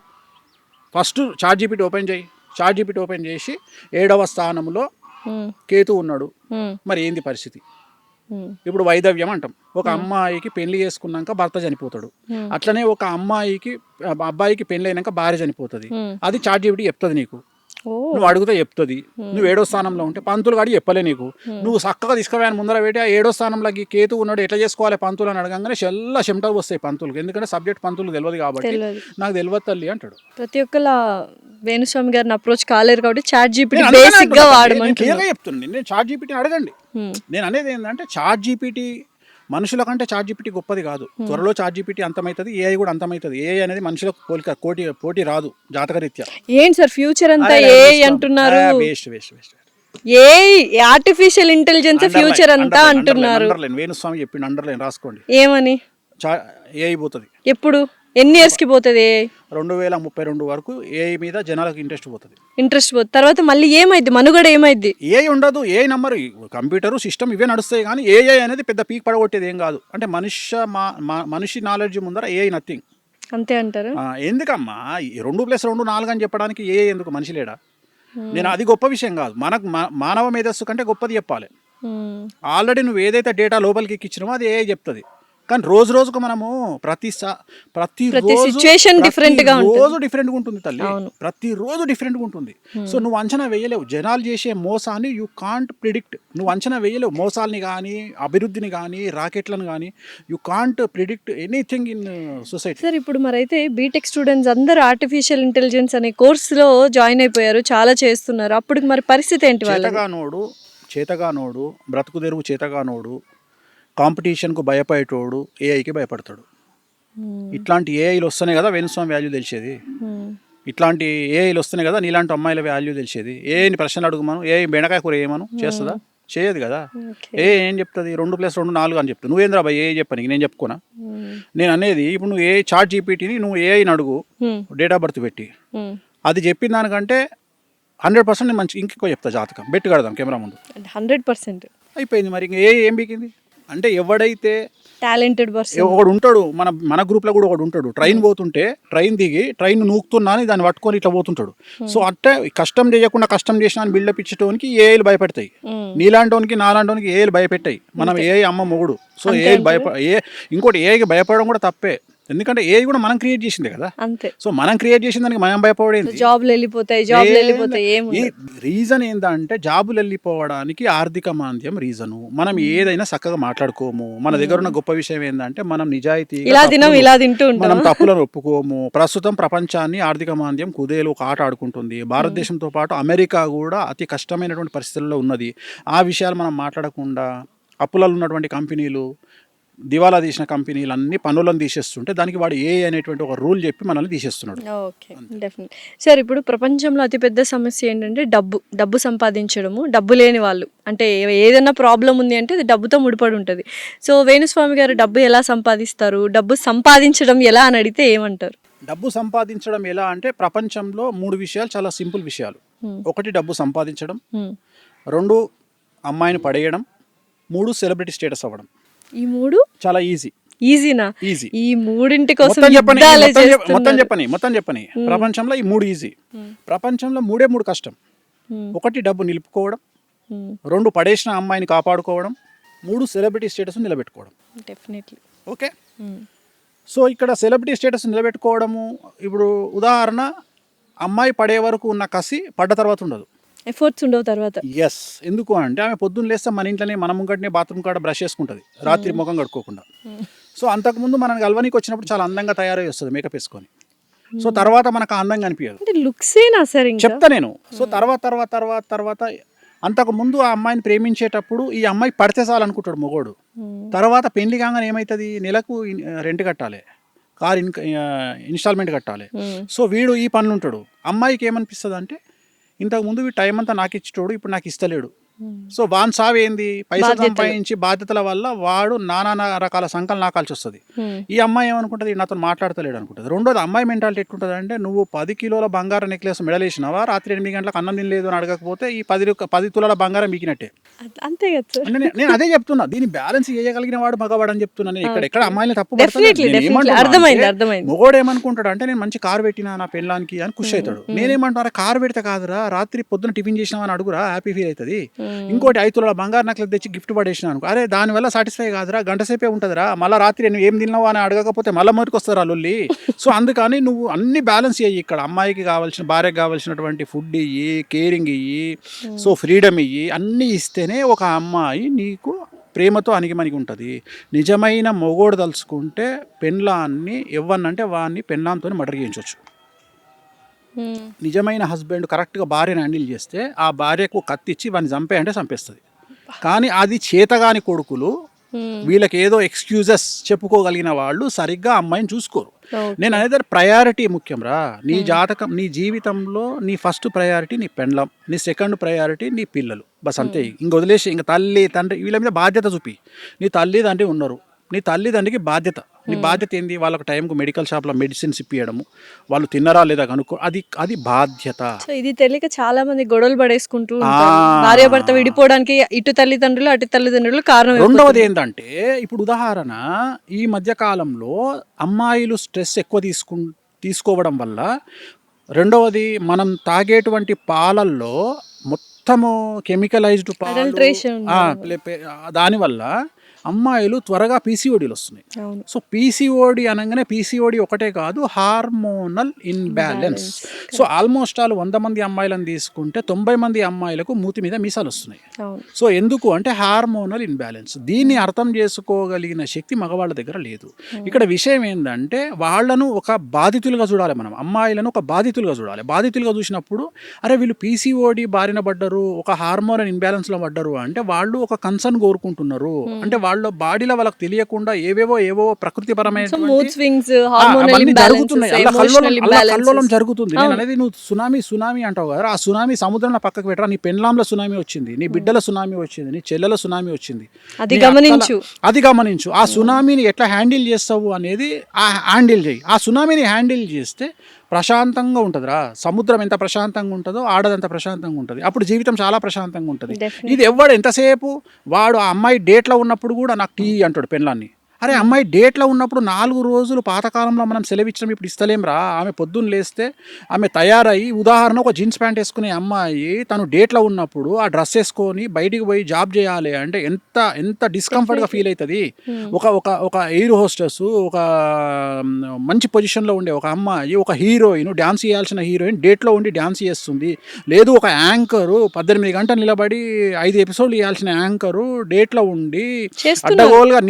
ఫస్ట్ ChatGPT ఓపెన్ చేయి. ChatGPT ఓపెన్ చేసి 7వ స్థానంలో కేతు ఉన్నాడు, మరి ఏంది పరిస్థితి? ఇప్పుడు వైదవ్యం అంటాం. ఒక అమ్మాయికి పెళ్లి చేసుకున్నాక భర్త చనిపోతాడు, అట్లనే ఒక అబ్బాయికి పెళ్లి అయినాక భార్య చనిపోతుంది. అది ChatGPT చెప్తుంది నీకు. నువ్వు అడిగితే చెప్తుంది. నువ్వు 7వ స్థానంలో ఉంటే పంతులు గాడి చెప్పలే నీకు. నువ్వు చక్కగా తీసుకుపోయాను ముందర పెట్టి ఆ 7వ స్థానంలోకి కేతు ఉన్నాడు ఎట్లా చేసుకోవాలి పంతులు అని అడగంగానే చెల్ల చెమటలు వస్తాయి పంతులకు. ఎందుకంటే సబ్జెక్ట్ పంతులు తెలియదు కాబట్టి నాకు తెలియదు తల్లి అంటాడు. ప్రతి ఒక్కళ్ళ వేణుస్వామి గారిని అప్రోచ్ కాలేరు కాబట్టి ChatGPT బేసిక్ గా వాడమంటున్నాను. చెప్తుంది నేను ChatGPT అడగండి. నేను అనేది ఏంటంటే ChatGPT మనుషుల కంటే ChatGPT గొప్పది కాదు. త్వరలో ChatGPT అంతమవుతుంది, AI కూడా అంతమవుతుంది. AI అనేది మనుషులకు పోటీ రాదు జాతకరీత్యా. ఏంటి సార్ ఫ్యూచర్ అంతా AI అంటున్నారు? Waste AI artificial intelligence future అంతా అంటున్నారు. వేణుస్వామి చెప్పిండు, అండర్లైన్ రాసుకోండి. ఏమని? AI పోతుంది. ఎప్పుడు, ఎన్ని ఇయర్స్ కి పోతుంది? 2032 వరకు AI మీద జనాలకు ఇంట్రెస్ట్ పోతుంది. తర్వాత మళ్ళీ ఏమైంది, మనుగడ ఏమైంది? AI ఉండదు. AI నంబర్ కంప్యూటర్ సిస్టమ్ ఇవే నడుస్తాయి కానీ AI అనేది పెద్ద పీక్ పడగొట్టేది ఏం కాదు. అంటే మనిషి నాలెడ్జ్ ముందర AI నథింగ్. అంతే అంటారు. ఎందుకమ్మా 2+2 4 అని చెప్పడానికి AI ఎందుకు? మనిషి లేడా? నేను అది గొప్ప విషయం కాదు. మనకు మానవ మేధస్సు కంటే గొప్పది చెప్పాలి. ఆల్రెడీ నువ్వు ఏదైతే డేటా లోపలికి ఎక్కించినామో అది AI చెప్తుంది. కానీ రోజుకు మనము ప్రతి సిచ్యువేషన్ డిఫరెంట్ గా ఉంటుంది. రోజు డిఫరెంట్గా ఉంటుంది తల్లి, ప్రతిరోజు డిఫరెంట్గా ఉంటుంది. సో నువ్వు అంచనా వేయలేవు. జనాలు చేసే మోసాన్ని యూ కాంట్ ప్రిడిక్ట్. నువ్వు అంచనా వేయలేవు మోసాలని కానీ, అభివృద్ధిని కానీ, రాకెట్లను కానీ. You can't predict anything in society. Sir ఇప్పుడు మరైతే బీటెక్ స్టూడెంట్స్ అందరూ ఆర్టిఫిషియల్ ఇంటెలిజెన్స్ అనే కోర్సులో జాయిన్ అయిపోయారు, చాలా చేస్తున్నారు. అప్పుడు మరి పరిస్థితి ఏంటి? చేతగానోడు బ్రతుకు తెరువు చేతగానోడు కాంపిటీషన్కు భయపడేటోడు ఏఐకి భయపడతాడు. ఇట్లాంటి ఏఐలు వస్తేనే కదా వేణుస్వామి వాల్యూ తెలిసేది. ఇట్లాంటి ఏఐలు వస్తేనే కదా నీలాంటి అమ్మాయిల వాల్యూ తెలిసేది. ఏఐని ప్రశ్నలు అడుగుమను, ఏఐ బెండకాయ కూర ఏమను చేస్తుందా? చేయదు కదా. ఏం చెప్తుంది? 2+2 4 అని చెప్తుంది. నువ్వేంద్రా బాయ్ ఏఐ చెప్పని నేను చెప్పుకోనా? నేను అనేది ఇప్పుడు నువ్వు ChatGPTని నువ్వు ఏఐని అడుగు, డేట్ ఆఫ్ బర్త్ పెట్టి, అది చెప్పిన దానికంటే 100% మంచి ఇంకెక్కువ చెప్తా. జాతకం బెట్టు కడదాం కెమెరా ముందు. 100% అయిపోయింది. మరి ఇంక ఏం బీకింది అంటే ఎవడైతే టాలెంటెడ్ పర్సన్ ఒకడు ఉంటాడు, మన గ్రూప్లో కూడా ఒకడు ఉంటాడు. ట్రైన్ పోతుంటే ట్రైన్ దిగి ట్రైన్ నూకుతున్నా అని దాన్ని పట్టుకొని ఇట్లా పోతుంటాడు. సో అట్టే కష్టం చేయకుండా కష్టం చేసిన అని బిల్డప్ ఇచ్చేటోనికి ఏఐలు భయపెడతాయి. నీలాంటోనికి నాలాంటోనికి ఏఐలు భయపెట్టాయి. మనం ఏఐ అమ్మ మొగుడు. సో ఏఐ ఇంకోటి ఏఐకి భయపడడం కూడా తప్పే. ఎందుకంటే ఏఐ కూడా మనం క్రియేట్ చేసిందే కదా. అంతే. సో మనం క్రియేట్ చేసిన దానికి మనం భయపడేది. జాబ్లు వెళ్ళిపోతాయి. ఈ రీజన్ ఏంటంటే జాబులు వెళ్ళిపోవడానికి ఆర్థిక మాంద్యం రీజను. మనం ఏదైనా చక్కగా మాట్లాడుకోము. మన దగ్గర ఉన్న గొప్ప విషయం ఏంటంటే మనం నిజాయితీ మనం తప్పులను ఒప్పుకోము. ప్రస్తుతం ప్రపంచాన్ని ఆర్థిక మాంద్యం కుదేలు ఒక ఆట ఆడుకుంటుంది. భారతదేశంతో పాటు అమెరికా కూడా అతి కష్టమైనటువంటి పరిస్థితుల్లో ఉన్నది. ఆ విషయాలు మనం మాట్లాడకుండా అప్పులలో ఉన్నటువంటి కంపెనీలు, దివాలా తీసిన కంపెనీలు అన్ని పనులను తీసేస్తుంటే దానికి వాడు ఏ అనేటువంటి ఒక రూల్ చెప్పి మనల్ని తీసేస్తున్నాడు. Okay, definite. సార్ ఇప్పుడు ప్రపంచంలో అతిపెద్ద సమస్య ఏంటంటే డబ్బు సంపాదించడము. డబ్బు లేని వాళ్ళు అంటే ఏదైనా ప్రాబ్లం ఉంది అంటే అది డబ్బుతో ముడిపడి ఉంటుంది. సో వేణుస్వామి గారు డబ్బు ఎలా సంపాదిస్తారు, డబ్బు సంపాదించడం ఎలా అని అడిగితే ఏమంటారు? డబ్బు సంపాదించడం ఎలా అంటే ప్రపంచంలో 3 విషయాలు చాలా సింపుల్ విషయాలు. 1 డబ్బు సంపాదించడం, 2 అమ్మాయిని పడేయడం, 3 సెలబ్రిటీ స్టేటస్ అవ్వడం. ఈ 3 చాలా ఈజీనా? ఈజీ. ఈ 3 కోసం మొత్తం చెప్పని ప్రపంచంలో ఈ 3 ఈజీ. ప్రపంచంలో 3 కష్టం. 1 డబ్బు నిలుపుకోవడం, 2 పడేసిన అమ్మాయిని కాపాడుకోవడం, 3 సెలబ్రిటీ స్టేటస్ నిలబెట్టుకోవడం. డెఫినెట్లీ. ఓకే. సో ఇక్కడ సెలబ్రిటీ స్టేటస్ నిలబెట్టుకోవడము, ఇప్పుడు ఉదాహరణ అమ్మాయి పడే వరకు ఉన్న కసి పడ్డ తర్వాత ఉండదు. ఎఫర్ట్స్ ఉండవు తర్వాత. ఎస్. ఎందుకు అంటే ఆమె పొద్దున్న లేస్తే మన ఇంట్లోనే మన ముంగటనే బాత్రూమ్ కాడ బ్రష్ చేసుకుంటుంది, రాత్రి ముఖం కడుక్కోకుండా. సో అంతకుముందు మనం కలవనికి వచ్చినప్పుడు చాలా అందంగా తయారై వస్తుంది మేకప్ వేసుకొని. సో తర్వాత మనకు అందంగా అనిపించదు. చెప్తా నేను. సో తర్వాత అంతకుముందు ఆ అమ్మాయిని ప్రేమించేటప్పుడు ఈ అమ్మాయి పడితే చాలనుకుంటాడు మొగోడు. తర్వాత పెళ్లి కాగానే ఏమవుతుంది, నెలకు రెంట్ కట్టాలి, కార్ ఇన్స్టాల్మెంట్ కట్టాలి. సో వీడు ఈ పనులు ఉంటాడు. అమ్మాయికి ఏమనిపిస్తుంది అంటే ఇంతకుముందు టైం అంతా నాకు ఇచ్చేటోడు ఇప్పుడు నాకు ఇస్తలేడు. సో వాన్ సావేంది, పైసలు సంపాదించి బాధ్యతల వల్ల వాడు నానా రకాల సంకలు నాకాల్సి వస్తుంది. ఈ అమ్మాయి ఏమనుకుంటుంది, నాతో మాట్లాడతలేడు అనుకుంటుంది. రెండోది అమ్మాయి మెంటాలిటీ ఎట్లుంటుంది అంటే నువ్వు 10 కిలోల బంగారం నెక్లెస్ మెడలేసినావా, రాత్రి 8 గంటలకు అన్నం తినలేదు అని అడగకపోతే ఈ 10 తులాల బంగారం మీకినట్టే. అంతే కదా. నేను అదే చెప్తున్నా, దీన్ని బ్యాలెన్స్ చేయగలిగిన వాడు మగవాడు అని చెప్తున్నాను. ఇక్కడ అమ్మాయిని తప్పు మొగోడు ఏమనుకుంటాడు అంటే నేను మంచి కారు పెట్టినా నా పెళ్ళానికి అని ఖుషి అవుతాడు. నేనేమంటున్నా, కారు పెడితే కాదురా, రాత్రి పొద్దున టిఫిన్ చేసినావని అడుగురా, హ్యాపీ ఫీల్ అవుతుంది. ఇంకోటి 5 తులాల బంగారు నకలు తెచ్చి గిఫ్ట్ పడేసిన అనుకో, అరే దానివల్ల సాటిస్ఫై కాదురా, గంట సేపే ఉంటుందిరా, మళ్ళీ రాత్రి నువ్వు ఏం తిన్నావు అని అడగకపోతే మళ్ళీ మొదటికి వస్తారా లొల్లి. సో అందుకని నువ్వు అన్ని బ్యాలెన్స్ చేయి. ఇక్కడ అమ్మాయికి కావాల్సిన, భార్యకి కావాల్సినటువంటి ఫుడ్ ఇయ్యి, కేరింగ్ ఇయ్యి, సో ఫ్రీడమ్ ఇయ్యి, అన్నీ ఇస్తేనే ఒక అమ్మాయి నీకు ప్రేమతో అణిగిమణిగి ఉంటుంది. నిజమైన మొగోడు తలుచుకుంటే పెండ్లాన్ని ఎవ్వనంటే వాడిని పెండ్లాంతో మర్డర్ చేయించవచ్చు. నిజమైన హస్బెండ్ కరెక్ట్గా భార్యను హ్యాండిల్ చేస్తే ఆ భార్యకు కత్తిచ్చి వాడిని చంపే అంటే చంపేస్తుంది. కానీ అది చేతగాని కొడుకులు, వీళ్ళకి ఏదో ఎక్స్క్యూజెస్ చెప్పుకోగలిగిన వాళ్ళు సరిగ్గా అమ్మాయిని చూసుకోరు. నేను అనేది ప్రయారిటీ ముఖ్యం రా. నీ జాతకం, నీ జీవితంలో నీ ఫస్ట్ ప్రయారిటీ నీ పెండ్లం, నీ సెకండ్ ప్రయారిటీ నీ పిల్లలు, బస్ అంతే. ఇంక వదిలేసి ఇంక తల్లి తండ్రి వీళ్ళ మీద బాధ్యత చూపి. నీ తల్లి తండ్రి ఉన్నారు, నీ తల్లిదండ్రికి బాధ్యత. నీ బాధ్యత ఏంది? వాళ్ళకి టైంకు మెడికల్ షాప్లో మెడిసిన్స్ ఇప్పియడము, వాళ్ళు తిన్నరా లేదా కనుక్కో, అది బాధ్యత. సో ఇది తెలియక చాలా మంది గొడవలు పడేసుకుంటూ ఉంటారు. భార్య భర్త విడిపోవడానికి ఇటు తల్లిదండ్రులు అటు తల్లిదండ్రులు కారణం. రెండవది ఏంటంటే, ఇప్పుడు ఉదాహరణ ఈ మధ్య కాలంలో అమ్మాయిలు స్ట్రెస్ ఎక్కువ తీసుకోవడం వల్ల, రెండవది మనం తాగేటువంటి పాలల్లో మొత్తము కెమికలైజ్డ్ పాలు, దానివల్ల అమ్మాయిలు త్వరగా పీసీఓడీలు వస్తున్నాయి. సో పీసీఓడి అనగానే పీసీఓడి ఒకటే కాదు, hormonal imbalance. So almost all 100 మంది అమ్మాయిలను తీసుకుంటే 90 మంది అమ్మాయిలకు మూతి మీద మీసాలు వస్తున్నాయి. సో ఎందుకు అంటే హార్మోనల్ ఇన్బ్యాలెన్స్. దీన్ని అర్థం చేసుకోగలిగిన శక్తి మగవాళ్ళ దగ్గర లేదు. ఇక్కడ విషయం ఏంటంటే, వాళ్ళను ఒక బాధితులుగా చూడాలి మనం, అమ్మాయిలను ఒక బాధితులుగా చూడాలి. బాధితులుగా చూసినప్పుడు అరే వీళ్ళు పీసీఓడి బారిన పడ్డరు, ఒక హార్మోనల్ ఇన్బ్యాలెన్స్లో పడ్డరు అంటే వాళ్ళు ఒక కన్సర్న్ కోరుకుంటున్నారు. అంటే వాళ్ళ బాడీలో వాళ్ళకి తెలియకుండా ఏవో ప్రకృతిపరమైన జరుగుతున్నాయి, కల్లోలం జరుగుతుంది. నేను అనేది నువ్వు సునామీ అంటావు కదా, ఆ సునామీ సముద్రంలో పక్కకు పెట్టరా. నీ పెండ్లాంలో సునామీ వచ్చింది, నీ బిడ్డల సునామీ వచ్చింది, నీ చెల్లెల సునామీ వచ్చింది, అది గమనించు. ఆ సునామీని ఎట్లా హ్యాండిల్ చేస్తావు అనేది హ్యాండిల్ చేయి. ఆ సునామీని హ్యాండిల్ చేస్తే ప్రశాంతంగా ఉంటుందిరా. సముద్రం ఎంత ప్రశాంతంగా ఉంటుందో ఆడదంత ప్రశాంతంగా ఉంటుంది. అప్పుడు జీవితం చాలా ప్రశాంతంగా ఉంటుంది. ఇది ఎవడు ఎంతసేపు వాడు ఆ అమ్మాయి డేట్లో ఉన్నప్పుడు కూడా నాకు టీ అంటాడు పెళ్ళాన్ని. అరే అమ్మాయి డేట్లో ఉన్నప్పుడు 4 రోజులు పాతకాలంలో మనం సెలవిచ్చినాం, ఇప్పుడు ఇస్తలేం రా. ఆమె పొద్దున్న లేస్తే ఆమె తయారయ్యి, ఉదాహరణ ఒక జీన్స్ ప్యాంట్ వేసుకునే అమ్మాయి తను డేట్లో ఉన్నప్పుడు ఆ డ్రెస్ వేసుకొని బయటికి పోయి జాబ్ చేయాలి అంటే ఎంత డిస్కంఫర్ట్గా ఫీల్ అవుతుంది. ఒక ఎయిర్ హోస్టెస్, ఒక మంచి పొజిషన్లో ఉండే ఒక అమ్మాయి, ఒక హీరోయిన్, డ్యాన్స్ చేయాల్సిన హీరోయిన్ డేట్లో ఉండి డ్యాన్స్ చేస్తుంది. లేదు ఒక యాంకరు 18 గంటలు నిలబడి 5 ఎపిసోడ్లు చేయాల్సిన యాంకరు డేట్లో ఉండి అడ్డగోలుగా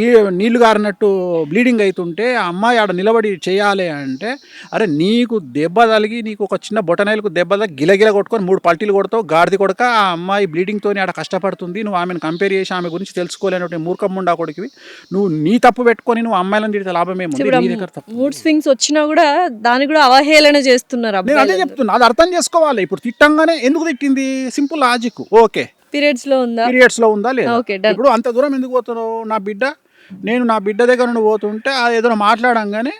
నీళ్లు గారినట్టు బ్లీడింగ్ అవుతుంటే ఆ అమ్మాయి ఆడ నిలబడి చేయాలి అంటే, అరే నీకు దెబ్బ తగిలి, నీకు ఒక చిన్న బొటనైలకు దెబ్బ తగిలి గిలగిల కొట్టుకొని 3 పల్టీలు కొడతావు, గాడిది కొడక ఆ అమ్మాయి బ్లీడింగ్తోనే ఆడ కష్టపడుతుంది. నువ్వు ఆమెను కంపేర్ చేసి ఆమె గురించి తెలుసుకోలేనటువంటి మూర్ఖమ్ముండా కొడుకువి. నువ్వు నీ తప్పు పెట్టుకొని నువ్వు అమ్మాయిలను తిడితే లాభమేముంది? నీ దగ్గర తప్పు. మూడ్ స్వింగ్స్ వచ్చినా కూడా దాన్ని కూడా అవహేళన చేస్తున్నారు. నేను అదే చెప్తున్నా, అది అర్థం చేసుకోవాలి. ఇప్పుడు తిట్టంగానే ఎందుకు తిట్టింది? Simple logic. ఓకే, పీరియడ్స్ లో ఉందా లేదా? ఇప్పుడు అంత దూరం ఎందుకు పోతున్నావు? నా బిడ్డ దగ్గర నుండి పోతుంటే అది ఏదైనా మాట్లాడంగానే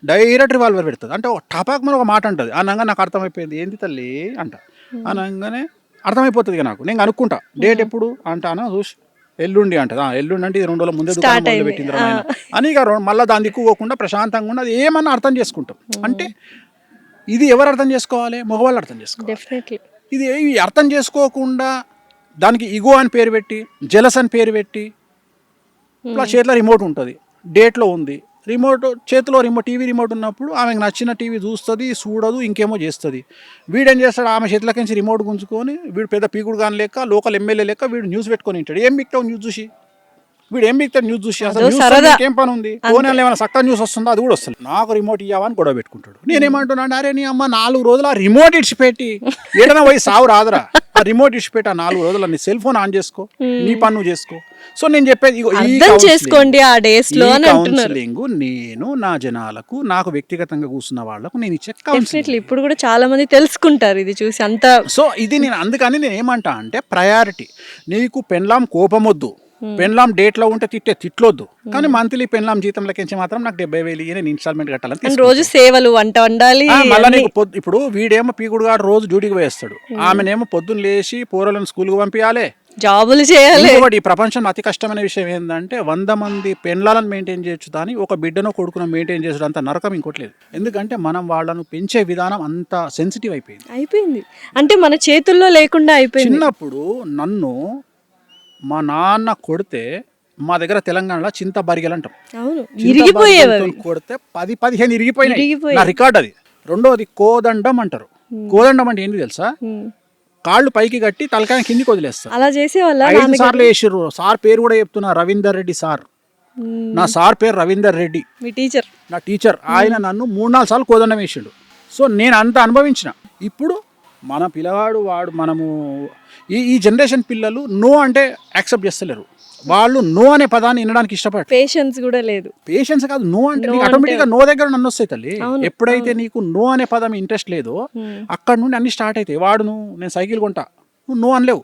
డైరెక్ట్ రివాల్వర్ పెడుతుంది. అంటే టపాక్ మన ఒక మాట అంటుంది, అనగా నాకు అర్థమైపోయింది, ఏంది తల్లి అంట అనగానే అర్థమైపోతుంది ఇక నాకు. నేను అనుకుంటా డేట్ ఎప్పుడు అంటాను, చూసి ఎల్లుండి అంటది. ఎల్లుండి అంటే 2 రోజుల ముందే దుకాణం పెట్టింది అని ఇక మళ్ళీ దాన్ని దిక్కుపోకుండా ప్రశాంతంగా ఉండి అది ఏమన్నా అర్థం చేసుకుంటాం. అంటే ఇది ఎవరు అర్థం చేసుకోవాలి? మగవాళ్ళు అర్థం చేసుకోవాలి. ఇది అర్థం చేసుకోకుండా దానికి ఇగో అని పేరు పెట్టి, జెలస్ అని పేరు పెట్టి, ఇలా చేతిలో రిమోట్ ఉంటుంది, డేట్లో ఉంది, చేతిలో టీవీ రిమోట్ ఉన్నప్పుడు ఆమెకు నచ్చిన టీవీ చూడదు, ఇంకేమో చేస్తుంది. వీడేం చేస్తాడు? ఆమె చేతిలోకించి రిమోట్ గుంజుకొని, వీడు పెద్ద పీకుడు కానీ లెక్క, లోకల్ ఎమ్మెల్యే లెక్క వీడు న్యూస్ పెట్టుకొని ఉంటాడు. ఏం బిక్తావు న్యూస్ చూసి? న్యూస్ చూసి అసలు ఏం పని ఉంది? ఫోన్లో ఏమైనా చక్కగా న్యూస్ వస్తుందో అది కూడా వస్తుంది. నాకు రిమోట్ ఇవ్వని గొడవ పెట్టుకుంటాడు. నేనేమంటున్నాను, అరే నీ అమ్మ 4 రోజులు ఆ రిమోట్ ఇడిచిపెట్టి ఏదైనా పోయి సావు రాదురా. ఆ రిమోట్ ఇడిచిపెట్టి ఆ 4 రోజులు నీ సెల్ ఫోన్ ఆన్ చేసుకో, నీ పని నువ్వు చేసుకో. సో నేను చెప్పేది చేసుకోండి. ఆ డేస్ లో కౌన్సిలింగ్ నేను నా జనాలకు, నాకు వ్యక్తిగతంగా కూర్చున్న వాళ్ళకు నేను ఇచ్చే కౌన్సిలింగ్ ఇప్పుడు కూడా చాలా మంది తెలుసుకుంటారు ఇది చూసి అంత. సో ఇది నేను అందుకని నేను ఏమంటా అంటే, ప్రయారిటీ నీకు పెండ్లాం కోపం వద్దు, పెండ్లాం డేట్లో ఉంటే తిట్లొద్దు, కానీ మంత్లీ పెండ్లాం జీతం లెక్కించి మాత్రం నాకు 70,000 నేను ఇన్స్టాల్మెంట్ కట్టాలని. రోజు సేవలు వంట వండాలి. మళ్ళీ నీకు ఇప్పుడు వీడేమో పీకుడుగాడు రోజు డ్యూటీకి వేస్తాడు, ఆమెనేమో పొద్దున్న లేచి పోరలను స్కూల్కి పంపించాలి, జాబులు చేయాలి. ఈ ప్రపంచం అతి కష్టమైన విషయం ఏంటంటే 100 మంది పెండ్లాలను మెయింటైన్ చేయొచ్చు, కానీ ఒక బిడ్డను కొడుకును మెయింటైన్ చేసడం అంత నరకం ఇంకోటి లేదు. ఎందుకంటే మనం వాళ్ళను పెంచే విధానం అంత సెన్సిటివ్ అయిపోయింది. అంటే మన చేతుల్లో లేకుండా అయిపోయింది. చిన్నప్పుడు నన్ను మా నాన్న కొడితే మా దగ్గర తెలంగాణలో చింత బరిగెలు అంటాం. అవును, చింత ఇరిగిపోయేవి బరిగెలతో అవి. కొడితే 10-15 ఇరిగిపోయినాయి. ఇరిగిపోయాయి. నా రికార్డ్ అది. రెండోది కోదండం అంటారు. కోదండం అంటే ఏంటి తెలుసా? కాళ్ళు పైకి కట్టి తలకాయ కిందికి వదిలేస్తారు. అలా చేసేవాళ్ళ 5 సార్లు వేసిర్రు. సార్ పేరు కూడా చెప్తున్నా, రవీందర్ రెడ్డి సార్. నా సార్ పేరు రవీందర్ రెడ్డి, మీ టీచర్. నా టీచర్. ఆయన నన్ను 3-4 సార్లు కోదండం వేసిండు. సో నేను అంత అనుభవించిన. ఇప్పుడు మన పిల్లవాడు మనము ఈ జనరేషన్ పిల్లలు నో అంటే యాక్సెప్ట్ చేస్తలేరు. వాళ్ళు నో అనే పదాన్ని వినడానికి ఇష్టపడరు. పేషెన్స్ కూడా లేదు. పేషెన్స్ కాదు, నో అంటే No ఆటోమేటిక్గా నో దగ్గర నన్ను వస్తాయి తల్లి. అవును, ఎప్పుడైతే నీకు నో అనే పదం ఇంట్రెస్ట్ లేదో అక్కడ నుండి అన్ని స్టార్ట్ అవుతాయి. వాడు నేను సైకిల్ కొంటా, నువ్వు నో అనలేవు.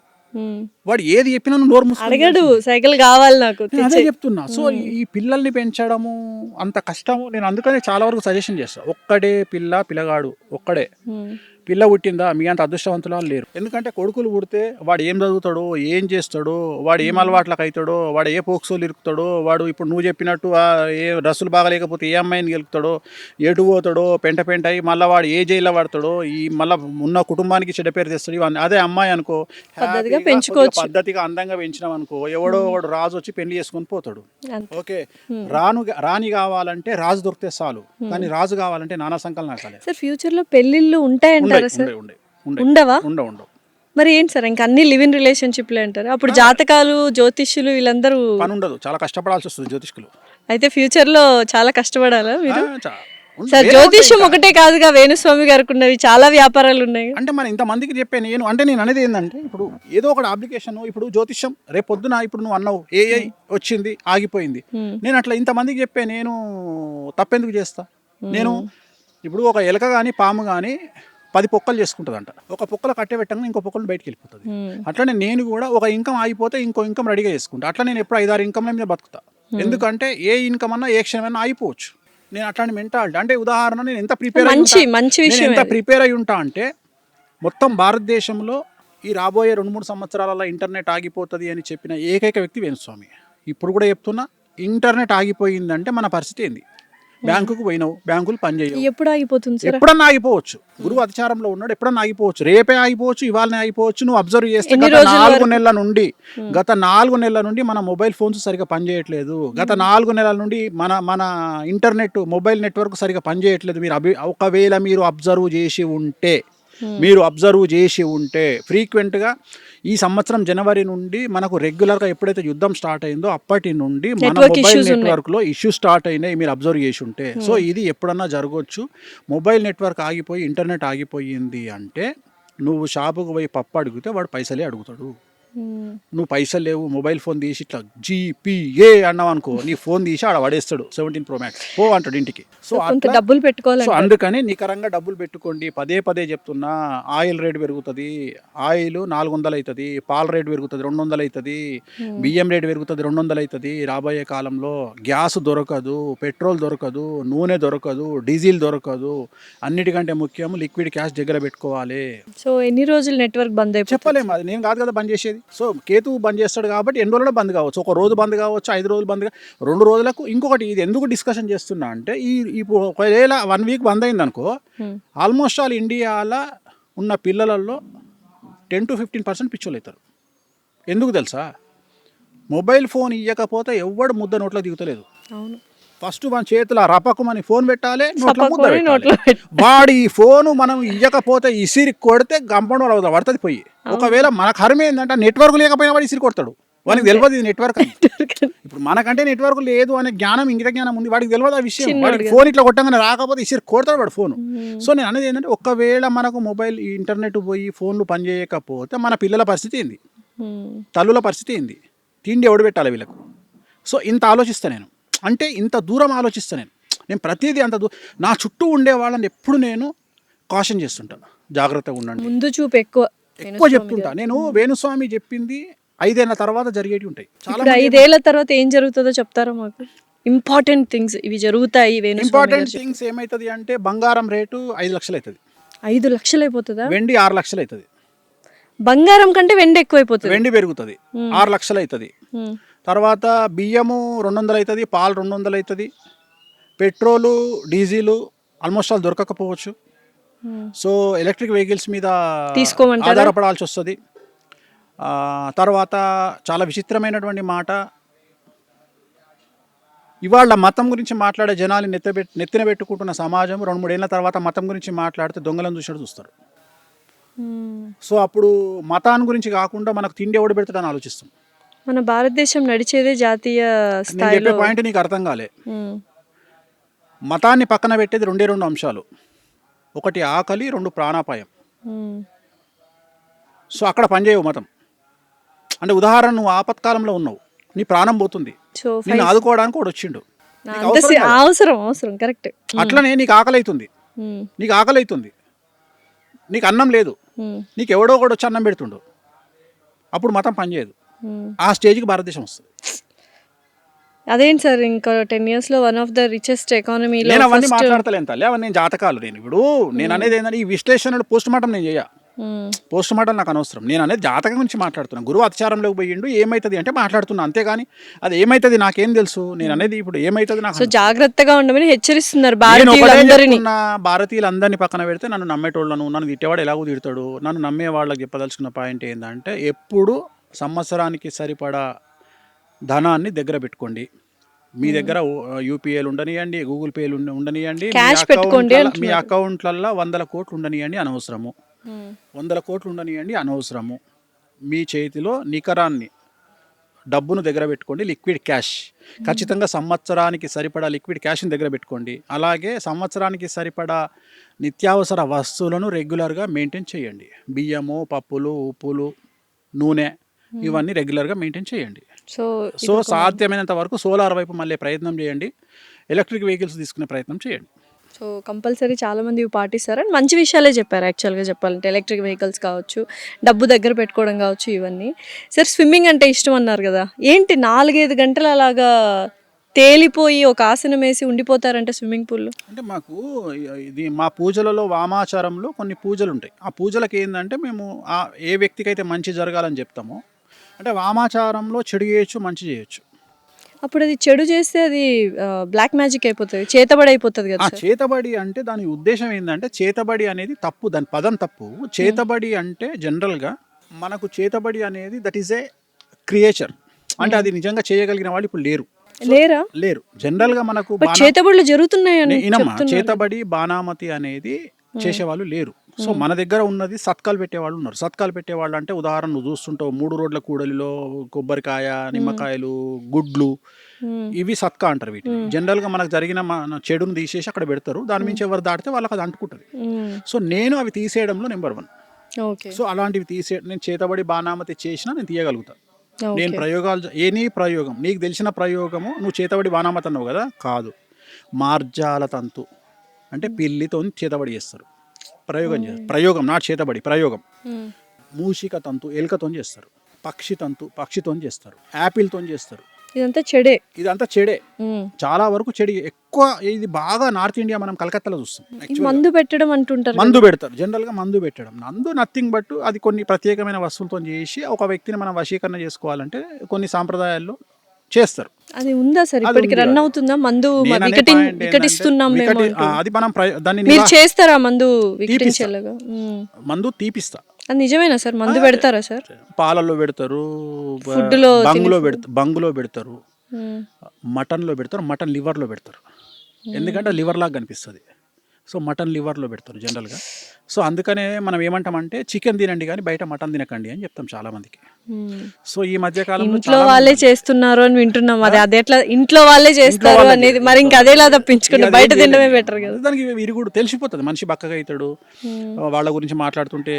వాడు ఏది చెప్పినా నువ్వు నోరు మూసుకొని అడగడు, సైకిల్ కావాలి నాకు. నేను అదే చెప్తున్నా. సో ఈ పిల్లల్ని పెంచడము అంత కష్టము. నేను అందుకనే చాలా వరకు సజెషన్ చేస్తా. ఒక్కడే పిల్లగాడు ఒక్కడే. పిల్ల పుట్టిందా మీ అంత అదృష్టవంతులు లేరు. ఎందుకంటే కొడుకులు పుడితే వాడు ఏం చదువుతాడో, ఏం చేస్తాడో, వాడు ఏం అలవాట్లకు అవుతాడో, వాడు ఏ పోక్సోలు ఇరుకుతాడో, వాడు ఇప్పుడు నువ్వు చెప్పినట్టు ఏ డ్రెస్సులు బాగలేకపోతే ఏ అమ్మాయిని గెలుపుతాడో, ఎటు పోతాడో, పెంట అయ్యి మళ్ళీ వాడు ఏ జైల్లో పడతాడో, ఈ మళ్ళీ ఉన్న కుటుంబానికి చెడ్డ పేరు తెస్తాడు. ఇవన్నీ అదే అమ్మాయి అనుకో, పద్ధతిగా పెంచుకోవచ్చు. పద్ధతిగా అందంగా పెంచినాం అనుకో, ఎవడో వాడు రాజు వచ్చి పెళ్లి చేసుకొని పోతాడు. ఓకే, రాణి కావాలంటే రాజు దొరికితే చాలు, కానీ రాజు కావాలంటే నానా సంకలనం నాకాలే. సార్ ఫ్యూచర్ లో పెళ్లిళ్ళు ఉంటాయంటారా సార్? ఉండవా? ఉండవు. మరి ఏంటి సార్, ఇంకా అన్ని లివ్ ఇన్ రిలేషన్షిప్లే అంటారు? అప్పుడు జాతకాలు, జ్యోతిష్యులు వీళ్ళందరూ పని ఉండదు, చాలా కష్టపడాల్సి వస్తుంది జ్యోతిష్కులు. అయితే ఫ్యూచర్ లో చాలా కష్టపడాలా మీరు? ఉంది. సార్ వేరే జ్యోతిష్యం ఉంటాయి ఒకటే కాదుగా, వేణుస్వామి గారికి ఉన్నవి చాలా వ్యాపారాలు ఉన్నాయి. అంటే మన ఇంతమందికి చెప్పే నేను అనేది ఏంటంటే, ఇప్పుడు ఏదో ఒకటి అప్లికేషన్, ఇప్పుడు జ్యోతిష్యం రేపు పొద్దున ఇప్పుడు నువ్వు అన్నావు ఏఐ వచ్చింది ఆగిపోయింది, నేను అట్లా ఇంతమందికి చెప్పే నేను తప్పెందుకు చేస్తా? నేను ఇప్పుడు ఒక ఎలక కానీ పాము కానీ 10 పొక్కలు చేసుకుంటుందంట. ఒక పొక్కలు కట్టే పెట్టంగా ఇంకో పొక్కలు బయటకు వెళ్ళిపోతుంది. అట్లనే నేను కూడా ఒక ఇన్కమ్ ఆగిపోతే ఇంకో ఇన్కమ్ రెడీగా చేసుకుంటా. అట్లా నేను ఎప్పుడు 5-6 ఇన్కమ్ల మీద బతుకుతా. ఎందుకంటే ఏ ఇన్కమ్ అన్నా ఏ క్షణమైనా ఆగిపోవచ్చు. నేను అట్లాంటి మెంటాలిటీ. అంటే ఉదాహరణ, నేను ఎంత ప్రిపేర్ అయి ఉంటా అంటే, మొత్తం భారతదేశంలో ఈ రాబోయే 2-3 సంవత్సరాలలో ఇంటర్నెట్ ఆగిపోతుంది అని చెప్పిన ఏకైక వ్యక్తి వేణుస్వామి. ఇప్పుడు కూడా చెప్తున్నా, ఇంటర్నెట్ ఆగిపోయిందంటే మన పరిస్థితి ఏంది? బ్యాంకుకు పోయినావు, బ్యాంకులు పనిచేయవు. ఎప్పుడు ఆగిపోతుంది సార్? ఎప్పుడన్నా ఆగిపోవచ్చు. గురువు అధిచారంలో ఉన్నాడు, ఎప్పుడన్నా ఆగిపోవచ్చు. రేపే ఆగిపోవచ్చు, ఇవాళనే ఆగిపోవచ్చు. నువ్వు అబ్జర్వ్ చేస్తే గత 4 నెలల నుండి మన మొబైల్ ఫోన్స్ సరిగా పనిచేయట్లేదు. గత 4 నెలల నుండి మన ఇంటర్నెట్ మొబైల్ నెట్వర్క్ సరిగా పనిచేయట్లేదు. ఒకవేళ మీరు అబ్జర్వ్ చేసి ఉంటే ఫ్రీక్వెంట్గా ఈ సంవత్సరం జనవరి నుండి మనకు రెగ్యులర్గా ఎప్పుడైతే యుద్ధం స్టార్ట్ అయిందో అప్పటి నుండి మన మొబైల్ నెట్వర్క్లో ఇష్యూ స్టార్ట్ అయినాయి, మీరు అబ్జర్వ్ చేసి ఉంటే. సో ఇది ఎప్పుడన్నా జరగవచ్చు. మొబైల్ నెట్వర్క్ ఆగిపోయి ఇంటర్నెట్ ఆగిపోయింది అంటే, నువ్వు షాపుకు పోయి పప్పు అడిగితే వాడు పైసలే అడుగుతాడు. నువ్వు పైసలు లేవు, మొబైల్ ఫోన్ తీసి ఇట్లా GPA అన్నావు అనుకో, నీ ఫోన్ తీసి ఆడ పడేస్తాడు. 17 Pro Max పో అంటాడు ఇంటికి. సో డబ్బులు పెట్టుకోవాలి. సో అందుకని నికరంగా డబ్బులు పెట్టుకోండి. పదే చెప్తున్నా, ఆయిల్ రేట్ పెరుగుతుంది, ఆయిల్ 400 అవుతుంది, పాల రేట్ పెరుగుతుంది 200 అవుతుంది, బియ్యం రేట్ పెరుగుతుంది 200 అవుతుంది. రాబోయే కాలంలో గ్యాస్ దొరకదు, పెట్రోల్ దొరకదు, నూనె దొరకదు, డీజిల్ దొరకదు. అన్నిటికంటే ముఖ్యం లిక్విడ్ క్యాష్ దగ్గర పెట్టుకోవాలి. సో ఎన్ని రోజులు నెట్వర్క్ బంద్ అయిపోతుంది? చెప్పలేము, అది నేను కాదు కదా బంద్ చేసేది. సో కేతు బంద్ చేస్తాడు కాబట్టి ఎన్ని రోజులు బంద్ కావచ్చు. ఒక రోజు బంద్ కావచ్చు, 5 రోజులు బంద్ 2 రోజులకు. ఇంకొకటి, ఇది ఎందుకు డిస్కషన్ చేస్తున్నా అంటే, ఇప్పుడు ఒకవేళ 1 వీక్ బంద్ అయింది అనుకో, ఆల్మోస్ట్ ఆల్ ఇండియాలో ఉన్న పిల్లలలో 10-15% పిచ్చోళ్ళు అవుతారు. ఎందుకు తెలుసా? మొబైల్ ఫోన్ ఇవ్వకపోతే ఎవ్వడు ముద్ద నోట్లో దిగుతలేదు. ఫస్ట్ మన చేతిలో రపకమని ఫోన్ పెట్టాలి, నోట్లో ముద్ద పెట్టాలి. వాడి ఈ ఫోను మనం ఇవ్వకపోతే ఇసిరి కొడితే గంపంలో అవుతుంది, పడుతుంది పోయి. ఒకవేళ మన కర్మ ఏంటంటే, నెట్వర్క్ లేకపోయినా వాడు ఇసిరి కొడతాడు. వాడికి తెలియదు ఇది నెట్వర్క్ అని. ఇప్పుడు మనకంటే నెట్వర్క్ లేదు అనే జ్ఞానం, ఇంగిత జ్ఞానం ఉంది, వాడికి తెలియదు ఆ విషయం. వాడికి ఫోన్ ఇట్లా కొట్టగానే రాకపోతే ఇసిరి కొడతాడు వాడు ఫోను. సో నేను అనేది ఏంటంటే, ఒకవేళ మనకు మొబైల్ ఇంటర్నెట్ పోయి ఫోన్లు పనిచేయకపోతే మన పిల్లల పరిస్థితి ఏంది, తల్లుల పరిస్థితి ఏంది, తిండి ఎవడు పెట్టాలి వీళ్ళకు? సో ఇంత ఆలోచిస్తాను నేను. అంటే ఇంత దూరం ఆలోచిస్తాను నేను ప్రతిదీ అంత నా చుట్టూ ఉండే వాళ్ళని ఎప్పుడు నేను కాషన్ చేస్తుంటాను, జాగ్రత్తగా ఉండండి, ముందు చూపు ఎక్కువ చెప్తుంటా. నేను వేణుస్వామి చెప్పింది 5 ఏళ్ల తర్వాత జరిగేవి ఉంటాయి. చాలా 5 ఏళ్ల తర్వాత ఏం జరుగుతుందో చెప్తారా మాకు? ఇంపార్టెంట్ థింగ్స్ ఇవి జరుగుతాయి. ఇంపార్టెంట్ థింగ్స్ ఏమవుతుంది అంటే, బంగారం రేటు 5 లక్షలు అవుతుంది. 5 లక్షలు అయిపోతుందా? వెండి 6 లక్షలు అవుతుంది. బంగారం కంటే వెండి ఎక్కువ అయిపోతుంది. వెండి పెరుగుతుంది, 6 లక్షలు అవుతుంది. తర్వాత బియ్యము 200 అవుతుంది, పాలు 200 అవుతుంది, పెట్రోలు డీజిల్ ఆల్మోస్ట్ ఆల్ దొరకకపోవచ్చు. సో ఎలక్ట్రిక్ వెహికల్స్ మీద ఆధారపడాల్సి వస్తుంది. తర్వాత చాలా విచిత్రమైనటువంటి మాట, ఇవాళ మతం గురించి మాట్లాడే జనాలు నెత్తిన పెట్టుకుంటున్న సమాజం 2-3 ఏళ్ళ తర్వాత మతం గురించి మాట్లాడితే దొంగలను చూసినట్టు చూస్తారు. సో అప్పుడు మతాన్ని గురించి కాకుండా మనకు తిండి ఎవడు పెడతాడని ఆలోచిస్తాం. మన భారతదేశం నడిచేదే జాతీయ నేను స్థాయిలో. చెప్పే పాయింట్ నీకు అర్థం కాలే. మ్మ్. మతాన్ని పక్కన పెట్టేది 2 అంశాలు, 1 ఆకలి, 2 ప్రాణాపాయం. మ్మ్. సో అక్కడ పనిచేయవు మతం. అంటే ఉదాహరణ, నువ్వు ఆపత్కాలంలో ఉన్నావు, నీ ప్రాణం పోతుంది, సో నిన్ను ఆదుకోవడానికి ఒకడు వచ్చిండు, నీకు అంత అవసరం కదా. అవసరం కరెక్ట్. అట్లనే నీకు ఆకలి అవుతుంది, నీకు అన్నం లేదు, నీకు ఎవడో ఒకడు వచ్చి అన్నం పెడుతుండు, అప్పుడు మతం పనిచేయదు. ఆ స్టేజ్కి భారతదేశం వస్తుంది. అదేంటి సార్, ఇంకా 10 years లో వన్ ఆఫ్ ద రిచెస్ట్ ఎకానమీలో. నేను అవన్నీ మాట్లాడతలేను తల్లి, అవన్నీ నేను జాతకాలు. నేను అనేది ఏంటంటే, ఈ విశ్లేషణలు పోస్ట్ మార్టం నేను చేయ, పోస్ట్ మార్టం నాకు అనవసరం. నేను అనేది జాతకం గురించి మాట్లాడుతున్నాను. గురువు అతిచారంలోకి పోయిండు, ఏమవుతుంది అంటే మాట్లాడుతున్నా, అంతేగాని అది ఏమవుతుంది నాకేం తెలుసు. నేను అనేది ఇప్పుడు ఏమవుతుంది నాకు. సో జాగ్రత్తగా ఉండమని హెచ్చరిస్తున్నారు నేను ఒకటే భారతీయులందరినీ. చెప్తున్నా, భారతీయులందరినీ పక్కన పెడితే నన్ను నమ్మేటోళ్ళను, నన్ను తిట్టేవాడు ఎలాగో తిడతాడు. నన్ను నమ్మే వాళ్ళకి చెప్పదలుచుకున్న పాయింట్ ఏంటంటే, ఎప్పుడు సంవత్సరానికి సరిపడా ధనాన్ని దగ్గర పెట్టుకోండి. మీ దగ్గర యూపీఐలు ఉండనియండి, గూగుల్ పేలు ఉండనియండి, Cash పెట్టుకోండి అంటున్నారు. మీ అకౌంట్లలో 100 కోట్లు ఉండనియండి అనవసరము, 100 కోట్లు ఉండనియండి అనవసరము. మీ చేతిలో నికరాన్ని డబ్బును దగ్గర పెట్టుకోండి, లిక్విడ్ క్యాష్. ఖచ్చితంగా సంవత్సరానికి సరిపడా లిక్విడ్ క్యాష్ని దగ్గర పెట్టుకోండి. అలాగే సంవత్సరానికి సరిపడా నిత్యావసర వస్తువులను రెగ్యులర్గా మెయింటైన్ చేయండి. బియ్యము, పప్పులు, ఉప్పులు, నూనె, ఇవన్నీ రెగ్యులర్గా మెయింటైన్ చేయండి. సో సాధ్యమైనంత వరకు సోలార్ వైపు మళ్ళీ ప్రయత్నం చేయండి, ఎలక్ట్రిక్ వెహికల్స్ తీసుకునే ప్రయత్నం చేయండి. సో కంపల్సరీ చాలా మంది ఇవి పాటిస్తారు. అండ్ మంచి విషయాలే చెప్పారు యాక్చువల్గా చెప్పాలంటే. ఎలక్ట్రిక్ వెహికల్స్ కావచ్చు, డబ్బు దగ్గర పెట్టుకోవడం కావచ్చు, ఇవన్నీ. సార్ స్విమ్మింగ్ అంటే ఇష్టం అన్నారు కదా, ఏంటి 4-5 గంటలు అలాగా తేలిపోయి ఒక ఆసనం వేసి ఉండిపోతారంటే స్విమ్మింగ్ పూల్లో? అంటే మాకు ఇది మా పూజలలో, వామాచారంలో కొన్ని పూజలు ఉంటాయి. ఆ పూజలకు ఏంటంటే మేము ఏ వ్యక్తికైతే మంచి జరగాలని చెప్తామో, అంటే వామాచారంలో చెడు చేయొచ్చు, మంచి చేయొచ్చు. అప్పుడు అది చెడు చేస్తే అది బ్లాక్ మ్యాజిక్ అయిపోతుంది, చేతబడి అయిపోతుంది కదా సార్. చేతబడి అంటే దాని ఉద్దేశం ఏంటంటే, చేతబడి అనేది తప్పు, దాని పదం తప్పు. చేతబడి అంటే జనరల్గా మనకు చేతబడి అనేది దట్ ఈస్ ఏ క్రియేచర్. అంటే అది నిజంగా చేయగలిగిన వాళ్ళు ఇప్పుడు లేరు. జనరల్గా మనకు చేతబడులు జరుగుతున్నాయని చేతబడి, బాణామతి అనేది చేసేవాళ్ళు లేరు. సో మన దగ్గర ఉన్నది సత్కాలు పెట్టేవాళ్ళు ఉన్నారు. సత్కాలు పెట్టేవాళ్ళు అంటే ఉదాహరణ నువ్వు చూస్తుంటావు, 3 రోడ్ల కూడలిలో కొబ్బరికాయ, నిమ్మకాయలు, గుడ్లు, ఇవి సత్కా అంటారు వీటిని. జనరల్గా మనకు జరిగిన మన చెడును తీసేసి అక్కడ పెడతారు, దాని నుంచి ఎవరు దాటితే వాళ్ళకి అది అంటుకుంటుంది. సో నేను అవి తీసేయడంలో నెంబర్ 1. సో అలాంటివి నేను చేతబడి, బాణామతి చేసినా నేను తీయగలుగుతాను. నేను ప్రయోగాలు, ఎనీ ప్రయోగం, నీకు తెలిసిన ప్రయోగము, నువ్వు చేతబడి బాణామతి అన్నావు కదా, కాదు, మార్జాల తంతు అంటే పిల్లితో చేతబడి చేస్తారు, ప్రయోగం నాట్ చేతబడి, ప్రయోగం. మూషిక తంతు ఎలుకతో చేస్తారు, పక్షి తంతు పక్షితో చేస్తారు, యాపిల్తో చేస్తారు. ఇదంతా చెడే, చాలా వరకు చెడి. ఎక్కువ ఇది బాగా నార్త్ ఇండియా, మనం కలకత్తాలో చూస్తాం. మందు పెట్టడం అంటుంటారు, మందు పెడతారు జనరల్గా. మందు పెట్టడం, నథింగ్ బట్ అది కొన్ని ప్రత్యేకమైన వస్తువులతో చేసి ఒక వ్యక్తిని మనం వశీకరణ చేసుకోవాలంటే కొన్ని సాంప్రదాయాల్లో చేస్తారు. అది ఉందా సార్, ఇప్పటికి రన్ అవుతుందా? మందు వికటిస్తున్నాం మేము, అది మనం దాన్ని మీరు చేస్తారా? మందు వికటించేలాగా మందు తీపిస్తా. అది నిజమేనా సార్? మందు పెడతారా సార్? పాలల్లో పెడతారు, బంగులో పెడతారు, మటన్లో పెడతారు, మటన్ లివర్లో పెడతారు. ఎందుకంటే లివర్ లాగా కనిపిస్తుంది. సో మటన్ లివర్లో పెడతారు జనరల్గా. సో అందుకనే మనం ఏమంటామంటే, చికెన్ తినండి కానీ బయట మటన్ తినకండి అని చెప్తాం చాలా మందికి. సో ఈ మధ్య కాలంలో ఇంట్లో వాళ్ళే చేస్తున్నారు అని వింటున్నాం. అది ఎట్లా ఇంట్లో వాళ్ళే చేస్తారు అనేది, మరి ఇంకా అదేలా తప్పించుకుంటే బయట తినడమే బెటర్ కదా. దానికి విరుగుడు తెలిసిపోతుంది, మనిషి బక్కగా అవుతాడు, వాళ్ళ గురించి మాట్లాడుతుంటే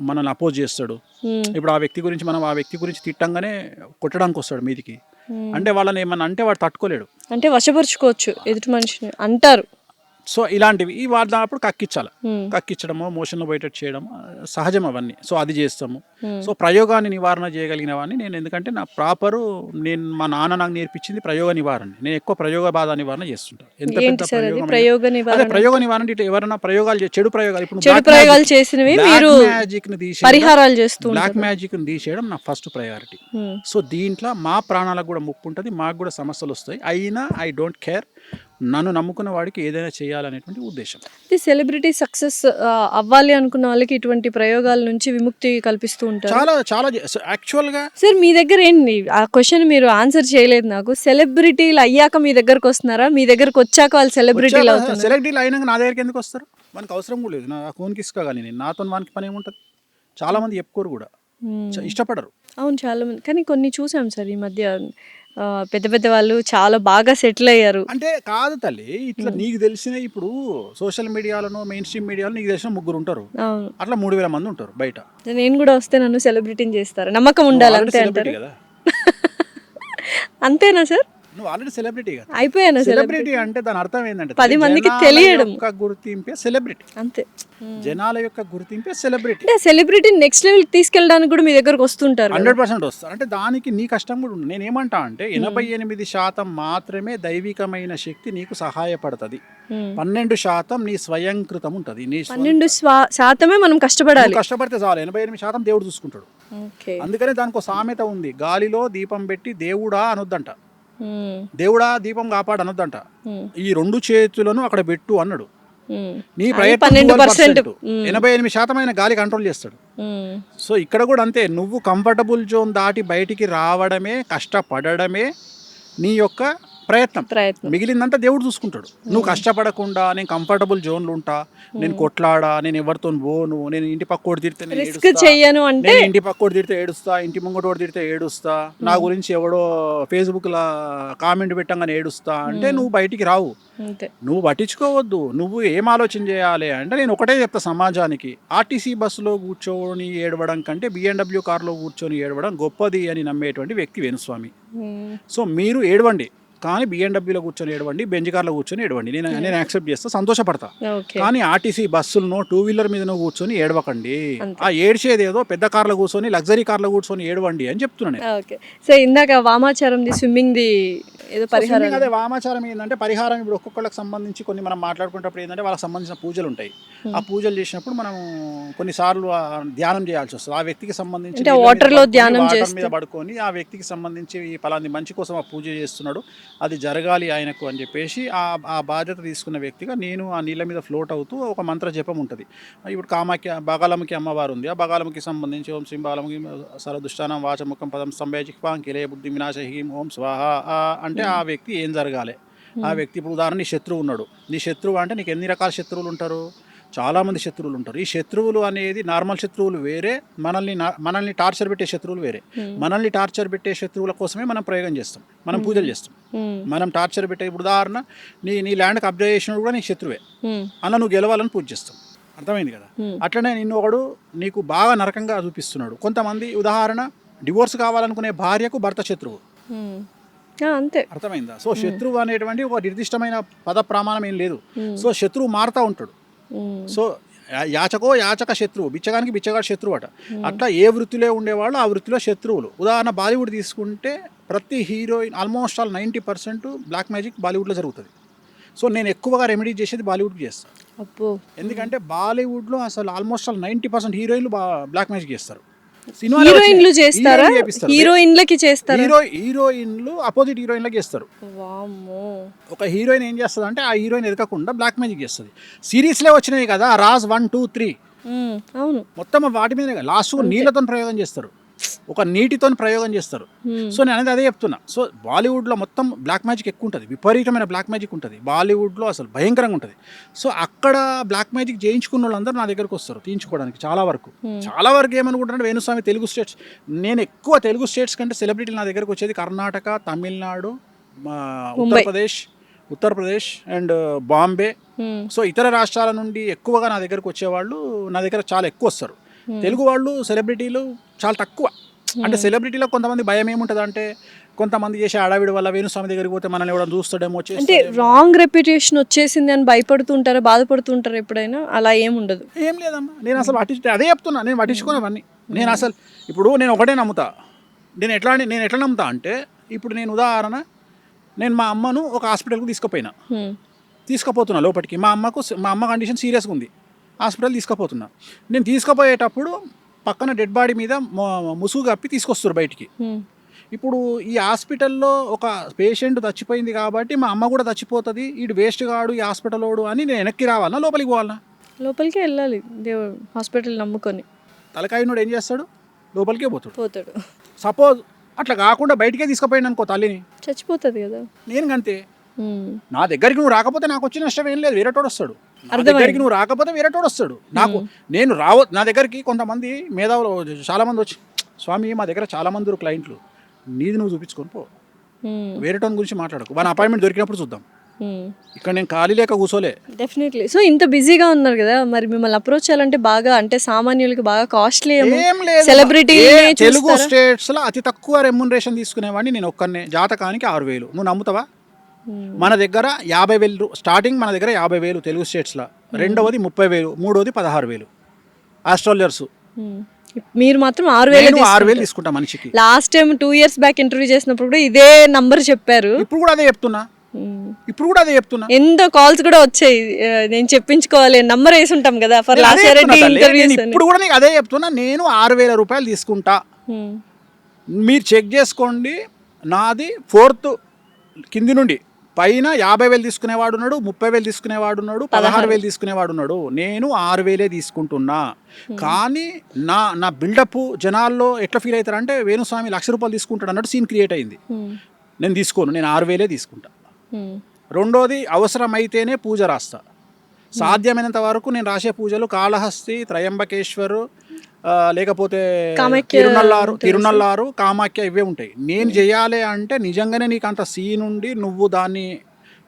మనల్ని అపోజ్ చేస్తాడు. ఇప్పుడు ఆ వ్యక్తి గురించి తిట్టంగానే కొట్టడానికి వస్తాడు మీదికి. అంటే వాళ్ళని ఏమన్నా అంటే వాడు తట్టుకోలేడు, అంటే వశపరుచుకోవచ్చు ఎదుటి మనిషిని అంటారు. సో ఇలాంటివి ఈ వాడినప్పుడు కక్కించడము, మోషన్లో బయట చేయడం సహజం అవన్నీ. సో అది చేస్తాము. సో ప్రయోగాన్ని నివారణ చేయగలిగిన వాడిని నేను. ఎందుకంటే నా మా నాన్న నాకు నేర్పించింది ప్రయోగ నివారణ. నేను ఎక్కువ ప్రయోగ బాధ నివారణ చేస్తుంటాను. ఎంత పెద్ద ప్రయోగ నివారణ అంటే ఎవరైనా ప్రయోగాలు, చెడు ప్రయోగాలు, ఇప్పుడు చేసినవి బ్లాక్ మ్యాజిక్ ని తీసేయడం నా ఫస్ట్ ప్రయారిటీ. సో దీంట్లో మా ప్రాణాలకు కూడా ముప్పు ఉంటుంది, మాకు కూడా సమస్యలు వస్తాయి. అయినా ఐ డోంట్ కేర్. నన్ను నమ్ముకున్న వాడికి ఏదైనా చేయాలనేటువంటి ఉద్దేశం. సెలబ్రిటీ సక్సెస్ అవ్వాలి అనుకున్న వాళ్ళకి ఇటువంటి ప్రయోగాల నుంచి విముక్తి కల్పిస్తూ ఉంటారు. చాలా చాలా యాక్చువల్గా సార్ మీ దగ్గర ఏంటి ఆ క్వశ్చన్ మీరు ఆన్సర్ చేయలేదు నాకు. సెలబ్రిటీలు అయ్యాక మీ దగ్గరకు వస్తున్నారా, మీ దగ్గరకు వచ్చాక వాళ్ళు సెలబ్రిటీలు అవుతున్నారు? సెలబ్రిటీలు అయినాక నా దగ్గరికి ఎందుకు వస్తారు? మనకు అవసరం కూడా లేదు. నా ఫోన్కి ఇసుక కానీ నేను నాతో వానికి పని ఏముంటుంది? చాలా మంది చెప్పుకోరు కూడా, ఇష్టపడరు. అవును చాలా మంది, కానీ కొన్ని చూసాం సార్ ఈ మధ్య పెద్ద పెద్ద వాళ్ళు చాలా బాగా సెటిల్ అయ్యారు. అంటే కాదు తల్లి, ఇట్లా నీకు తెలిసిన ఇప్పుడు సోషల్ మీడియాలో మెయిన్ స్ట్రీమ్ మీడియాలో నీకు తెలిసిన 3 ఉంటారు, అవును అట్లా 3000 మంది ఉంటారు బయట. నేను కూడా వస్తే నన్ను సెలబ్రిటీని చేస్తారు, నమ్మకం ఉండాలి అంతే అంటారు కదా. అంతేనా సార్? నువ్వు ఆల్రెడీ సెలబ్రిటీ కదా. అయిపోయాను సెలబ్రిటీ అంటే దాని అర్థం ఏంటంటే 10 మందికి తెలియడం, గుర్తింపే సెలబ్రిటీ. అంతే, జనాల యొక్క గుర్తింపే సెలబ్రిటీ. అంటే సెలబ్రిటీ నెక్స్ట్ లెవెల్ తీసుకెళ్ళడానికి కూడా మీ దగ్గరకు వస్తుంటారు. 100% వస్తారు. అంటే దానికి నీ కష్టం కూడా ఉంది. నేను ఏమంటా అంటే 88% మాత్రమే దైవికమైన శక్తి నీకు సహాయపడుతుంది. 12% నీ స్వయంకృతం ఉంటుంది. నీ 12% మనం కష్టపడాలి. కష్టపడితే చాలు, 88% దేవుడు చూసుకుంటాడు. అందుకనే దానికి ఒక సామెత ఉంది, గాలిలో దీపం పెట్టి దేవుడా అనొద్దంట, దేవుడా దీపం కాపాడు అనొద్దంట, ఈ 2 చేతులను అక్కడ పెట్టు అన్నాడు. నీ ప్రయత్నం 12%, 88% గాలి కంట్రోల్ చేస్తాడు. సో ఇక్కడ కూడా అంతే, నువ్వు కంఫర్టబుల్ జోన్ దాటి బయటికి రావడమే, కష్టపడడమే నీ యొక్క ప్రయత్నం. మిగిలిందంతా దేవుడు చూసుకుంటాడు. నువ్వు కష్టపడకుండా నేను కంఫర్టబుల్ జోన్లు ఉంటా, నేను కొట్లాడా, నేను ఎవరితో పోను, నేను ఇంటి పక్కోడు తిడితే ఇంటి పక్కోడు తిడితే ఏడుస్తా, ఇంటి ముంగటోడు తిడితే ఏడుస్తా, నా గురించి ఎవడో ఫేస్బుక్లో కామెంట్ పెట్టంగానే ఏడుస్తా అంటే నువ్వు బయటికి రావు. నువ్వు పట్టించుకోవద్దు. నువ్వు ఏం ఆలోచన చేయాలి అంటే, నేను ఒకటే చెప్తా సమాజానికి, ఆర్టీసీ బస్సులో కూర్చొని ఏడవడం కంటే BMW కార్లో కూర్చొని ఏడవడం గొప్పది అని నమ్మేటువంటి వ్యక్తి వేణుస్వామి. సో మీరు ఏడవండి, కానీ BMW కూర్చొని ఏడవండి, బెంజ్ కార్లో కూర్చొని ఏడవండి, నేను యాక్సెప్ట్ చేస్తా, సంతోషపడతా. కానీ ఆర్టీసీ బస్సులను 2 వీలర్ మీద కూర్చొని ఏడవకండి. ఆ ఏడ్చేది ఏదో పెద్ద కార్లో కూర్చొని, లగ్జరీ కార్లో కూర్చొని ఏడవండి అని చెప్తున్నాను. సో ఇందాక వామాచారం స్విమ్మింగ్ ది ఏదో పరిహారం, అదే వామాచారం ఏంటంటే పరిహారం. ఇప్పుడు ఒక్కొక్కళ్ళకి సంబంధించి కొన్ని మనం మాట్లాడుకునేటప్పుడు ఏంటంటే వాళ్ళకి సంబంధించిన పూజలు ఉంటాయి. ఆ పూజలు చేసినప్పుడు మనం కొన్నిసార్లు ధ్యానం చేయాల్సి వస్తుంది. ఆ వ్యక్తికి సంబంధించి వాటర్ లో ధ్యానం మీద పడుకొని ఆ వ్యక్తికి సంబంధించి పలాంది మంచి కోసం ఆ పూజ చేస్తున్నాడు, అది జరగాలి ఆయనకు అని చెప్పేసి ఆ బాధ్యత తీసుకున్న వ్యక్తిగా నేను ఆ నీళ్ళ మీద ఫ్లోట్ అవుతూ ఒక మంత్ర జపం ఉంటుంది. ఇప్పుడు కామాఖ్య బాగాలముఖి అమ్మవారు ఉంది, ఆ బాగాలముఖి సంబంధించి ఓం శ్రీ బాలముఖి సర్వదుష్టానం వాచముఖం పదం సంభయజిహ్వాంకిలే బుద్ధి వినాశహీం ఓం స్వాహ అంటే ఆ వ్యక్తి ఏం జరగాలి. ఆ వ్యక్తి ఇప్పుడు ఉదాహరణ నీ శత్రువు ఉన్నాడు, నీ శత్రువు అంటే నీకు ఎన్ని రకాల శత్రువులు ఉంటారు? చాలామంది శత్రువులు ఉంటారు. ఈ శత్రువులు అనేది నార్మల్ శత్రువులు వేరే, మనల్ని టార్చర్ పెట్టే శత్రువులు వేరే. మనల్ని టార్చర్ పెట్టే శత్రువుల కోసమే మనం ప్రయోగం చేస్తాం, మనం పూజలు చేస్తాం. మనం టార్చర్ పెట్టే, ఇప్పుడు ఉదాహరణ నీ ల్యాండ్ కబ్జా చేసినప్పుడు కూడా నీ శత్రువే, అలా నువ్వు గెలవాలని పూజ చేస్తాం. అర్థమైంది కదా. అట్లనే నిన్ను ఒకడు నీకు బాగా నరకంగా చూపిస్తున్నాడు. కొంతమంది ఉదాహరణ డివోర్స్ కావాలనుకునే భార్యకు భర్త శత్రువు, అంతే. అర్థమైందా? సో శత్రువు అనేటువంటి ఒక నిర్దిష్టమైన పద ప్రమాణం ఏం లేదు. సో శత్రువు మారుతూ ఉంటాడు. సో యాచక శత్రువు, బిచ్చగానికి బిచ్చగాడు శత్రువు అట. అట్లా ఏ వృత్తిలో ఉండేవాళ్ళు ఆ వృత్తిలో శత్రువులు. ఉదాహరణ బాలీవుడ్ తీసుకుంటే ప్రతి heroine almost all 90% black magic బాలీవుడ్లో జరుగుతుంది. సో నేను ఎక్కువగా రెమెడీ చేసేది బాలీవుడ్కి చేస్తాను. ఎందుకంటే బాలీవుడ్లో అసలు ఆల్మోస్ట్ ఆల్ 90% హీరోయిన్లు బ్లాక్ మ్యాజిక్ చేస్తారు. హీరోయిన్లు చేస్తారా? హీరోయిన్లకి చేస్తారు. హీరోయిన్లు అపోజిట్ హీరోయిన్లకి చేస్తారు. ఒక హీరోయిన్ ఏం చేస్తుంది అంటే ఆ హీరోయిన్ ఎదగకుండా బ్లాక్ మ్యాజిక్ చేస్తుంది. సిరీస్లే వచ్చినాయి కదా, రాజ్ 1, 2, 3 అవును, మొత్తం వాటి మీద లాస్ట్ నీళ్ళతో ప్రయోగం చేస్తారు, ఒక నీటితో ప్రయోగం చేస్తారు. సో నేను అనేది అదే చెప్తున్నా. సో బాలీవుడ్లో మొత్తం బ్లాక్ మ్యాజిక్ ఎక్కువ ఉంటుంది, విపరీతమైన బ్లాక్ మ్యాజిక్ ఉంటుంది బాలీవుడ్లో, అసలు భయంకరంగా ఉంటుంది. సో అక్కడ బ్లాక్ మ్యాజిక్ చేయించుకున్న వాళ్ళందరూ నా దగ్గరకు వస్తారు తీయించుకోవడానికి. చాలా వరకు ఏమనుకుంటారంటే వేణుస్వామి తెలుగు స్టేట్స్, నేను ఎక్కువ తెలుగు స్టేట్స్ కంటే సెలబ్రిటీలు నా దగ్గరకు వచ్చేది కర్ణాటక, తమిళనాడు, ఉత్తరప్రదేశ్ అండ్ బాంబే. సో ఇతర రాష్ట్రాల నుండి ఎక్కువగా నా దగ్గరకు వచ్చేవాళ్ళు నా దగ్గర చాలా ఎక్కువ వస్తారు. తెలుగు వాళ్ళు సెలబ్రిటీలు చాలా తక్కువ. అంటే సెలబ్రిటీలో కొంతమంది భయం ఏముంటుంది అంటే, కొంతమంది చేసే హడావిడి వల్ల వేణుస్వామి దగ్గరికి పోతే మనల్ని ఎవరైనా చూస్తాడేమో, అంటే రాంగ్ రెప్యుటేషన్ వచ్చేసింది అని భయపడుతుంటారా, బాధపడుతుంటారా ఎప్పుడైనా? అలా ఏముండదు. ఏం లేదమ్మా, నేను అసలు అదే చెప్తున్నా, నేను పట్టించుకోనవన్నీ. నేను అసలు ఇప్పుడు నేను ఒకటే నమ్ముతా. నేను ఎట్లా నమ్ముతా అంటే, ఇప్పుడు నేను ఉదాహరణ, నేను మా అమ్మను ఒక హాస్పిటల్కి తీసుకుపోతున్నా లోపలికి. మా అమ్మ కండిషన్ సీరియస్గా ఉంది, హాస్పిటల్ తీసుకుపోతున్నా. నేను తీసుకుపోయేటప్పుడు పక్కన డెడ్ బాడీ మీద ముసుగు కప్పి తీసుకొస్తారు బయటికి. ఇప్పుడు ఈ హాస్పిటల్లో ఒక పేషెంట్ చచ్చిపోయింది కాబట్టి మా అమ్మ కూడా చచ్చిపోతుంది, వీడు వేస్ట్ కాడు ఈ హాస్పిటలోడు అని నేను వెనక్కి రావాలన్నా లోపలికి పోవాలన్నా? లోపలికే వెళ్ళాలి, దేవుడు హాస్పిటల్ నమ్ముకొని తలకాయనోడు ఏం చేస్తాడు? లోపలికే పోతాడు. పోతాడు. సపోజ్ అట్లా కాకుండా బయటికే తీసుకుపోయాను అనుకో తల్లిని, చచ్చిపోతుంది కదా. నేను అంతే. నా దగ్గరికి నువ్వు రాకపోతే నాకు వచ్చిన నష్టం ఏం లేదు, వేరేటోడు వస్తాడు. నా అర్థమైంది. దగ్గరికి నువ్వు రాకపోతే వేరేటోడు వస్తాడు. నేను నా దగ్గరికి కొంతమంది మేధావులు చాలా మంది వచ్చి, స్వామి మా దగ్గర చాలా మంది క్లయింట్లు, నీది నువ్వు చూపించుకొని పో, వేరేటోని గురించి మాట్లాడకు, మన అపాయింట్మెంట్ దొరికినప్పుడు చూద్దాం, ఇక్కడ నేను ఖాళీ లేక కూర్చోలే. డెఫినెట్లీ. సో ఇంత బిజీగా ఉన్నారు కదా, మరి మిమ్మల్ని అప్రోచ్ చేయాలంటే బాగా, అంటే సామాన్యులకి బాగా కాస్ట్లీ ఏం లేదు. సెలబ్రిటీ తెలుగు స్టేట్స్ లో అతి తక్కువ రెమ్యునరేషన్ తీసుకునేవాడిని నేను ఒక్కనే, జాతకానికి 6,000. నువ్వు నమ్ముతావా? మన దగ్గర 50,000 స్టార్టింగ్, మన దగ్గర 50,000 తెలుగు స్టేట్స్లో, రెండవది 30,000, మూడవది 16,000 ఆస్ట్రాలజర్స్. మీరు మాత్రం 6,000 తీసుకుంటా మనిషికి. Last time 2 years back interview చేసినప్పుడు కూడా ఇదే నంబర్ చెప్పారు. ఇప్పుడు కూడా అదే చెప్తున్నా. ఎంత కాల్స్ కూడా వచ్చాయి, నేను చెప్పించుకోవాలి, నంబర్ వేసి ఉంటాం కదా ఫర్ లాస్ట్ ఇంటర్వ్యూస్. ఇప్పుడు కూడా నీకు అదే చెప్తున్నా, నేను 6,000 రూపాయలు తీసుకుంటా, మీరు చెక్ చేసుకోండి. నాది 4th కింది నుండి పైన 50,000 తీసుకునేవాడు ఉన్నాడు, 30,000 తీసుకునేవాడు ఉన్నాడు, 16,000 తీసుకునేవాడు ఉన్నాడు. నేను 6,000 తీసుకుంటున్నా. కానీ నా బిల్డప్ జనాల్లో ఎట్లా ఫీల్ అవుతారంటే, వేణుస్వామి 1,00,000 రూపాయలు తీసుకుంటాడు అన్నట్టు సీన్ క్రియేట్ అయింది. నేను తీసుకోను, నేను 6,000 తీసుకుంటా. రెండోది, అవసరమైతేనే పూజ రాస్తా. సాధ్యమైనంత వరకు నేను రాసే పూజలు కాళహస్తి, త్రయంబకేశ్వరు, లేకపోతే తిరునల్లారు, కామాఖ్య, ఇవే ఉంటాయి. నేను చేయాలి అంటే నిజంగానే నీకు అంత సీన్ ఉండి నువ్వు దాన్ని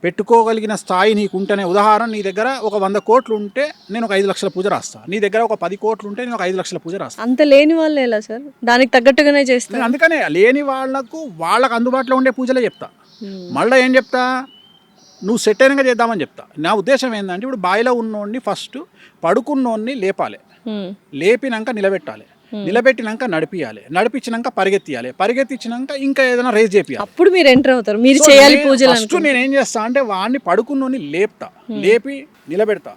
పెట్టుకోగలిగిన స్థాయి నీకు ఉంటేనే. ఉదాహరణ, నీ దగ్గర ఒక 100 కోట్లు ఉంటే నేను ఒక 5 లక్షల పూజ రాస్తా, నీ దగ్గర ఒక 10 కోట్లు ఉంటే నేను ఒక 5 లక్షల పూజ రాస్తా. అంత లేని వాళ్ళు ఎలా సార్? దానికి తగ్గట్టుగానే చేస్తాను. అందుకనే లేని వాళ్ళకు అందుబాటులో ఉండే పూజలే చెప్తా. మళ్ళీ ఏం చెప్తా, నువ్వు సెట్ అయినగా చేద్దామని చెప్తా. నా ఉద్దేశం ఏంటంటే, ఇప్పుడు బాయిలో ఉన్నోడిని ఫస్ట్ పడుకున్నోడిని లేపాలి, లేపినాక నిలబెట్టాలి, నిలబెట్టినాక నడిపించినాక పరిగెత్తించినాక ఇంకా ఏదైనా రేజ్ చేపియాలి. అప్పుడు మీరు ఎంటర్ అవుతారు, మీరు చేయాలి పూజలు. ఫస్ట్ నేను ఏం చేస్తా అంటే, వాడిని పడుకున్నోని లేపి నిలబెడతా,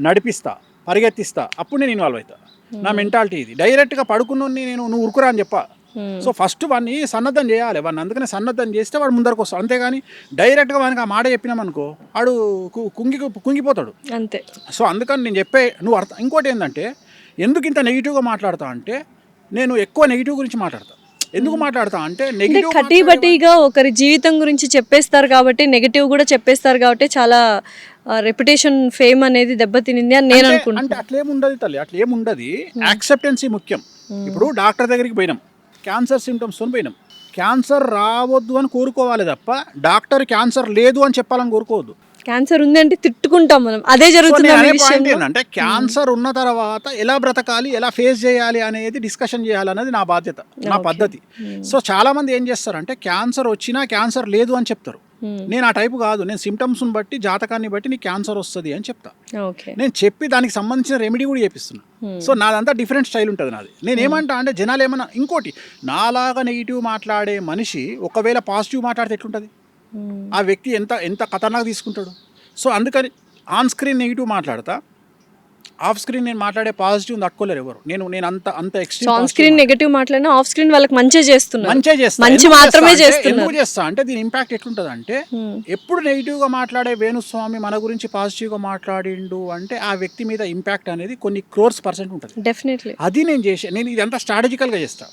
నడిపిస్తా, పరిగెత్తిస్తా, అప్పుడు నేను ఇన్వాల్వ్ అవుతా. నా మెంటాలిటీ ఇది. డైరెక్ట్గా పడుకున్నోని నువ్వు ఉరుకురా అని చెప్పా. సో ఫస్ట్ వాడిని సన్నద్ధం చేయాలి, వాడిని అందుకనే సన్నద్ధం చేస్తే వాడు ముందరకు వస్తాడు. అంతేగాని డైరెక్ట్గా వానికి ఆ మాట చెప్పినామనుకో వాడు కుంగిపోతాడు అంతే. సో అందుకని నేను నువ్వు ఇంకోటి ఏంటంటే, ఎందుకు ఇంత నెగిటివ్గా మాట్లాడతా అంటే, నేను ఎక్కువ నెగిటివ్ గురించి మాట్లాడతా. ఎందుకు మాట్లాడతా అంటే, నెగిటివ్ కటీబటీగా ఒకరి జీవితం గురించి చెప్పేస్తారు కాబట్టి, నెగిటివ్ కూడా చెప్పేస్తారు కాబట్టి చాలా రెప్యుటేషన్, ఫేమ్ అనేది దెబ్బతినింది అని నేను అనుకుంటున్నాను. అంటే అట్లేముండదు తల్లి, అట్లేముండదు. యాక్సెప్టెన్సీ ముఖ్యం. ఇప్పుడు డాక్టర్ దగ్గరికి పోయినాం, క్యాన్సర్ సిమ్టమ్స్తో పోయినాం. క్యాన్సర్ రావద్దు అని కోరుకోవాలి తప్ప డాక్టర్ క్యాన్సర్ లేదు అని చెప్పాలని కోరుకోవద్దు. క్యాన్సర్ ఉంది అంటే తిట్టుకుంటాం మనం, అదే జరుగుతుంది. ఏంటంటే, క్యాన్సర్ ఉన్న తర్వాత ఎలా బ్రతకాలి, ఎలా ఫేస్ చేయాలి అనేది డిస్కషన్ చేయాలనేది నా బాధ్యత, నా పద్ధతి. సో చాలా మంది ఏం చేస్తారంటే, క్యాన్సర్ వచ్చినా క్యాన్సర్ లేదు అని చెప్తారు. నేను ఆ టైపు కాదు. నేను సిమ్టమ్స్ని బట్టి, జాతకాన్ని బట్టి నీకు క్యాన్సర్ వస్తుంది అని చెప్తా. నేను చెప్పి దానికి సంబంధించిన రెమెడీ కూడా చేపిస్తున్నా. సో నాదంతా డిఫరెంట్ స్టైల్ ఉంటుంది నాది. నేను ఏమంటా అంటే, జనాలు ఏమన్నా ఇంకోటి, నాలాగా నెగిటివ్ మాట్లాడే మనిషి ఒకవేళ పాజిటివ్ మాట్లాడితే ఎట్లుంటుంది, ఆ వ్యక్తి ఎంత ఖతర్నాక్ తీసుకుంటాడు. సో అందుకని ఆన్ స్క్రీన్ నెగిటివ్ మాట్లాడతా, ఆఫ్ స్క్రీన్ నేను మాట్లాడే పాజిటివ్ తట్టుకోలేరు ఎవరు. నేను అంత ఎక్స్ట్రీమ్. ఆన్ స్క్రీన్ నెగటివ్ మాట్లాడినా ఆఫ్ స్క్రీన్ వాళ్ళకి మంచి చేస్తున్నా, మంచి మాత్రమే చేస్తున్నా. ఎందుకు చేస్తా అంటే, దీని ఇంపాక్ట్ ఎట్లుంటుంది అంటే, ఎప్పుడు నెగిటివ్గా మాట్లాడే వేణుస్వామి మన గురించి పాజిటివ్గా మాట్లాడిండు అంటే, ఆ వ్యక్తి మీద ఇంపాక్ట్ అనేది కొన్ని crores% ఉంటుంది. డెఫినెట్లీ. అది నేను ఇదంతా స్ట్రాటజికల్గా చేస్తా.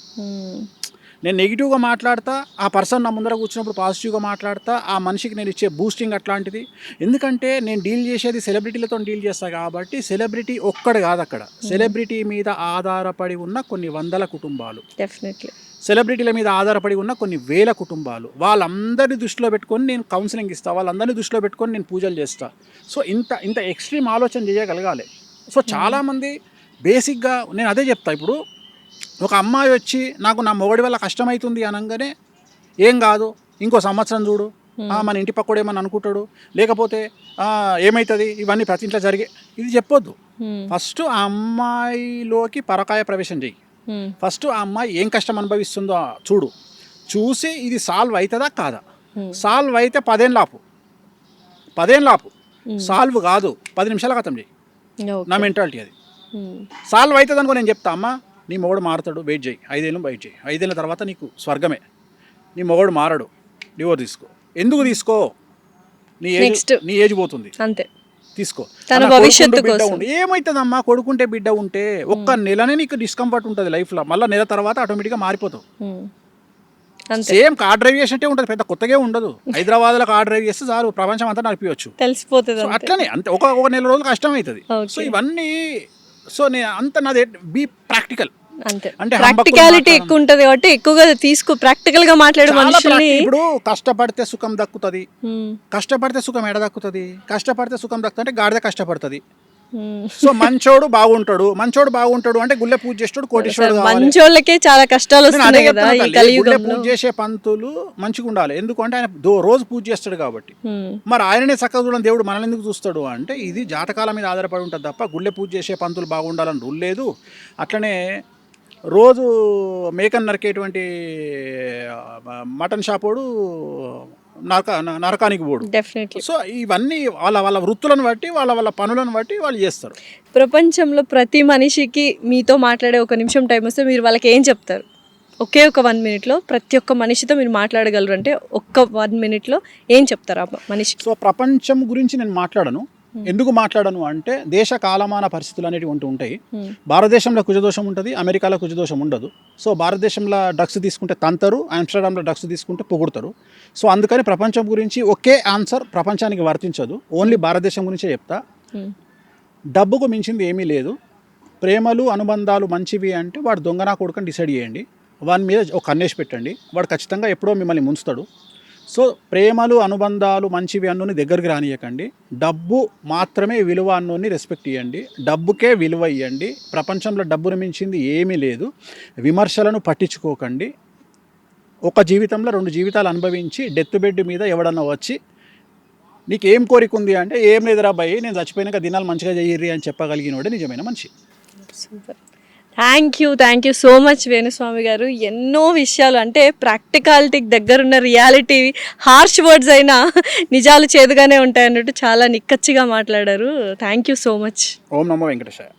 నేను నెగిటివ్గా మాట్లాడతా, ఆ పర్సన్ నా ముందర కూర్చున్నప్పుడు పాజిటివ్గా మాట్లాడతా, ఆ మనిషికి నేను ఇచ్చే బూస్టింగ్ అట్లాంటిది. ఎందుకంటే నేను డీల్ చేసేది సెలబ్రిటీలతో డీల్ చేస్తా కాబట్టి, సెలబ్రిటీ ఒక్కడు కాదు అక్కడ, సెలబ్రిటీ మీద ఆధారపడి ఉన్న కొన్ని 100 కుటుంబాలు, డెఫినెట్లీ సెలబ్రిటీల మీద ఆధారపడి ఉన్న కొన్ని 1000 కుటుంబాలు, వాళ్ళందరినీ దృష్టిలో పెట్టుకొని నేను కౌన్సిలింగ్ ఇస్తా, వాళ్ళందరినీ దృష్టిలో పెట్టుకొని నేను పూజలు చేస్తా. సో ఇంత ఎక్స్ట్రీమ్ ఆలోచన చేయగలగాలి. సో చాలామంది బేసిక్గా నేను అదే చెప్తా. ఇప్పుడు ఒక అమ్మాయి వచ్చి నాకు నా మొగడి వల్ల కష్టమవుతుంది అనగానే, ఏం కాదు ఇంకో సంవత్సరం చూడు, మన ఇంటి పక్కడు ఏమని అనుకుంటాడు, లేకపోతే ఏమవుతుంది, ఇవన్నీ ప్రతి ఇంట్లో జరిగే, ఇది చెప్పొద్దు. ఫస్ట్ ఆ అమ్మాయిలోకి పరకాయ ప్రవేశం చెయ్యి. ఫస్ట్ ఆ అమ్మాయి ఏం కష్టం అనుభవిస్తుందో చూసి ఇది సాల్వ్ అవుతుందా కాదా. సాల్వ్ అయితే 10 ఏళ్ళు ఆపు, సాల్వ్ కాదు 10 నిమిషాల కథం చెయ్యి. నా మెంటాలిటీ అది. సాల్వ్ అవుతుంది అనుకో నేను చెప్తా, అమ్మ నీ మొగుడు మారుతాడు, వెయిట్ చేయి, 5 ఏళ్ళు వెయిట్ చేయి, 5 ఏళ్ళ తర్వాత నీకు స్వర్గమే. నీ మొగడు మారడు, డివోర్స్ తీసుకో. ఎందుకు తీసుకో? Next. నీ ఏజ్ పోతుంది, అంతే. తీసుకో. తన అలా భవిష్యత్తు కొడుకుంటూ బిడ్డ కోసం. ఉండి ఏమవుతుందమ్మా, కొడుకుంటే బిడ్డ ఉంటే ఒక్క నెలనే నీకు డిస్కంఫర్ట్ ఉంటుంది లైఫ్లో, మళ్ళీ నెల తర్వాత ఆటోమేటిక్గా మారిపోతావు. అంతే, సేమ్ కార్ డ్రైవ్ చేసినట్టే ఉంటుంది, పెద్ద కొత్తగా ఉండదు. హైదరాబాద్లో కార్ డ్రైవ్ చేస్తే చాలు, ప్రపంచం అంతా నడిపించచ్చు. తెలిసిపోతుంది. సో అట్లనే అంతే, ఒక నెల రోజులు కష్టం అవుతుంది. Okay. సో ఇవన్నీ, సో నేను అంత నాది బీ ప్రాక్టికల్. అంతే, అంటే ప్రాక్టికాలిటీ ఎక్కువ ఉంటది కాబట్టి ఎక్కువగా ప్రాక్టికల్ గా మాట్లాడే మనుషుల్ని. ఇప్పుడు కష్టపడితే సుఖం దక్కుతుంది. కష్టపడితే సుఖం ఎడ దక్కుతుంది? కష్టపడితే సుఖం దక్కుతుంది అంటే గాడిద కష్టపడుతుంది. సో మంచోడు బాగుంటాడు అంటే గుళ్ళె పూజ చేస్తాడు, కోటేశ్వరుడు కావాలి. మంచోళ్ళకే చాలా కష్టాలు నేను అదే వస్తున్నాయి కదా ఈ చెప్తున్నా తల్లి, గుళ్ళె కలియుగంలో. పూజ చేసే పంతులు మంచిగా ఉండాలి. ఎందుకంటే ఆయన రోజు పూజ చేస్తాడు కాబట్టి. మరి ఆయననే చక్కగా చూడని దేవుడు మనల్ని ఎందుకు చూస్తాడు అంటే ఇది జాతకాల మీద ఆధారపడి ఉంటుంది తప్ప గుళ్ళె పూజ చేసే పంతులు బాగుండాలని రూల్ లేదు. అట్లనే రోజు మేకను నరికేటువంటి మటన్ షాపోడు నరకానికి పోడు. డెఫినెట్లీ. సో ఇవన్నీ వాళ్ళ వృత్తులను బట్టి వాళ్ళ పనులను బట్టి వాళ్ళు చేస్తారు. ప్రపంచంలో ప్రతి మనిషికి మీతో మాట్లాడే ఒక నిమిషం టైం వస్తే మీరు వాళ్ళకి ఏం చెప్తారు? ఒకే ఒక 1 minute ప్రతి ఒక్క మనిషితో మీరు మాట్లాడగలరు అంటే ఒక్క 1 minute ఏం చెప్తారు ఆ మనిషికి? సో ప్రపంచం గురించి నేను మాట్లాడను. ఎందుకు మాట్లాడను అంటే దేశ కాలమాన పరిస్థితులు అనేవి ఉంటాయి. భారతదేశంలో కుజదోషం ఉంటుంది, అమెరికాలో కుజదోషం ఉండదు. సో భారతదేశంలో డ్రగ్స్ తీసుకుంటే తంతరు, ఆమ్స్టర్డామ్లో డ్రగ్స్ తీసుకుంటే పొగుడతారు. సో అందుకని ప్రపంచం గురించి ఒకే ఆన్సర్ ప్రపంచానికి వర్తించదు. ఓన్లీ భారతదేశం గురించే చెప్తా. డబ్బుకు మించింది ఏమీ లేదు. ప్రేమలు అనుబంధాలు మంచివి అంటే వాడు దొంగనా కొడుకుని డిసైడ్ చేయండి. వాని మీద ఒక కన్నేసి పెట్టండి, వాడు ఖచ్చితంగా ఎప్పుడో మిమ్మల్ని ముంచుతాడు. సో ప్రేమలు అనుబంధాలు మంచివి అన్నోని దగ్గరికి రానియకండి. డబ్బు మాత్రమే విలువ అన్నోని రెస్పెక్ట్ ఇవ్వండి. డబ్బుకే విలువ ఇవ్వండి. ప్రపంచంలో డబ్బును మించింది ఏమీ లేదు. విమర్శలను పట్టించుకోకండి. ఒక జీవితంలో 2 జీవితాలు అనుభవించి డెత్ బెడ్ మీద ఎవడన్నా వచ్చి నీకు ఏం కోరిక ఉంది అంటే ఏం లేదురా బాయ్ నేను చచ్చిపోయినాక దినాలు మంచిగా చెయ్యిర్రి అని చెప్పగలిగినోడే నిజమైన మనిషి. Super, thank you so much Venu Swamy గారు. ఎన్నో విషయాలు అంటే ప్రాక్టికాలిటీకి దగ్గరున్న రియాలిటీ, హార్ష్ వర్డ్స్ అయినా నిజాలు చేదుగానే ఉంటాయి అన్నట్టు చాలా నిక్కచ్చిగా మాట్లాడారు. Thank you so much. ఓం నమో వెంకటేశాయ.